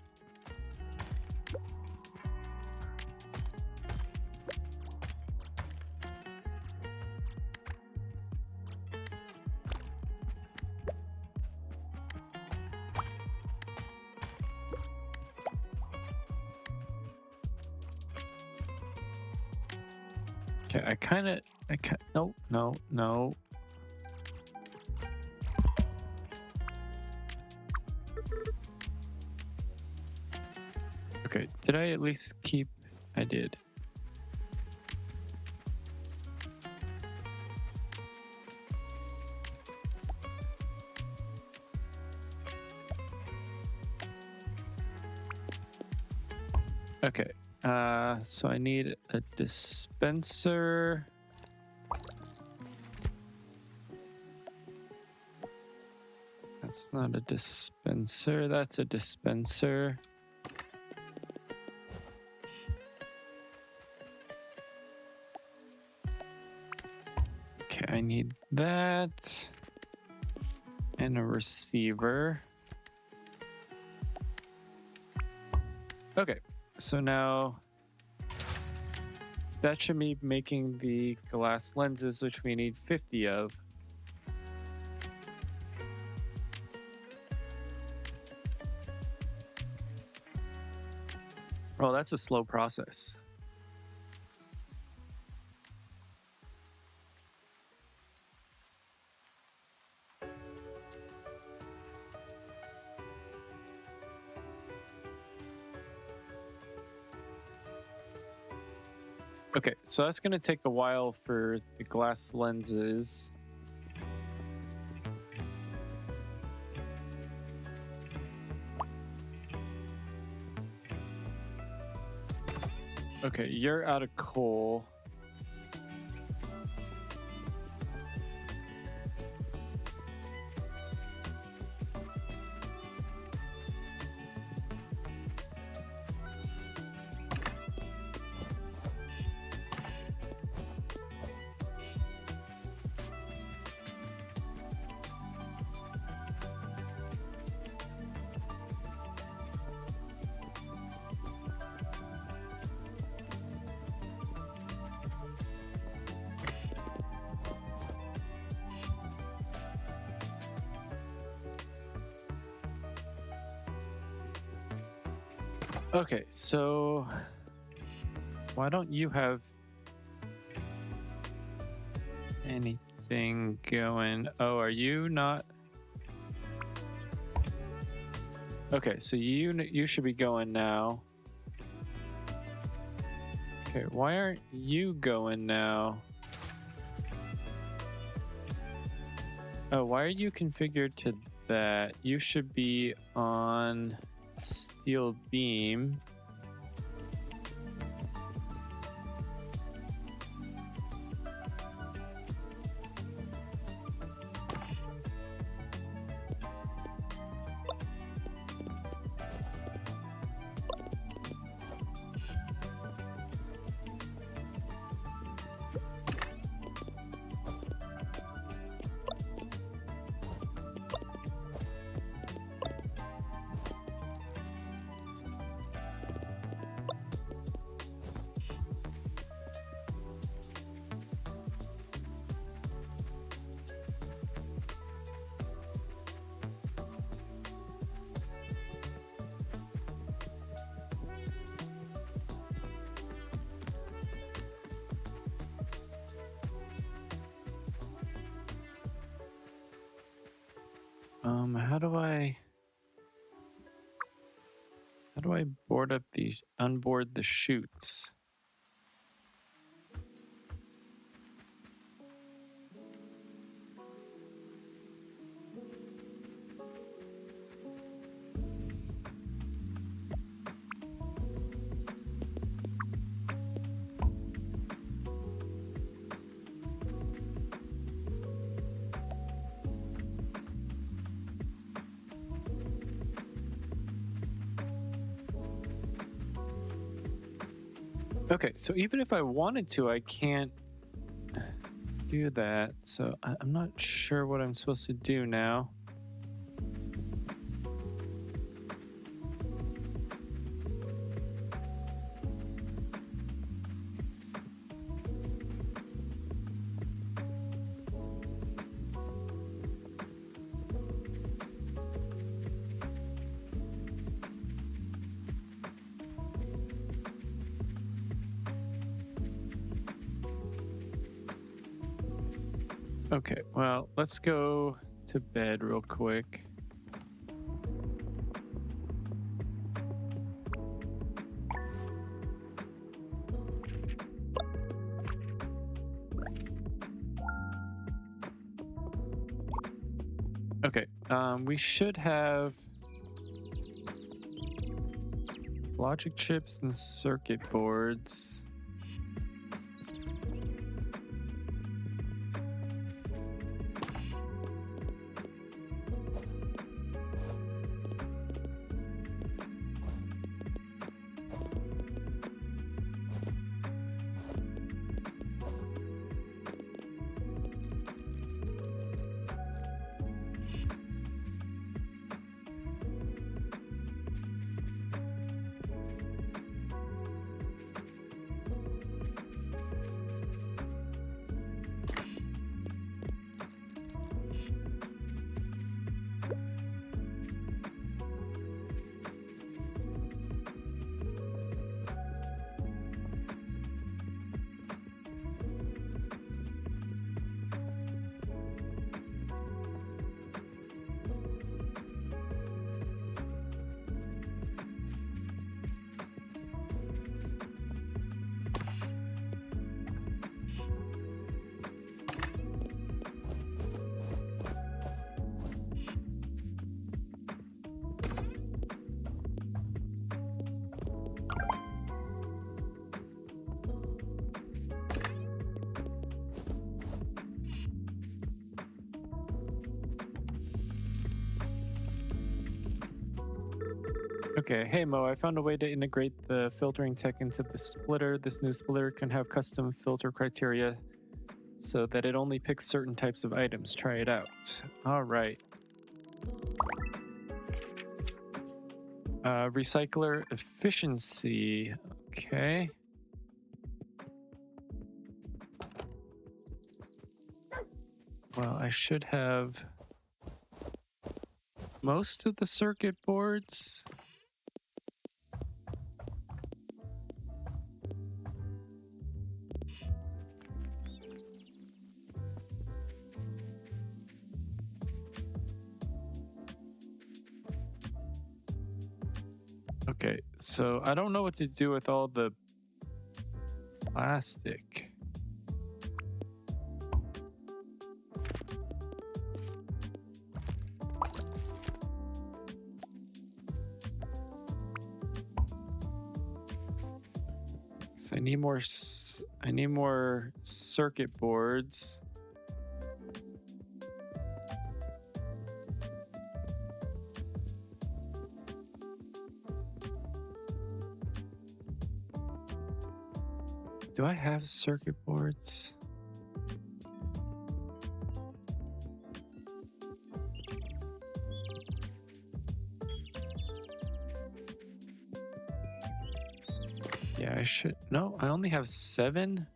Okay, I can't, no. Okay, did I at least keep? I did. Okay, so I need a dispenser. That's not a dispenser, that's a dispenser. Okay, I need that. And a receiver. Okay, so now that should be making the glass lenses, which we need 50 of. Oh, that's a slow process. Okay, so that's going to take a while for the glass lenses. Okay, you're out of coal. Okay, so why don't you have anything going? Oh, are you not? Okay, so you should be going now. Okay, why aren't you going now? Oh, why are you configured to that? You should be on steel beam. How do I unboard the chutes? Okay, so even if I wanted to, I can't do that. So I'm not sure what I'm supposed to do now. Okay, well, let's go to bed real quick. Okay, we should have logic chips and circuit boards. Okay, hey Mo, I found a way to integrate the filtering tech into the splitter. This new splitter can have custom filter criteria so that it only picks certain types of items. Try it out. All right. Recycler efficiency. Okay. Well, I should have most of the circuit boards. Okay, so I don't know what to do with all the plastic. So I need more. I need more circuit boards. Do I have circuit boards? Yeah, I should. No, I only have 7.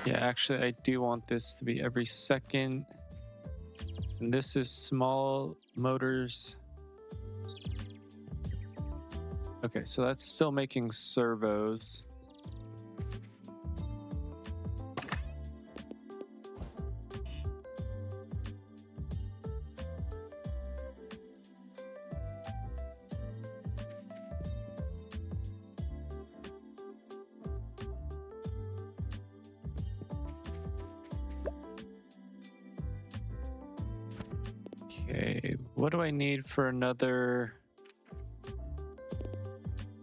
Yeah, actually, I do want this to be every second. And this is small motors. Okay, so that's still making servos. Okay, what do I need for another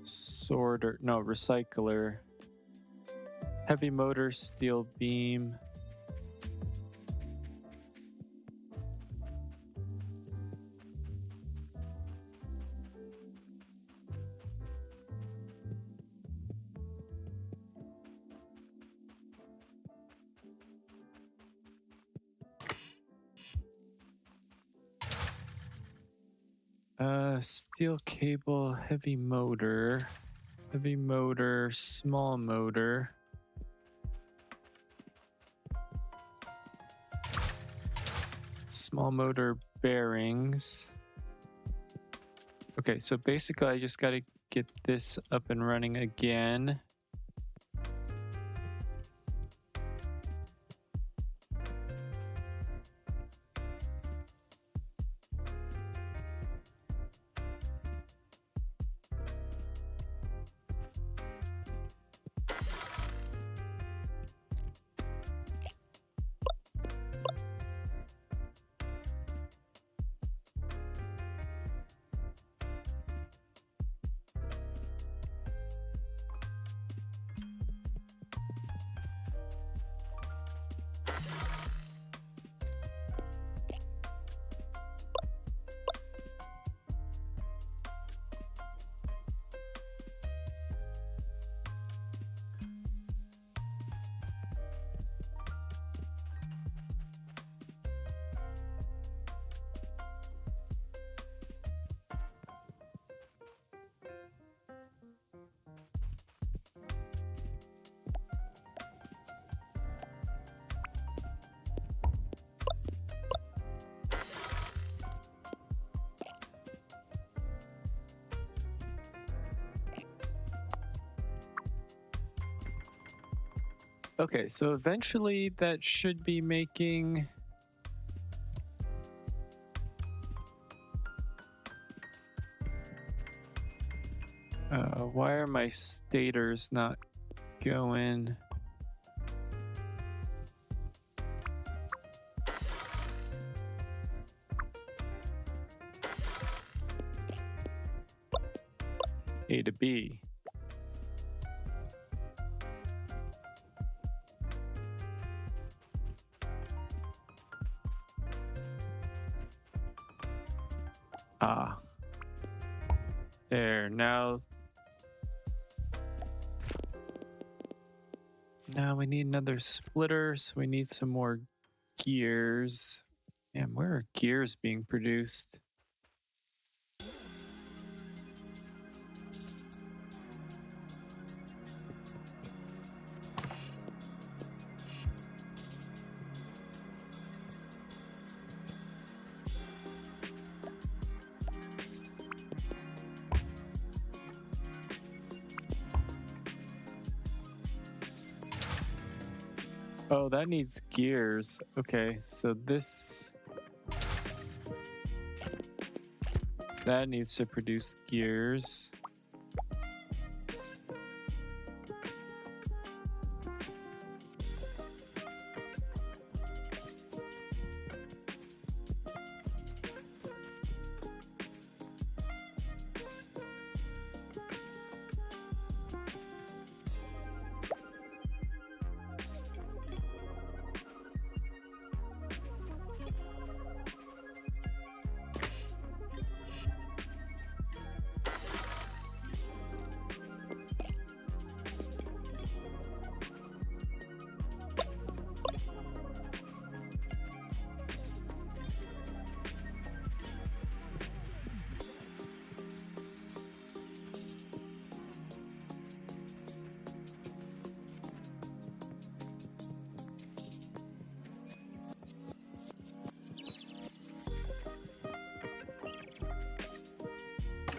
sorter? No, recycler. Heavy motor, steel beam. Steel cable, heavy motor, small motor. Small motor bearings. Okay, so basically I just got to get this up and running again. Okay, so eventually that should be making... why are my stators not going? A to B. Ah. There, now we need another splitter, so we need some more gears. Man, where are gears being produced? Oh, that needs gears. Okay, so that needs to produce gears.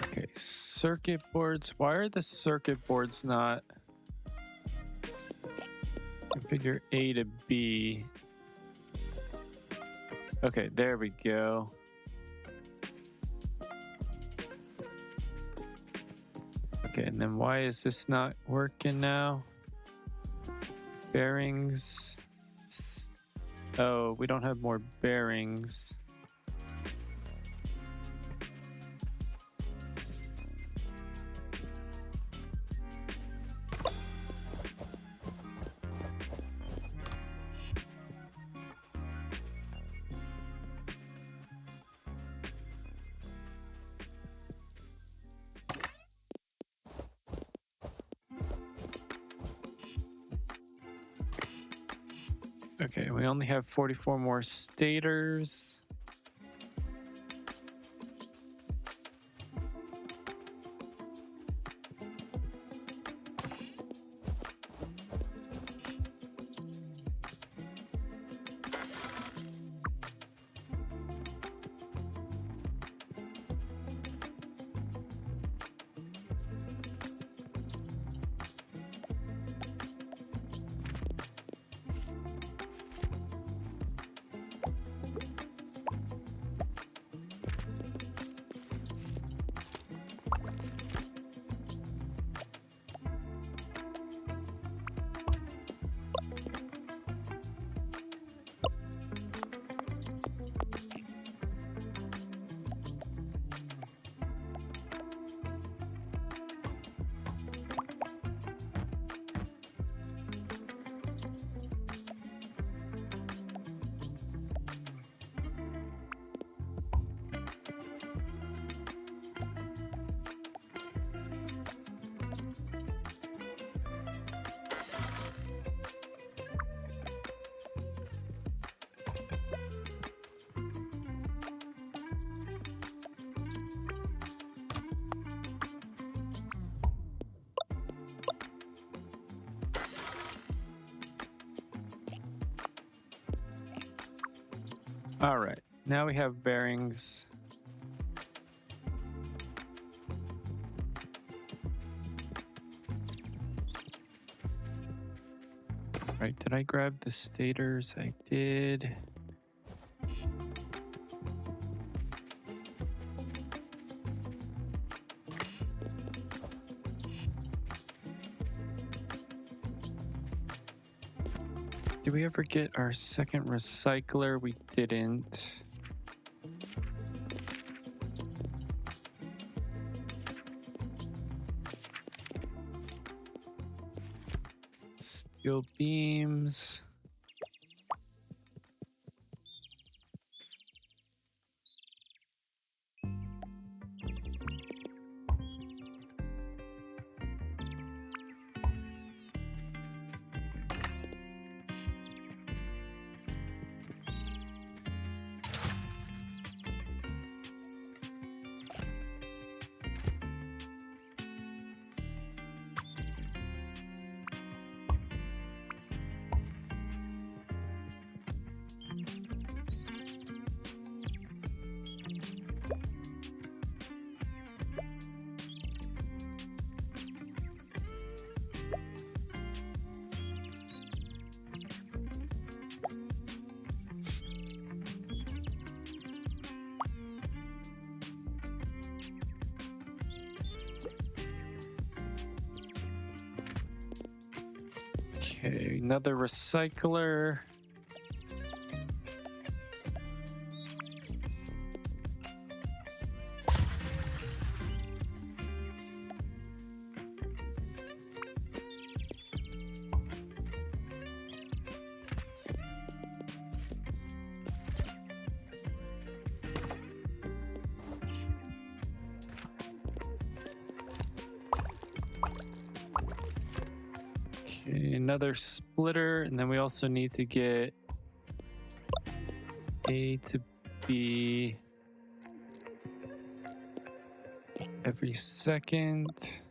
Okay, circuit boards. Why are the circuit boards not configure A to B? Okay, there we go. Okay, and then why is this not working now? Bearings. Oh, we don't have more bearings. Okay, we only have 44 more stators. All right, now we have bearings. Right, did I grab the stators? I did. Did we ever get our second recycler? We didn't. Steel beams. Okay, another recycler. Okay, another splitter, and then we also need to get A to B every second.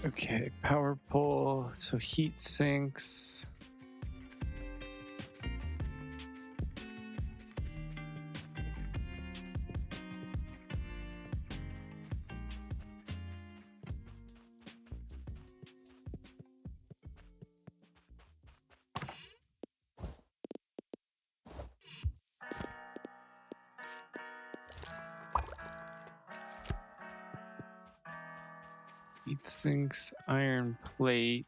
Okay, power pole, so heat sinks. Heat sinks, iron plate.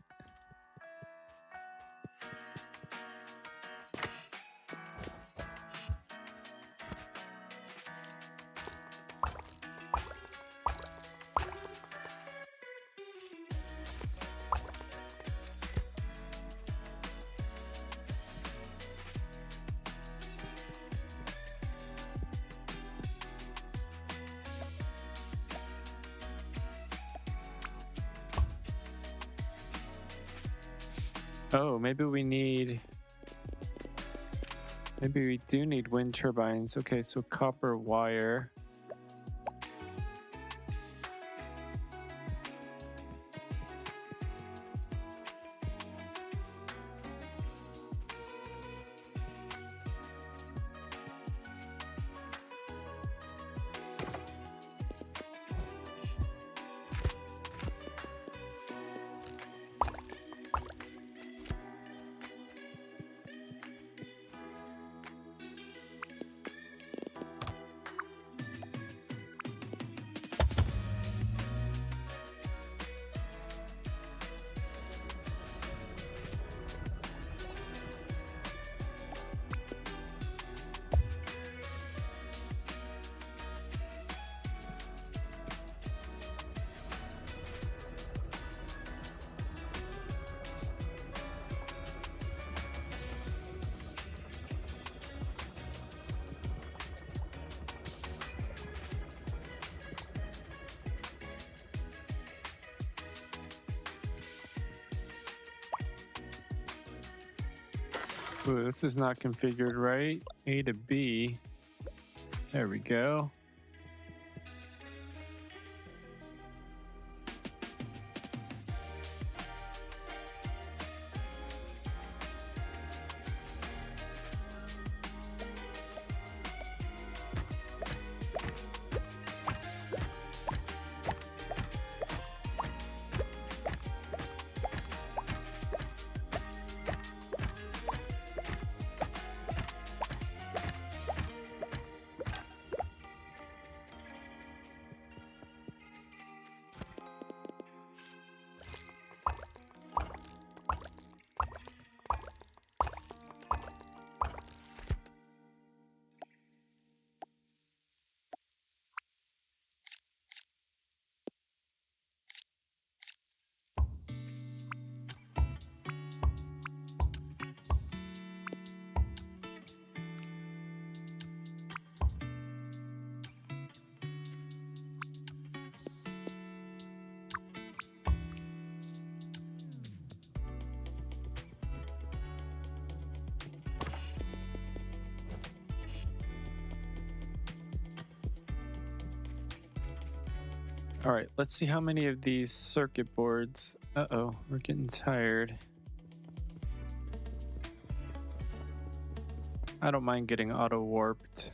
Oh, maybe we do need wind turbines. Okay, so copper wire. Ooh, this is not configured right. A to B. There we go. All right, let's see how many of these circuit boards. Uh-oh, we're getting tired. I don't mind getting auto warped.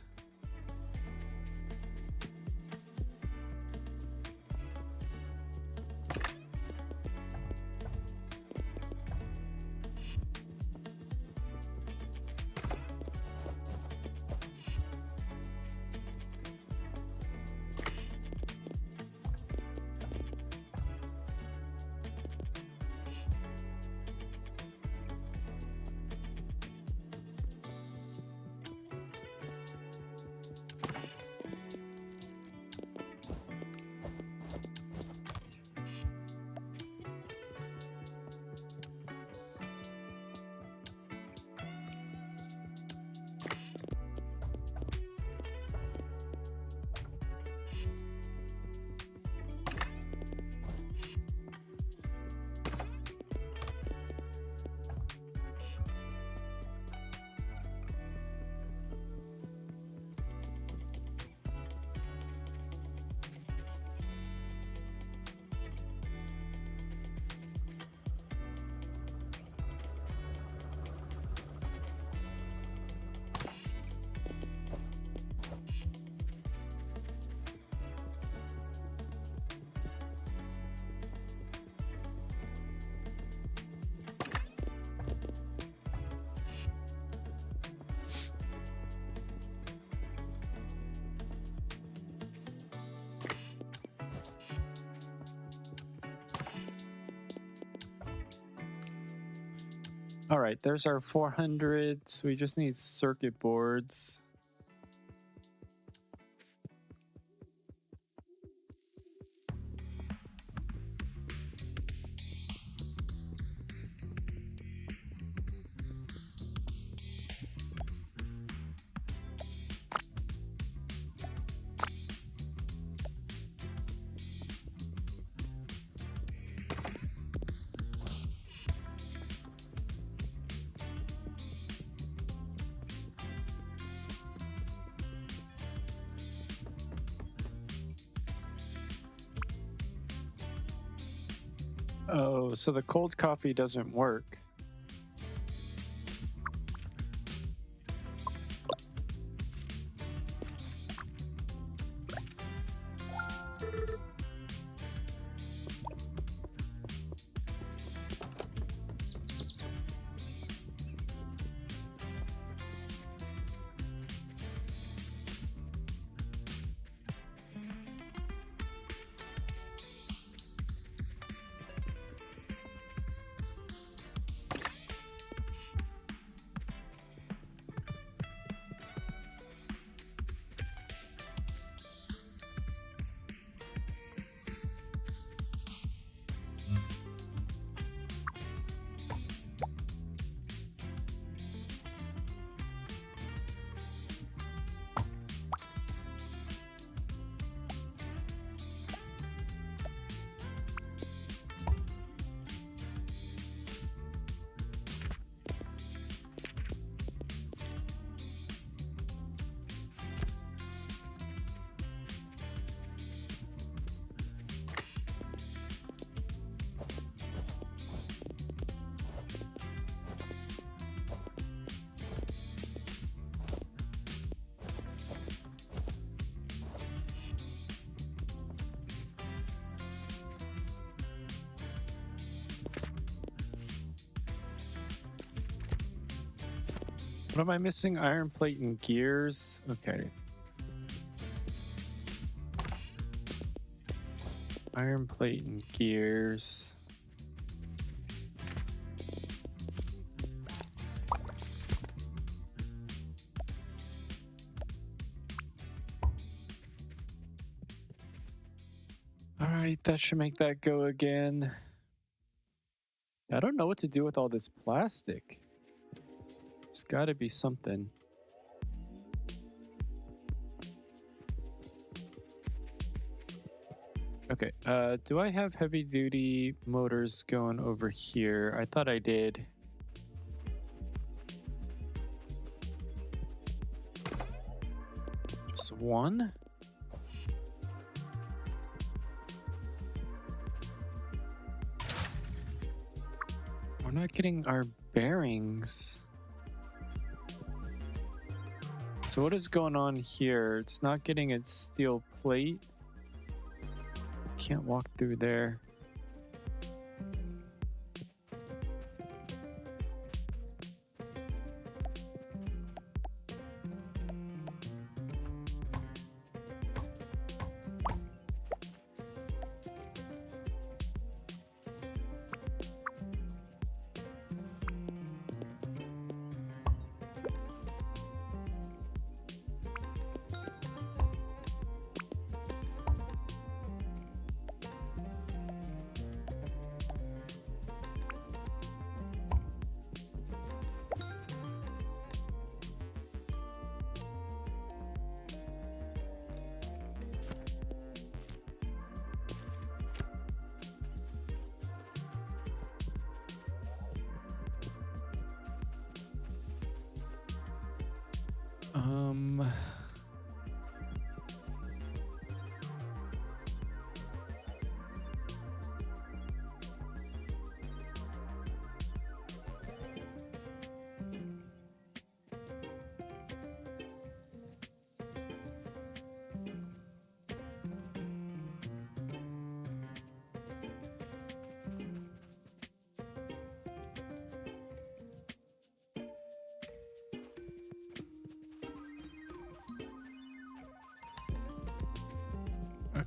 All right, there's our 400. So we just need circuit boards. Oh, so the cold coffee doesn't work. What am I missing? Iron plate and gears. Okay. Iron plate and gears. All right, that should make that go again. I don't know what to do with all this plastic. There's got to be something. Okay, do I have heavy duty motors going over here? I thought I did. Just one? We're not getting our bearings. So what is going on here? It's not getting its steel plate. Can't walk through there.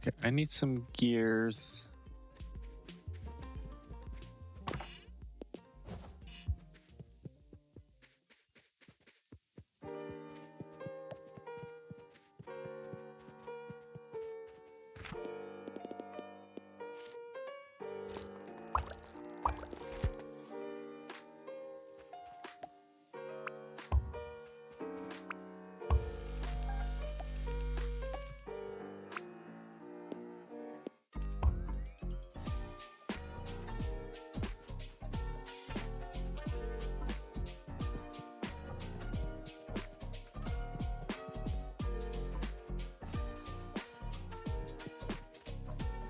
Okay, I need some gears.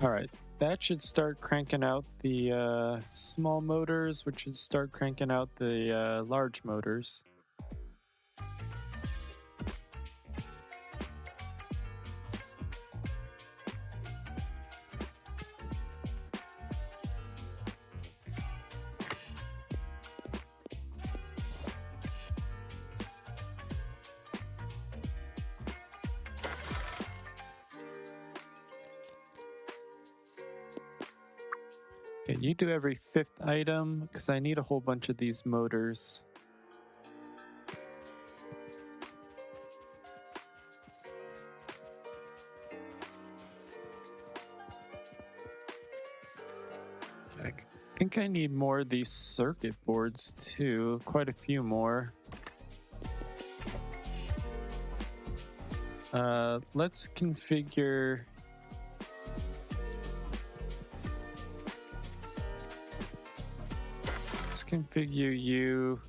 All right, that should start cranking out the small motors, which should start cranking out the large motors. Okay, you do every 5th item because I need a whole bunch of these motors. I think I need more of these circuit boards too, quite a few more. Let's configure. Let's configure you.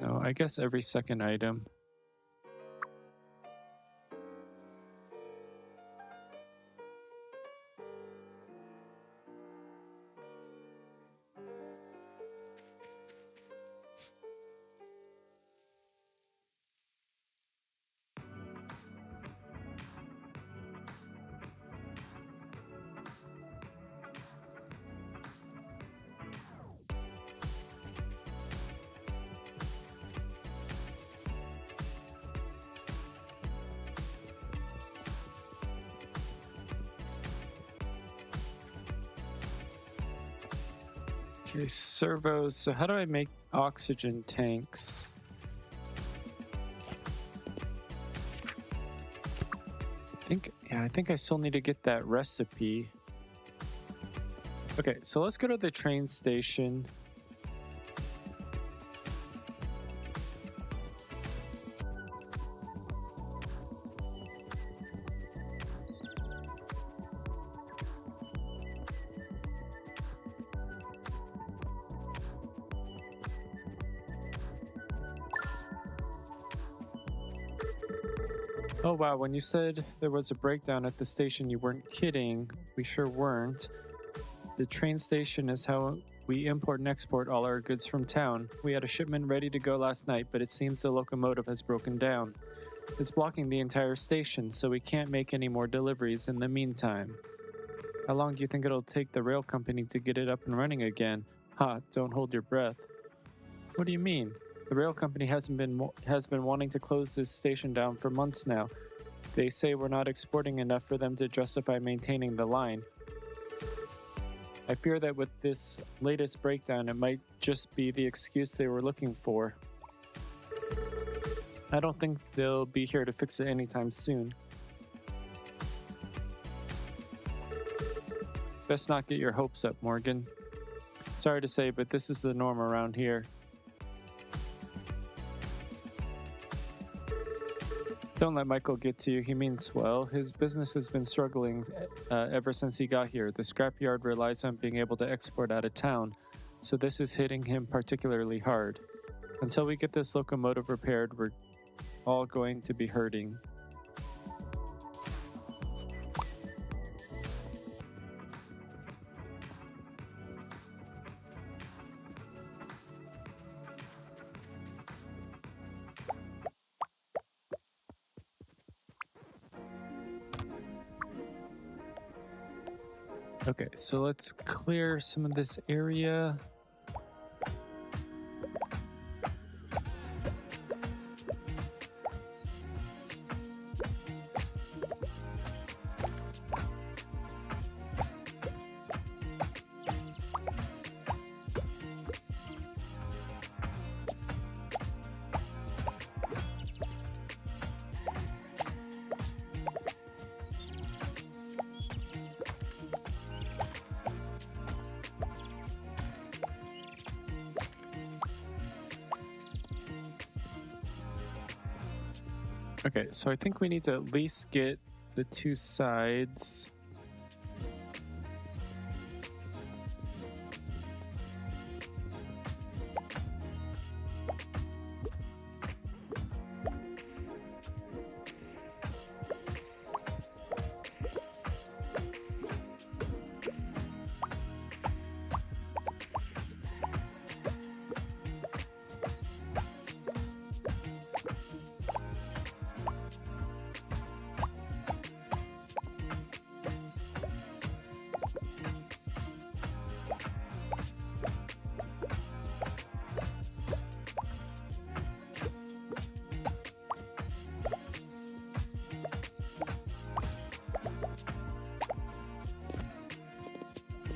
No, I guess every 2nd item. Okay, servos. So how do I make oxygen tanks? I think I still need to get that recipe. Okay, so let's go to the train station. Oh wow, when you said there was a breakdown at the station, you weren't kidding. We sure weren't. The train station is how we import and export all our goods from town. We had a shipment ready to go last night, but it seems the locomotive has broken down. It's blocking the entire station, so we can't make any more deliveries in the meantime. How long do you think it'll take the rail company to get it up and running again? Ha, don't hold your breath. What do you mean? The rail company has been wanting to close this station down for months now. They say we're not exporting enough for them to justify maintaining the line. I fear that with this latest breakdown, it might just be the excuse they were looking for. I don't think they'll be here to fix it anytime soon. Best not get your hopes up, Morgan. Sorry to say, but this is the norm around here. Don't let Michael get to you. He means well. His business has been struggling ever since he got here. The scrapyard relies on being able to export out of town, so this is hitting him particularly hard. Until we get this locomotive repaired, we're all going to be hurting. Okay, so let's clear some of this area. Okay, so I think we need to at least get the 2 sides.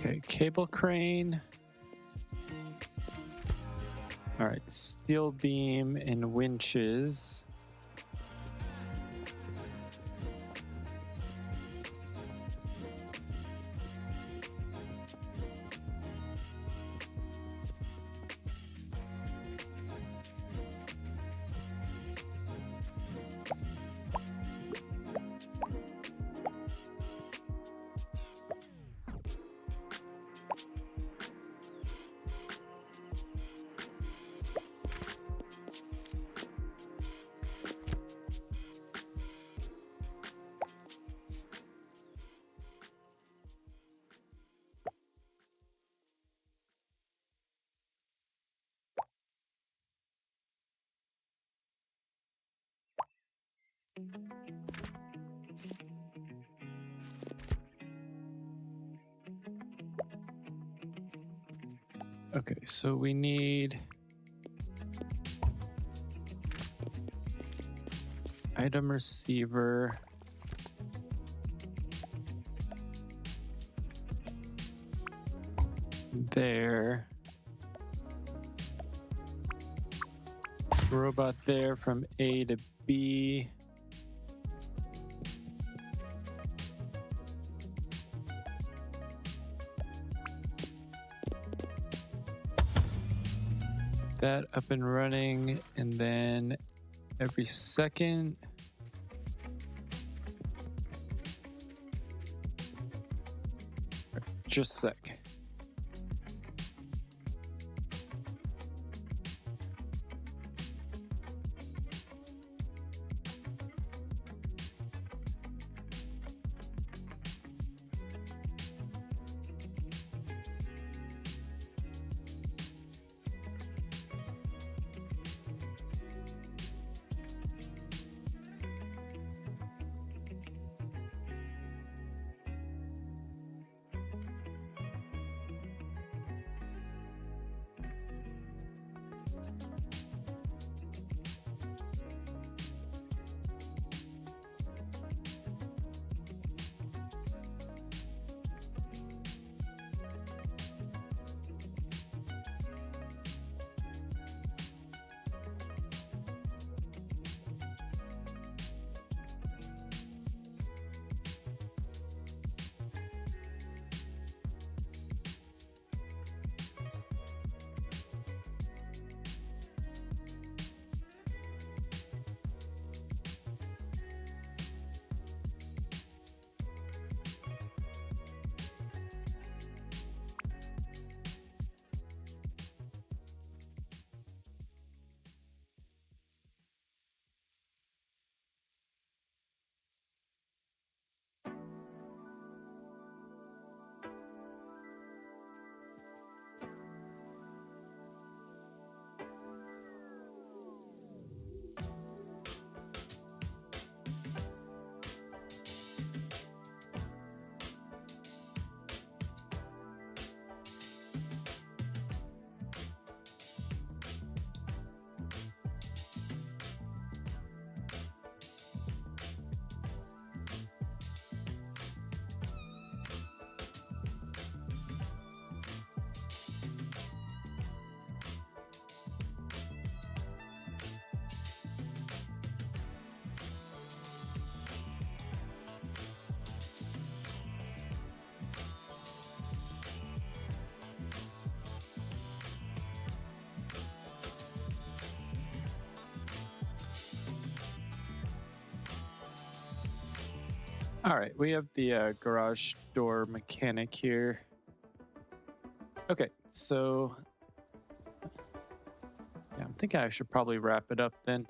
Okay, cable crane. All right, steel beam and winches. Okay, so we need item receiver. There. Robot there from A to B. That up and running, and then every second. Just a sec. All right, we have the garage door mechanic here. Okay, so yeah, I'm thinking I should probably wrap it up then.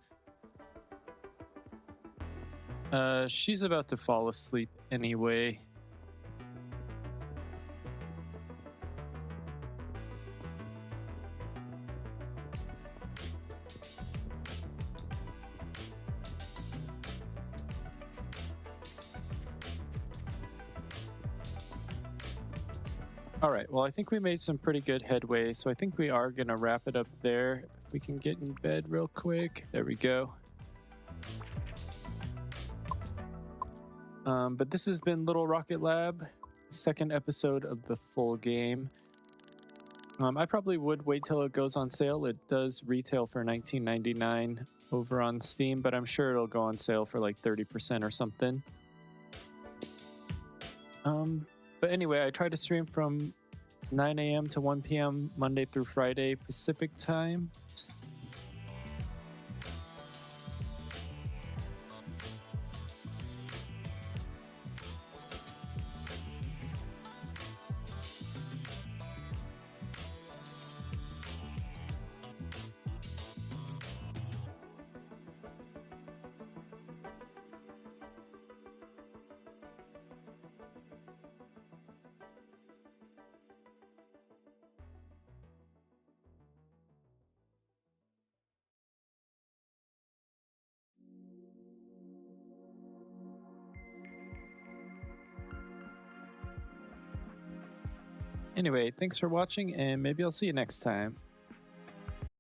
She's about to fall asleep anyway. All right, well, I think we made some pretty good headway, so I think we are going to wrap it up there. If we can get in bed real quick. There we go. But this has been Little Rocket Lab. second episode of the full game. I probably would wait till it goes on sale. It does retail for $19.99 over on Steam, but I'm sure it'll go on sale for like 30% or something. But anyway, I try to stream from 9 a.m. to 1 p.m. Monday through Friday Pacific time. Anyway, thanks for watching, and maybe I'll see you next time.